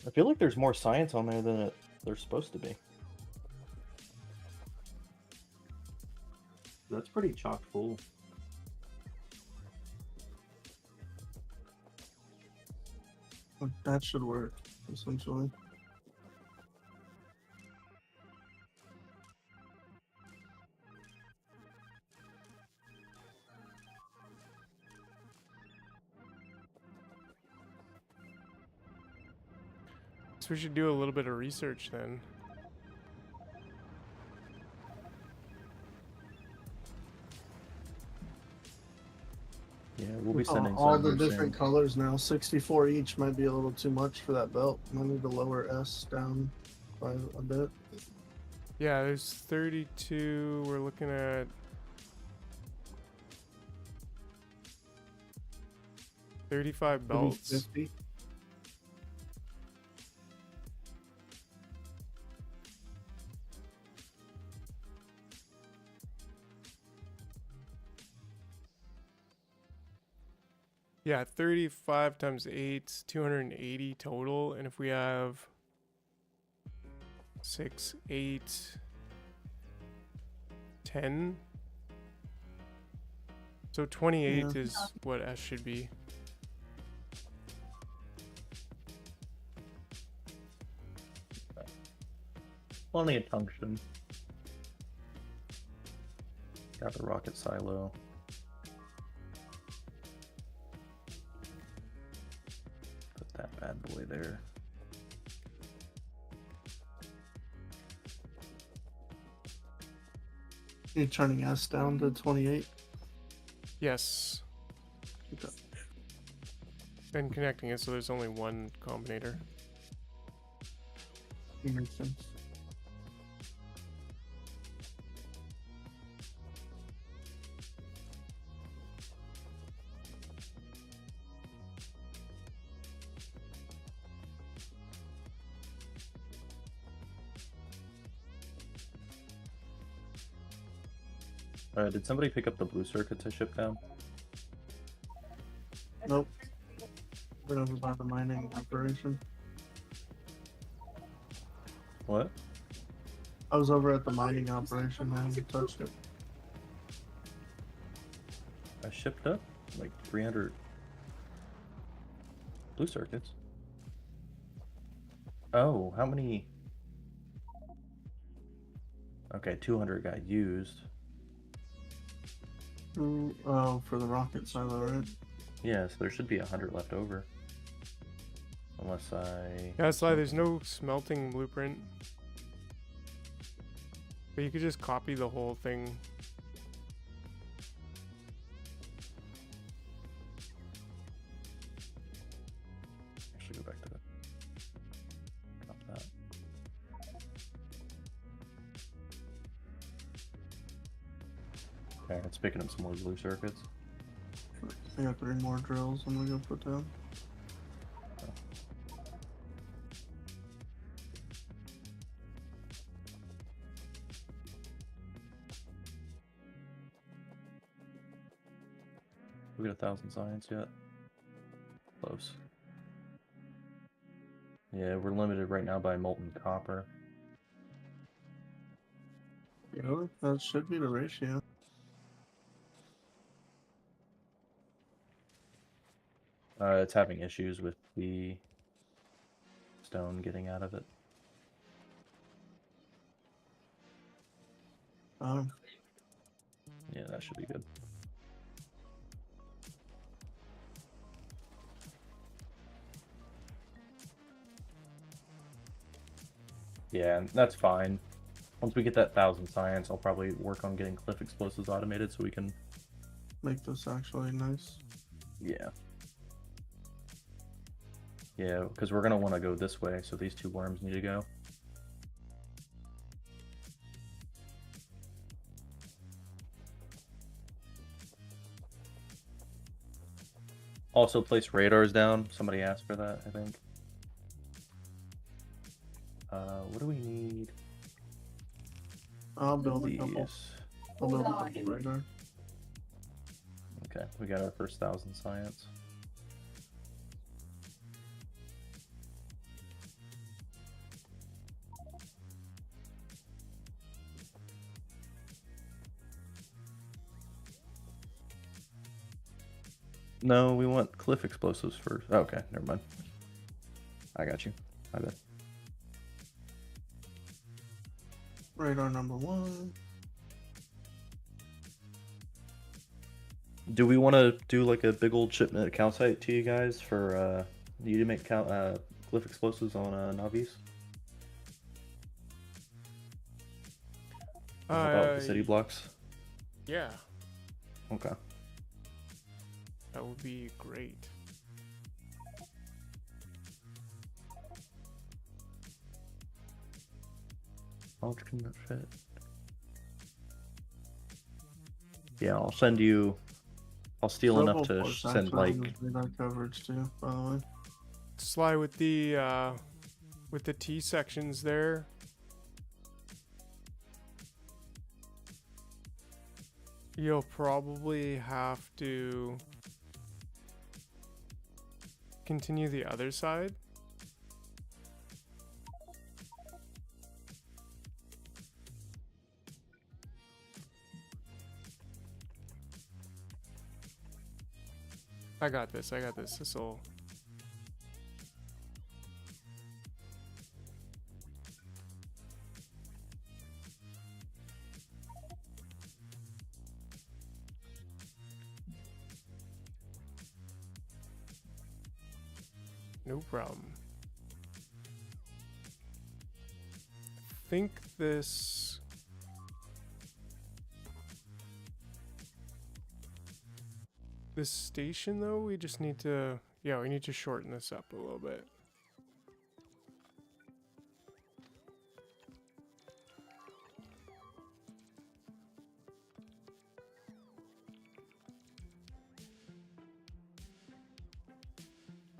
I feel like there's more science on there than there's supposed to be. That's pretty chock full. That should work, essentially. So we should do a little bit of research then. Yeah, we'll be Oh, sending all some the soon. different colors now. 64 each might be a little too much for that belt. I need to lower S down by a bit. Yeah, there's 32. We're looking at 35 Maybe belts. 50. Yeah, 35 times 8, 280 total. And if we have 6, 8, 10. So 28 Yeah. is what S should be. Only a tungsten. Got the rocket silo. Put that bad boy there. You're turning S down to 28. Yes. Okay. And connecting it so there's only one combinator. Makes sense. Did somebody pick up the blue circuits I shipped down? Nope. Been over by the mining operation. What? I was over at the mining operation. I haven't touched it. I shipped up like 300 blue circuits. Oh, how many? Okay, 200 got used. Oh, for the rocket silo, right? Yeah, so there should be 100 left over. Unless I... Yeah, Sly, there's no smelting blueprint. But you could just copy the whole thing. Actually, go back to that. Drop that. Okay, it's picking up some more blue circuits. I got 3 more drills I'm gonna go put down. We got 1,000 science yet? Close. Yeah, we're limited right now by molten copper. Yeah, that should be the ratio. It's having issues with the stone getting out of it. Yeah, that should be good. Yeah, that's fine. Once we get that 1,000 science, I'll probably work on getting cliff explosives automated so we can... Make this actually nice. Yeah. Yeah, because we're going to want to go this way, so these 2 worms need to go. Also place radars down. Somebody asked for that, I think. What do we need? I'll build a couple. These. I'll build a couple radar. Okay, we got our first 1,000 science. No, we want cliff explosives first. Oh, okay, never mind. I got you. My bad. Radar number 1. Do we want to do like a big old shipment account site to you guys for you to make cliff explosives on Navis? How about the city blocks? Yeah, Okay. that would be great. How much can that fit? Yeah, I'll send you. I'll steal enough to send like. Radar coverage too, by the way. Sly with the T sections there. You'll probably have to continue the other side. I got this. This'll... No problem. I think this... This station, though, we just need to... Yeah, we need to shorten this up a little bit.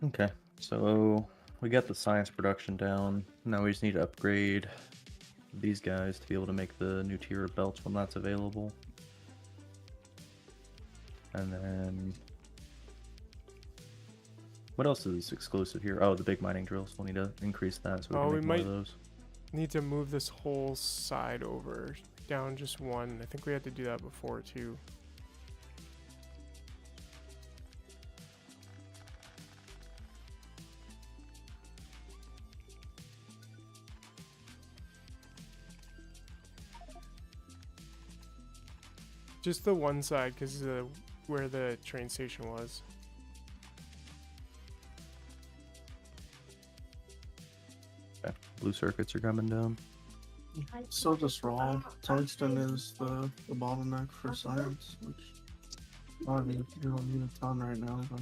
Okay, so we got the science production down. Now we just need to upgrade these guys to be able to make the new tier of belts when that's available. And then what else is exclusive here? Oh, the big mining drills. We'll need to increase that so we can make more of those. Need to move this whole side over down just one. I think we had to do that before too. Just the one side, because where the train station was. Okay. Blue circuits are coming down. So just raw. Tungsten is the bottleneck for science, which I mean, you don't need a ton right now, but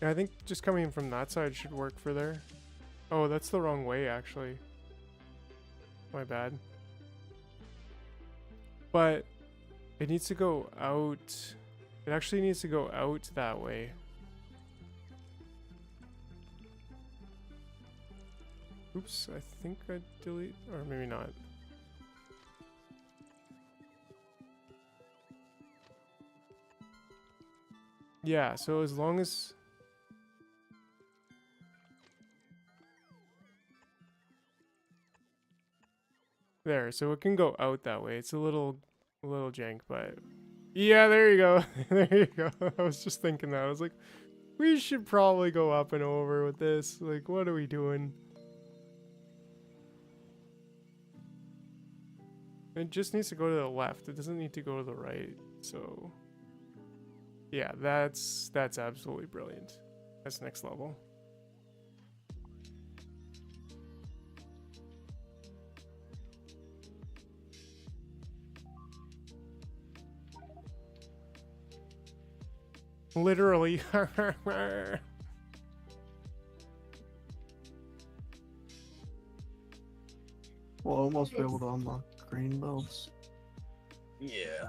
Yeah, I think just coming from that side should work for there. Oh, that's the wrong way, actually. My bad. But it needs to go out. It actually needs to go out that way. Oops, I think I delete, or maybe not. Yeah, so as long as... There, so it can go out that way. It's a little jank, but... Yeah, there you go. There you go. I was just thinking that. I was like, we should probably go up and over with this. Like, what are we doing? It just needs to go to the left. It doesn't need to go to the right. So, yeah, that's absolutely brilliant. That's next level. Literally. we'll almost be able to unlock green belts. Yeah.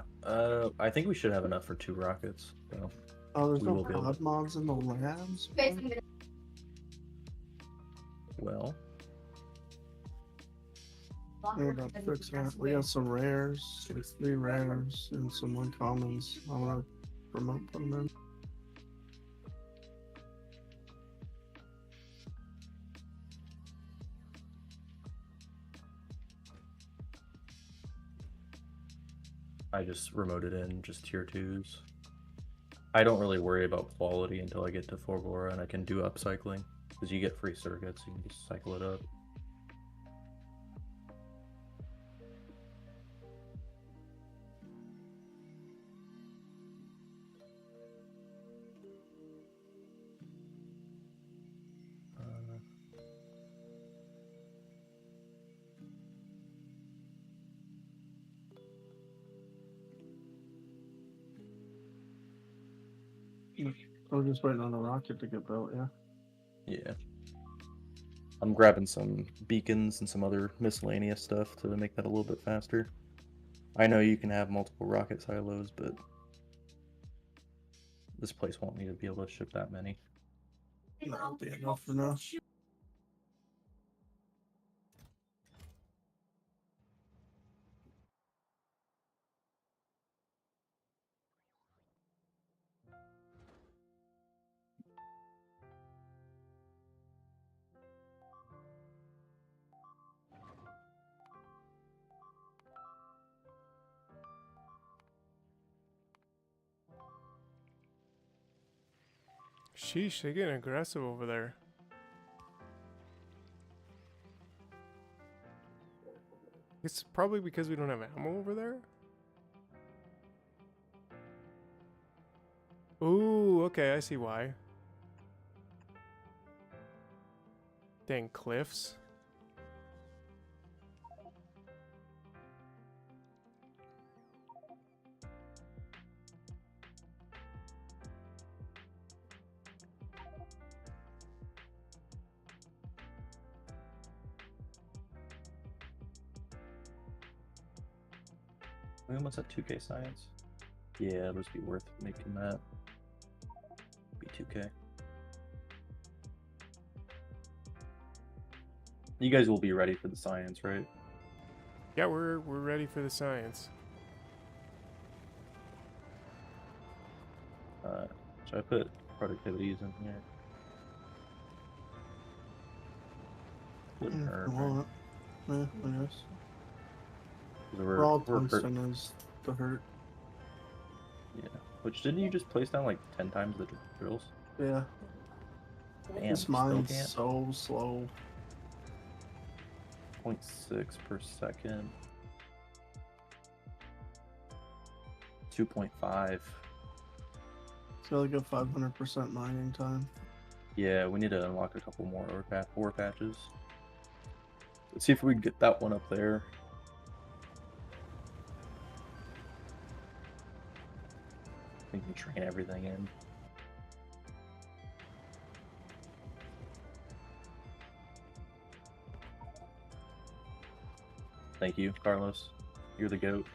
I think we should have enough for 2 rockets. So Oh, there's we no will be able pod to... mods in the labs? Well, We're about to fix that. We got some rares, like 3 rares and some uncommons. I'm gonna promote them in. I just remoted in just tier 2s. I don't really worry about quality until I get to Forbora and I can do upcycling. Because you get free circuits, you can just cycle it up. I'm just waiting on the rocket to get built, yeah. Yeah. I'm grabbing some beacons and some other miscellaneous stuff to make that a little bit faster. I know you can have multiple rocket silos, but this place won't need to be able to ship that many. That'll be enough for now. Sheesh, they're getting aggressive over there. It's probably because we don't have ammo over there. Ooh, okay, I see why. Dang cliffs. We almost at 2K science. Yeah, it must be worth making that. Be 2K. You guys will be ready for the science, right? Yeah, we're ready for the science. Should I put productivities in here? Wouldn't hurt, right? Yeah, I guess. We're tungsten is the hurt. Yeah. Which, didn't you just place down like 10 times the drills? Yeah. Damn, This still mine's can't. so slow. 0.6 per second. 2.5. It's got like a 500% mining time. Yeah, we need to unlock a couple more ore patches. Let's see if we can get that one up there. We can train everything in. Thank you, Carlos. You're the GOAT.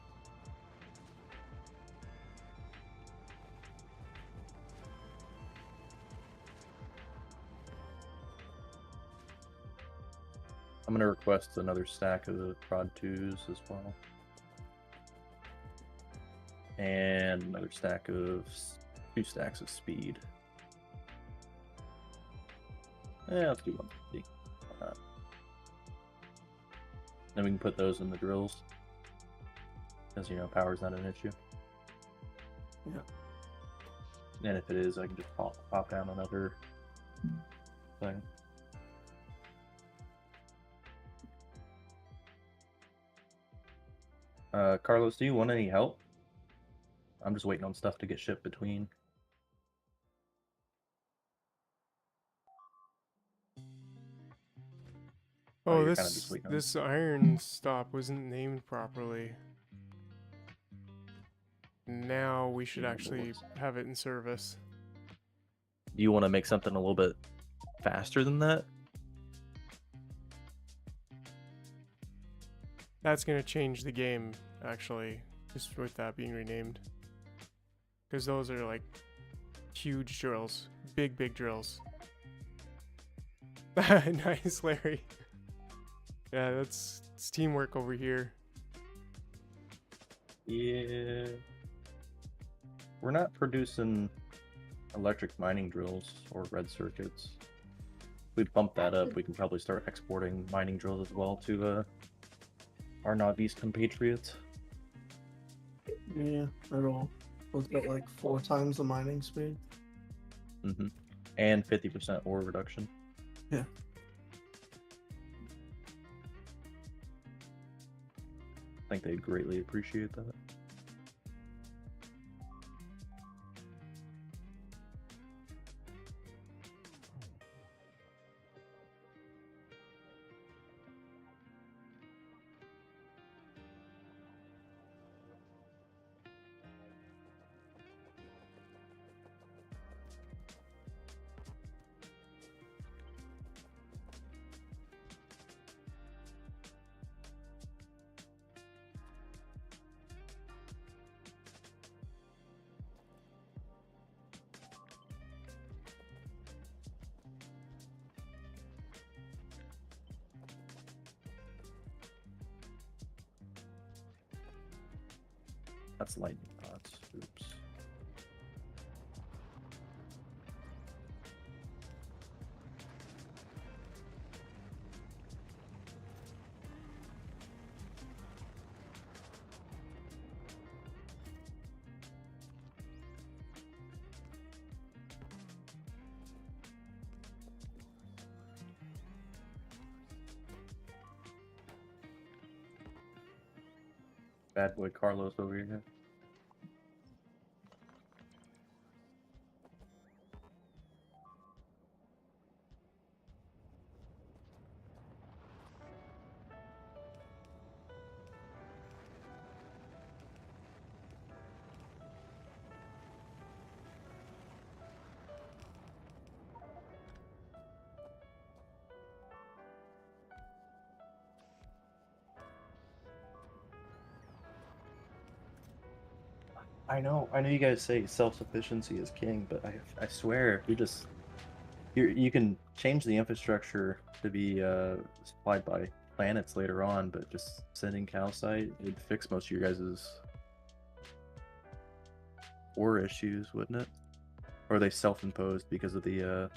I'm gonna request another stack of prod 2s as well. And another stack of 2 stacks of speed. Yeah, let's do 150. Then we can put those in the drills. Because, you know, power's not an issue. Yeah. And if it is, I can just pop down another thing. Carlos, do you want any help? I'm just waiting on stuff to get shipped between. Oh, you're kinda just waiting on this iron stop wasn't named properly. Now we should actually have it in service. Do you want to make something a little bit faster than that? That's gonna change the game, actually, just with that being renamed. Because those are like huge drills, big drills. Nice, Larry. Yeah, that's It's teamwork over here. Yeah. We're not producing electric mining drills or red circuits. If we bump that up, we can probably start exporting mining drills as well to our Navis compatriots. Yeah, it'll get like 4 times the mining speed. Mm-hmm. And 50% ore reduction. Yeah. I think they'd greatly appreciate that. That's lightning rods. Oops. Bad boy Carlos over here. I know you guys say self-sufficiency is king, but I swear, if you can change the infrastructure to be supplied by planets later on, but just sending calcite would fix most of your guys' ore issues, wouldn't it? Or are they self-imposed because of the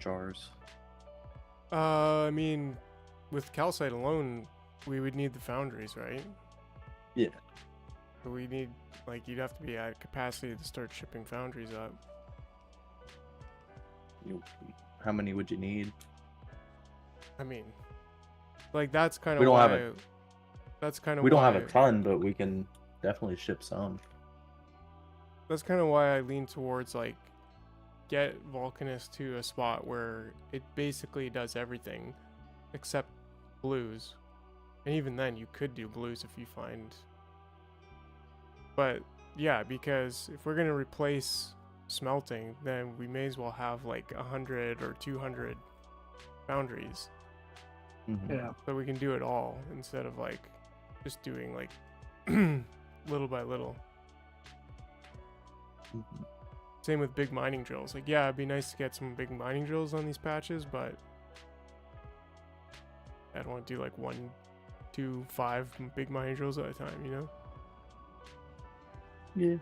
jars? I mean, with calcite alone, we would need the foundries, right? Yeah. So we need, like, you'd have to be at capacity to start shipping foundries up. How many would you need? I mean, like, that's kind of We don't why. have a- That's kind of We why. don't have a ton, but we can definitely ship some. That's kind of why I lean towards, like, get Vulcanus to a spot where it basically does everything except blues. And even then, you could do blues if you find. But yeah, because if we're gonna replace smelting, then we may as well have like 100 or 200 foundries, Mhm. Yeah. so we can do it all instead of like just doing like little by little. Mhm. Same with big mining drills. Like, yeah, it'd be nice to get some big mining drills on these patches, but I don't want to do like 1, 2, 5 big mining drills at a time, you know? Yeah.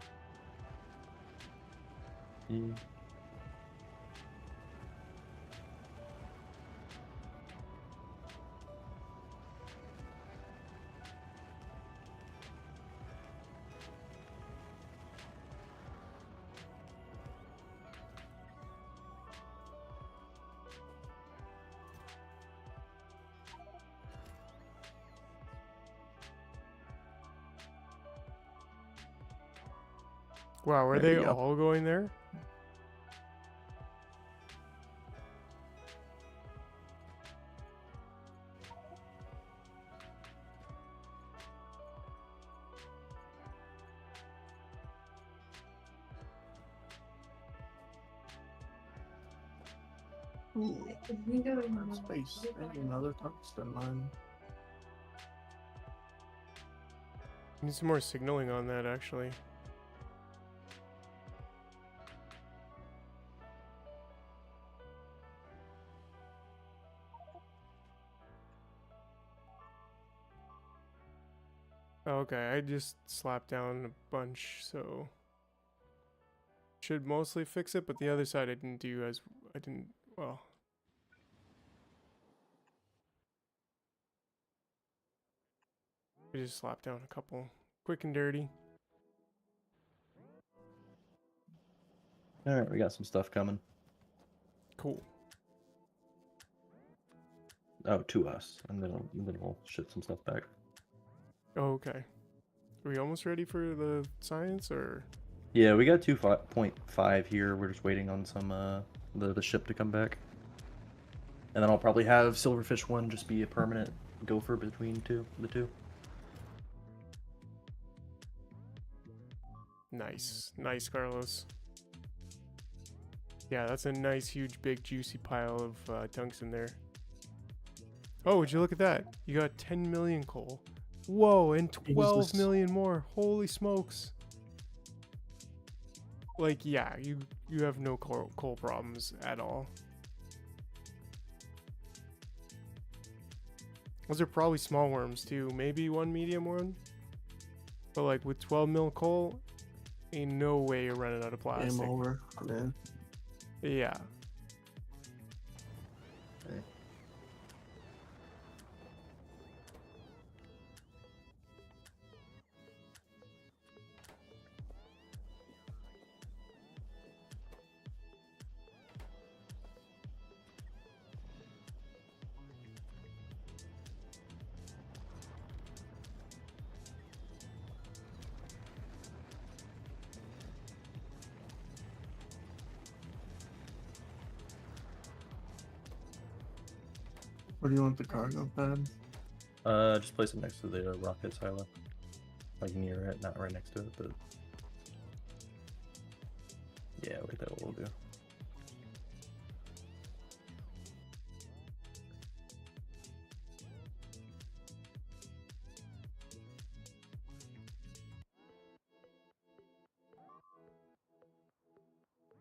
Yeah. Wow, were There they you go. all going there? Space. Maybe another tungsten mine. Need some more signaling on that, actually. Okay, I just slapped down a bunch, so should mostly fix it, but the other side I didn't do as I didn't well. I just slapped down a couple quick and dirty. All right, we got some stuff coming. Cool. Oh, to us, and then we'll ship some stuff back. Oh, okay. Are we almost ready for the science or? Yeah, we got 2.5 here. We're just waiting on some the ship to come back, and then I'll probably have Silverfish 1 just be a permanent gopher between the two. Nice, nice, Carlos. Yeah, that's a nice, huge, big, juicy pile of tungsten there. Oh, would you look at that? You got 10 million coal. Whoa, and 12 million more. Holy smokes. Like, yeah, you have no coal problems at all. Those are probably small worms too. Maybe one medium one. But like with 12 mil coal, ain't no way you're running out of plastic. Game over, man. Yeah. Okay. Where do you want the cargo pad? Just place it next to the rocket silo, like near it, not right next to it, but yeah, wait, that will do.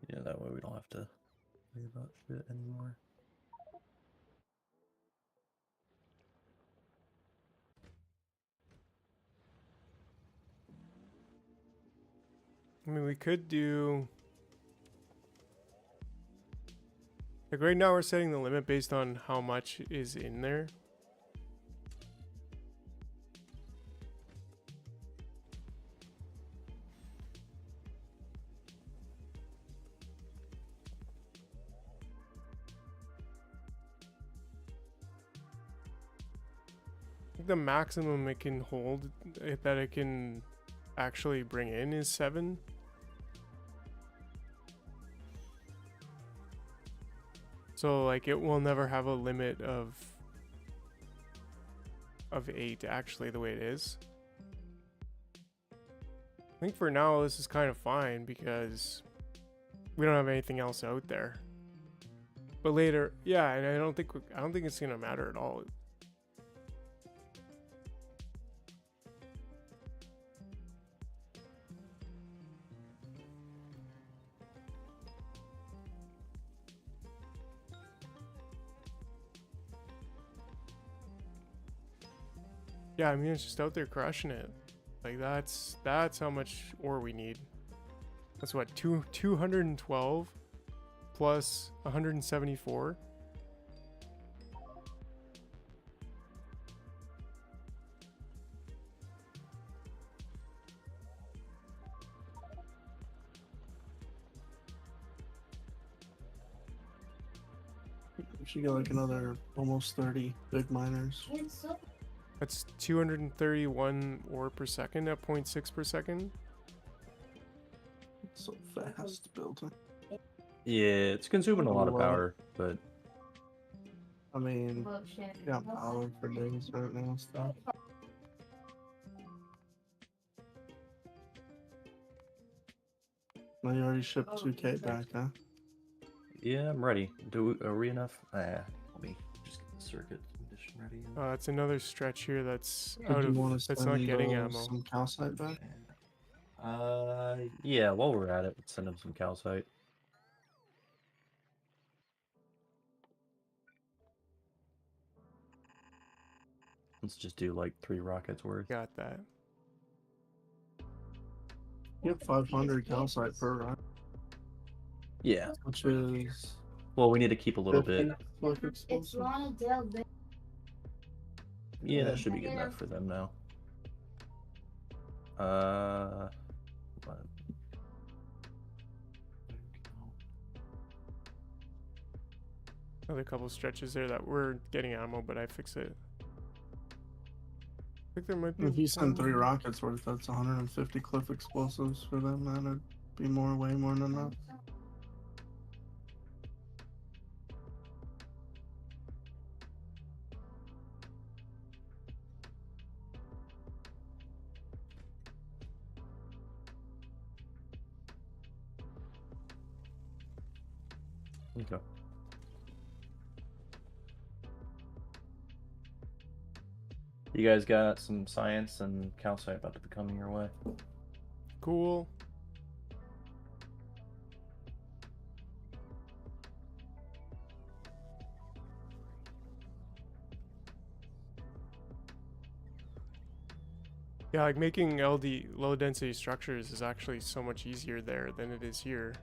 Yeah, that way we don't have to worry about shit anymore. I mean, we could do... Like right now we're setting the limit based on how much is in there. I think the maximum it can hold, that it can actually bring in is 7. So like it will never have a limit of 8 actually the way it is. I think for now this is kind of fine because we don't have anything else out there. But later, yeah, and I don't think it's gonna matter at all. Yeah, I mean it's just out there crushing it. Like that's how much ore we need. That's what 212 plus 174. We should get like another almost 30 big miners. That's 231 ore per second at 0.6 per second. It's so fast building. Yeah, it's consuming a lot of power, but I mean, got power for days right now and stuff. Well, you already shipped 2K back, huh? yeah, I'm ready. Are we enough? Let me just get the circuit condition ready. That's another stretch here that's Or out do you want of to that's send not getting ammo. some calcite back? Yeah, while we're at it, let's send him some calcite. Let's just do like 3 rockets worth. Got that. You have 500 calcite per rock, Yeah. which is Well, we need to keep a little 50 bit. click explosive. Yeah, that should be good enough for them now. What? Another couple stretches there that we're getting ammo, but I fix it. I think there might be. If you send 3 one- rockets worth, that's 150 cliff explosives for them. That'd be way more than enough. Okay. You guys got some science and calcite about to be coming your way. Cool. Yeah, like making LD low density structures is actually so much easier there than it is here.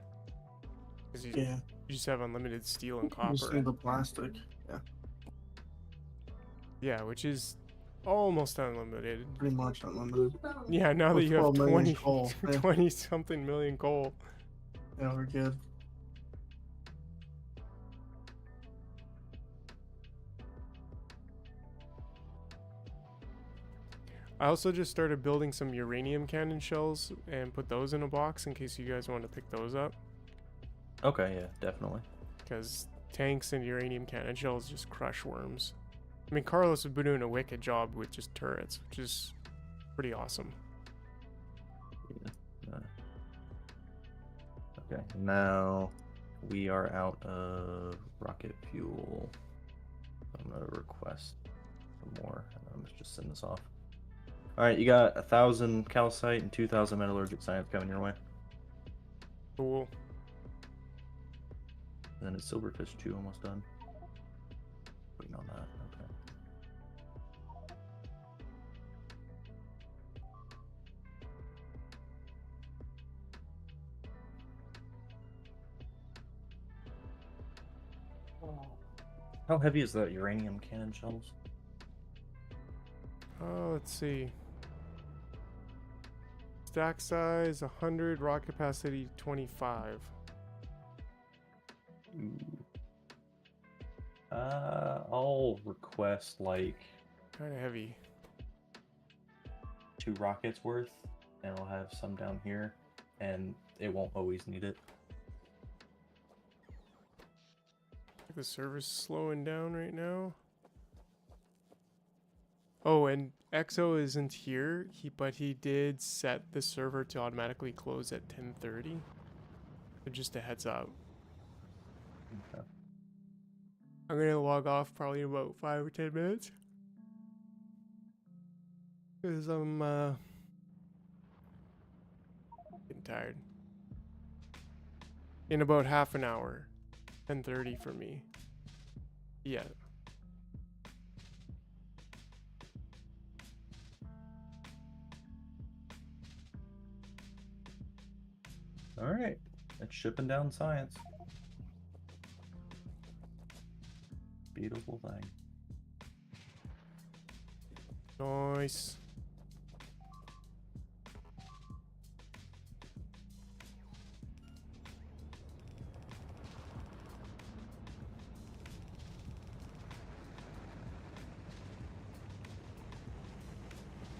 Because you Yeah, just have unlimited steel and you just copper. need the plastic. Yeah, Yeah, which is almost unlimited. pretty much unlimited. Yeah, now that With you have 12 million 20, coal, yeah. 20 something million coal. Yeah, we're good. I also just started building some uranium cannon shells and put those in a box in case you guys want to pick those up. Okay, yeah, definitely. Because tanks and uranium cannon shells just crush worms. I mean, Carlos has been doing a wicked job with just turrets, which is pretty awesome. Yeah. Okay, now we are out of rocket fuel. I'm gonna request some more, and I'm gonna just send this off. All right, you got 1,000 calcite and 2,000 metallurgic science coming your way. Cool. And then it's silverfish 2 almost done. Waiting on that. Okay. How heavy is that uranium cannon shells? Let's see. Stack size 100, raw capacity 25. Ooh. I'll request like Kind of heavy. 2 rockets worth, and I'll have some down here, and it won't always need it. The server's slowing down right now. Oh, and EXO isn't here, but he did set the server to automatically close at 10:30. So just a heads up. Okay. I'm gonna log off probably in about 5 or 10 minutes. Because I'm getting tired. In about half an hour. 10:30 for me. Yeah. All right, it's shipping down science. Beautiful thing. Nice.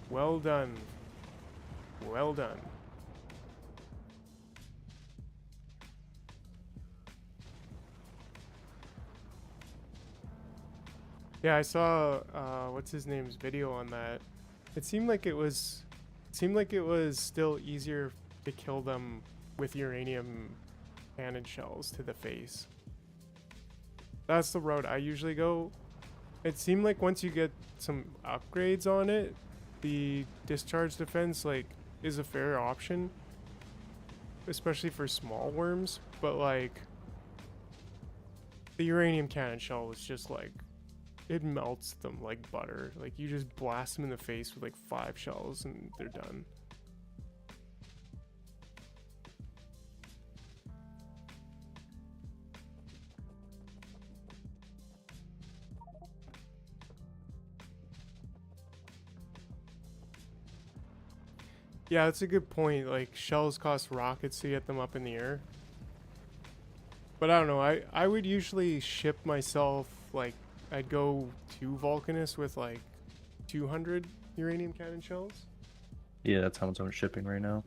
Well done. Well done. Yeah, I saw what's his name's video on that. It seemed like it was still easier to kill them with uranium cannon shells to the face. That's the route I usually go. It seemed like once you get some upgrades on it, the discharge defense like is a fair option, especially for small worms, but like the uranium cannon shell was just like it melts them like butter. Like you just blast them in the face with like 5 shells and they're done. Yeah, that's a good point. Like, shells cost rockets to get them up in the air. But I don't know. I would usually ship myself, like, I'd go to Vulcanus with, like, 200 uranium cannon shells. Yeah, that's how much I'm shipping right now.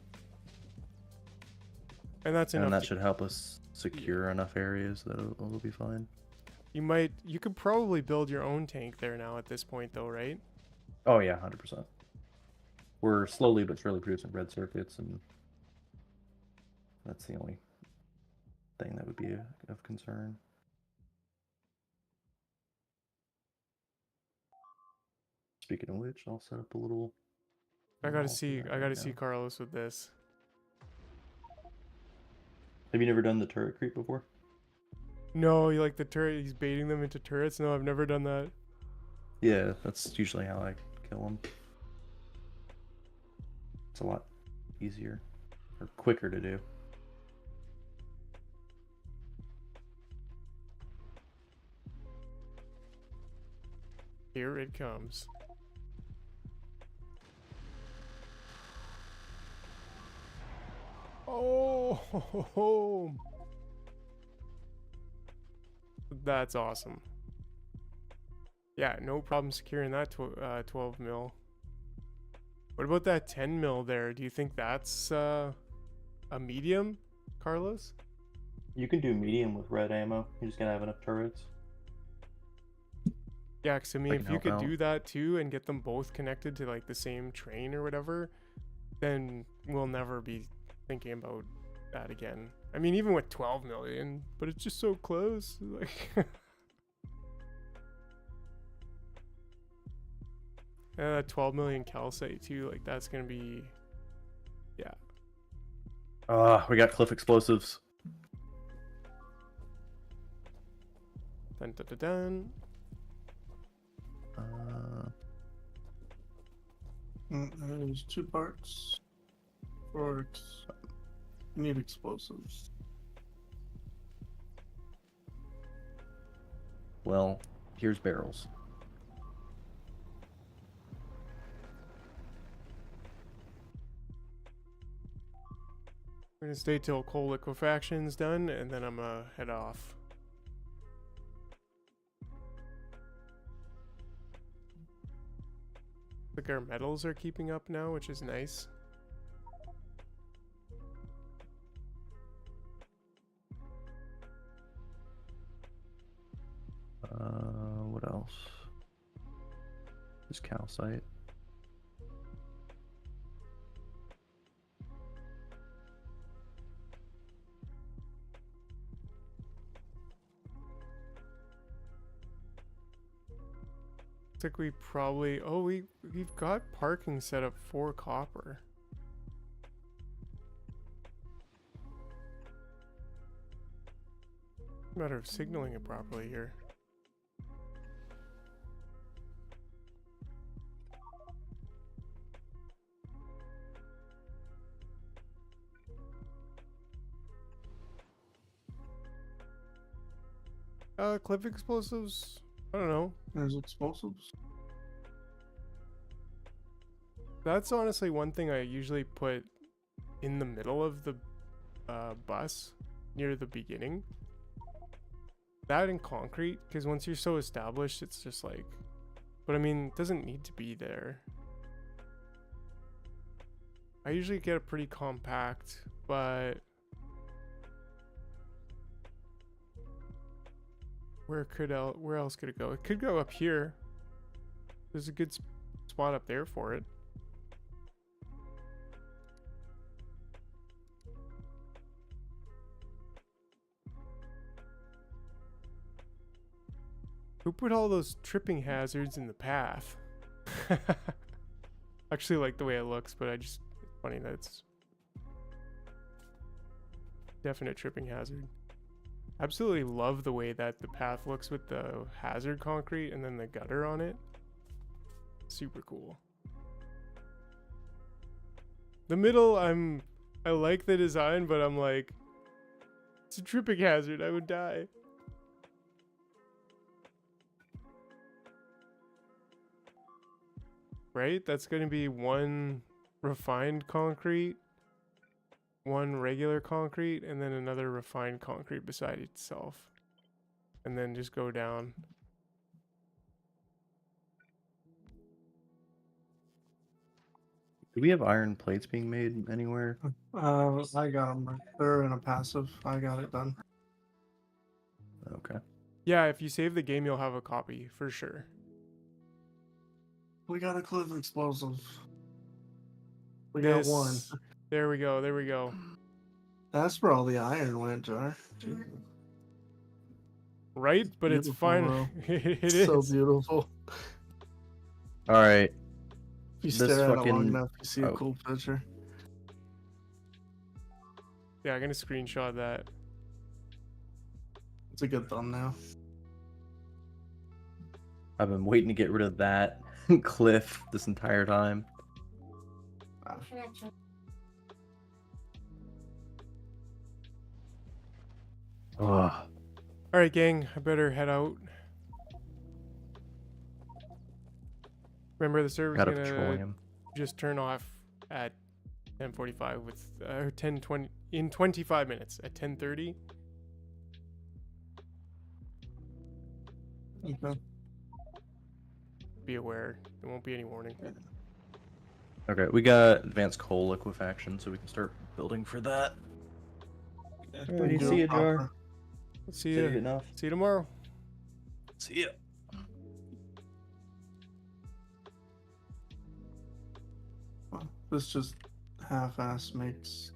And that's And enough that to, should help us secure enough areas that it'll be fine. you could probably build your own tank there now at this point, though, right? Oh yeah, 100%. We're slowly but surely producing red circuits, and that's the only thing that would be of concern. Speaking of which, I'll set up a little. I wall for that gotta right see now. Carlos with this. Have you never done the turret creep before? No, you like the turret, he's baiting them into turrets? No, I've never done that. Yeah, that's usually how I kill them. It's a lot easier or quicker to do. Here it comes. Oh, that's awesome. Yeah, no problem securing that 12 mil. What about that 10 mil there? Do you think that's a medium, Carlos? You can do medium with red ammo. You just gotta have enough turrets. Yeah, because I mean, I can if you help could out. do that too and get them both connected to like the same train or whatever, then we'll never be thinking about that again. I mean, even with 12 million, but it's just so close. Like, and that 12 million calcite too. Like, that's gonna be, yeah. We got cliff explosives. Dun dun dun dun. There's 2 parts. For you need explosives. Well, here's barrels. We're gonna stay till coal liquefaction's done, and then I'm gonna head off. Like our metals are keeping up now, which is nice. What else? Just calcite. Looks like we probably we've got parking set up for copper. Matter of signaling it properly here. Cliff explosives? I don't know. There's explosives. That's honestly one thing I usually put in the middle of the bus near the beginning. That and concrete, because once you're so established, it's just like, but I mean, it doesn't need to be there. I usually get it pretty compact, but where else could it go? It could go up here. There's a good spot up there for it. Who put all those tripping hazards in the path? Actually like the way it looks, but it's funny that it's definite tripping hazard. Absolutely love the way that the path looks with the hazard concrete and then the gutter on it. Super cool. The middle, I like the design, but I'm like, it's a tripping hazard. I would die. Right? That's going to be one refined concrete, one regular concrete, and then another refined concrete beside itself. And then just go down. Do we have iron plates being made anywhere? I got them. They're in a passive. I got it done. Okay. Yeah, if you save the game, you'll have a copy for sure. We got a cliff explosive. We got one. There we go. There we go. That's where all the iron went, Jar. Right? But it's Beautiful, fine. bro. It It's is. so beautiful. All right. If you This stare at it long fucking- enough, you see a oh. cool picture. Yeah, I'm gonna screenshot that. It's a good thumbnail. I've been waiting to get rid of that cliff this entire time. Ugh. All right, gang. I better head out. Remember, the server's Got a gonna petroleum. just turn off at 10:45 with 10:20 in 25 minutes at 10:30. Okay. Be aware, there won't be any warning. Okay, we got advanced coal liquefaction, so we can start building for that. We you do see it it, Jar? proper. See Save you. enough. See you tomorrow. See ya. Well, this just half-ass makes.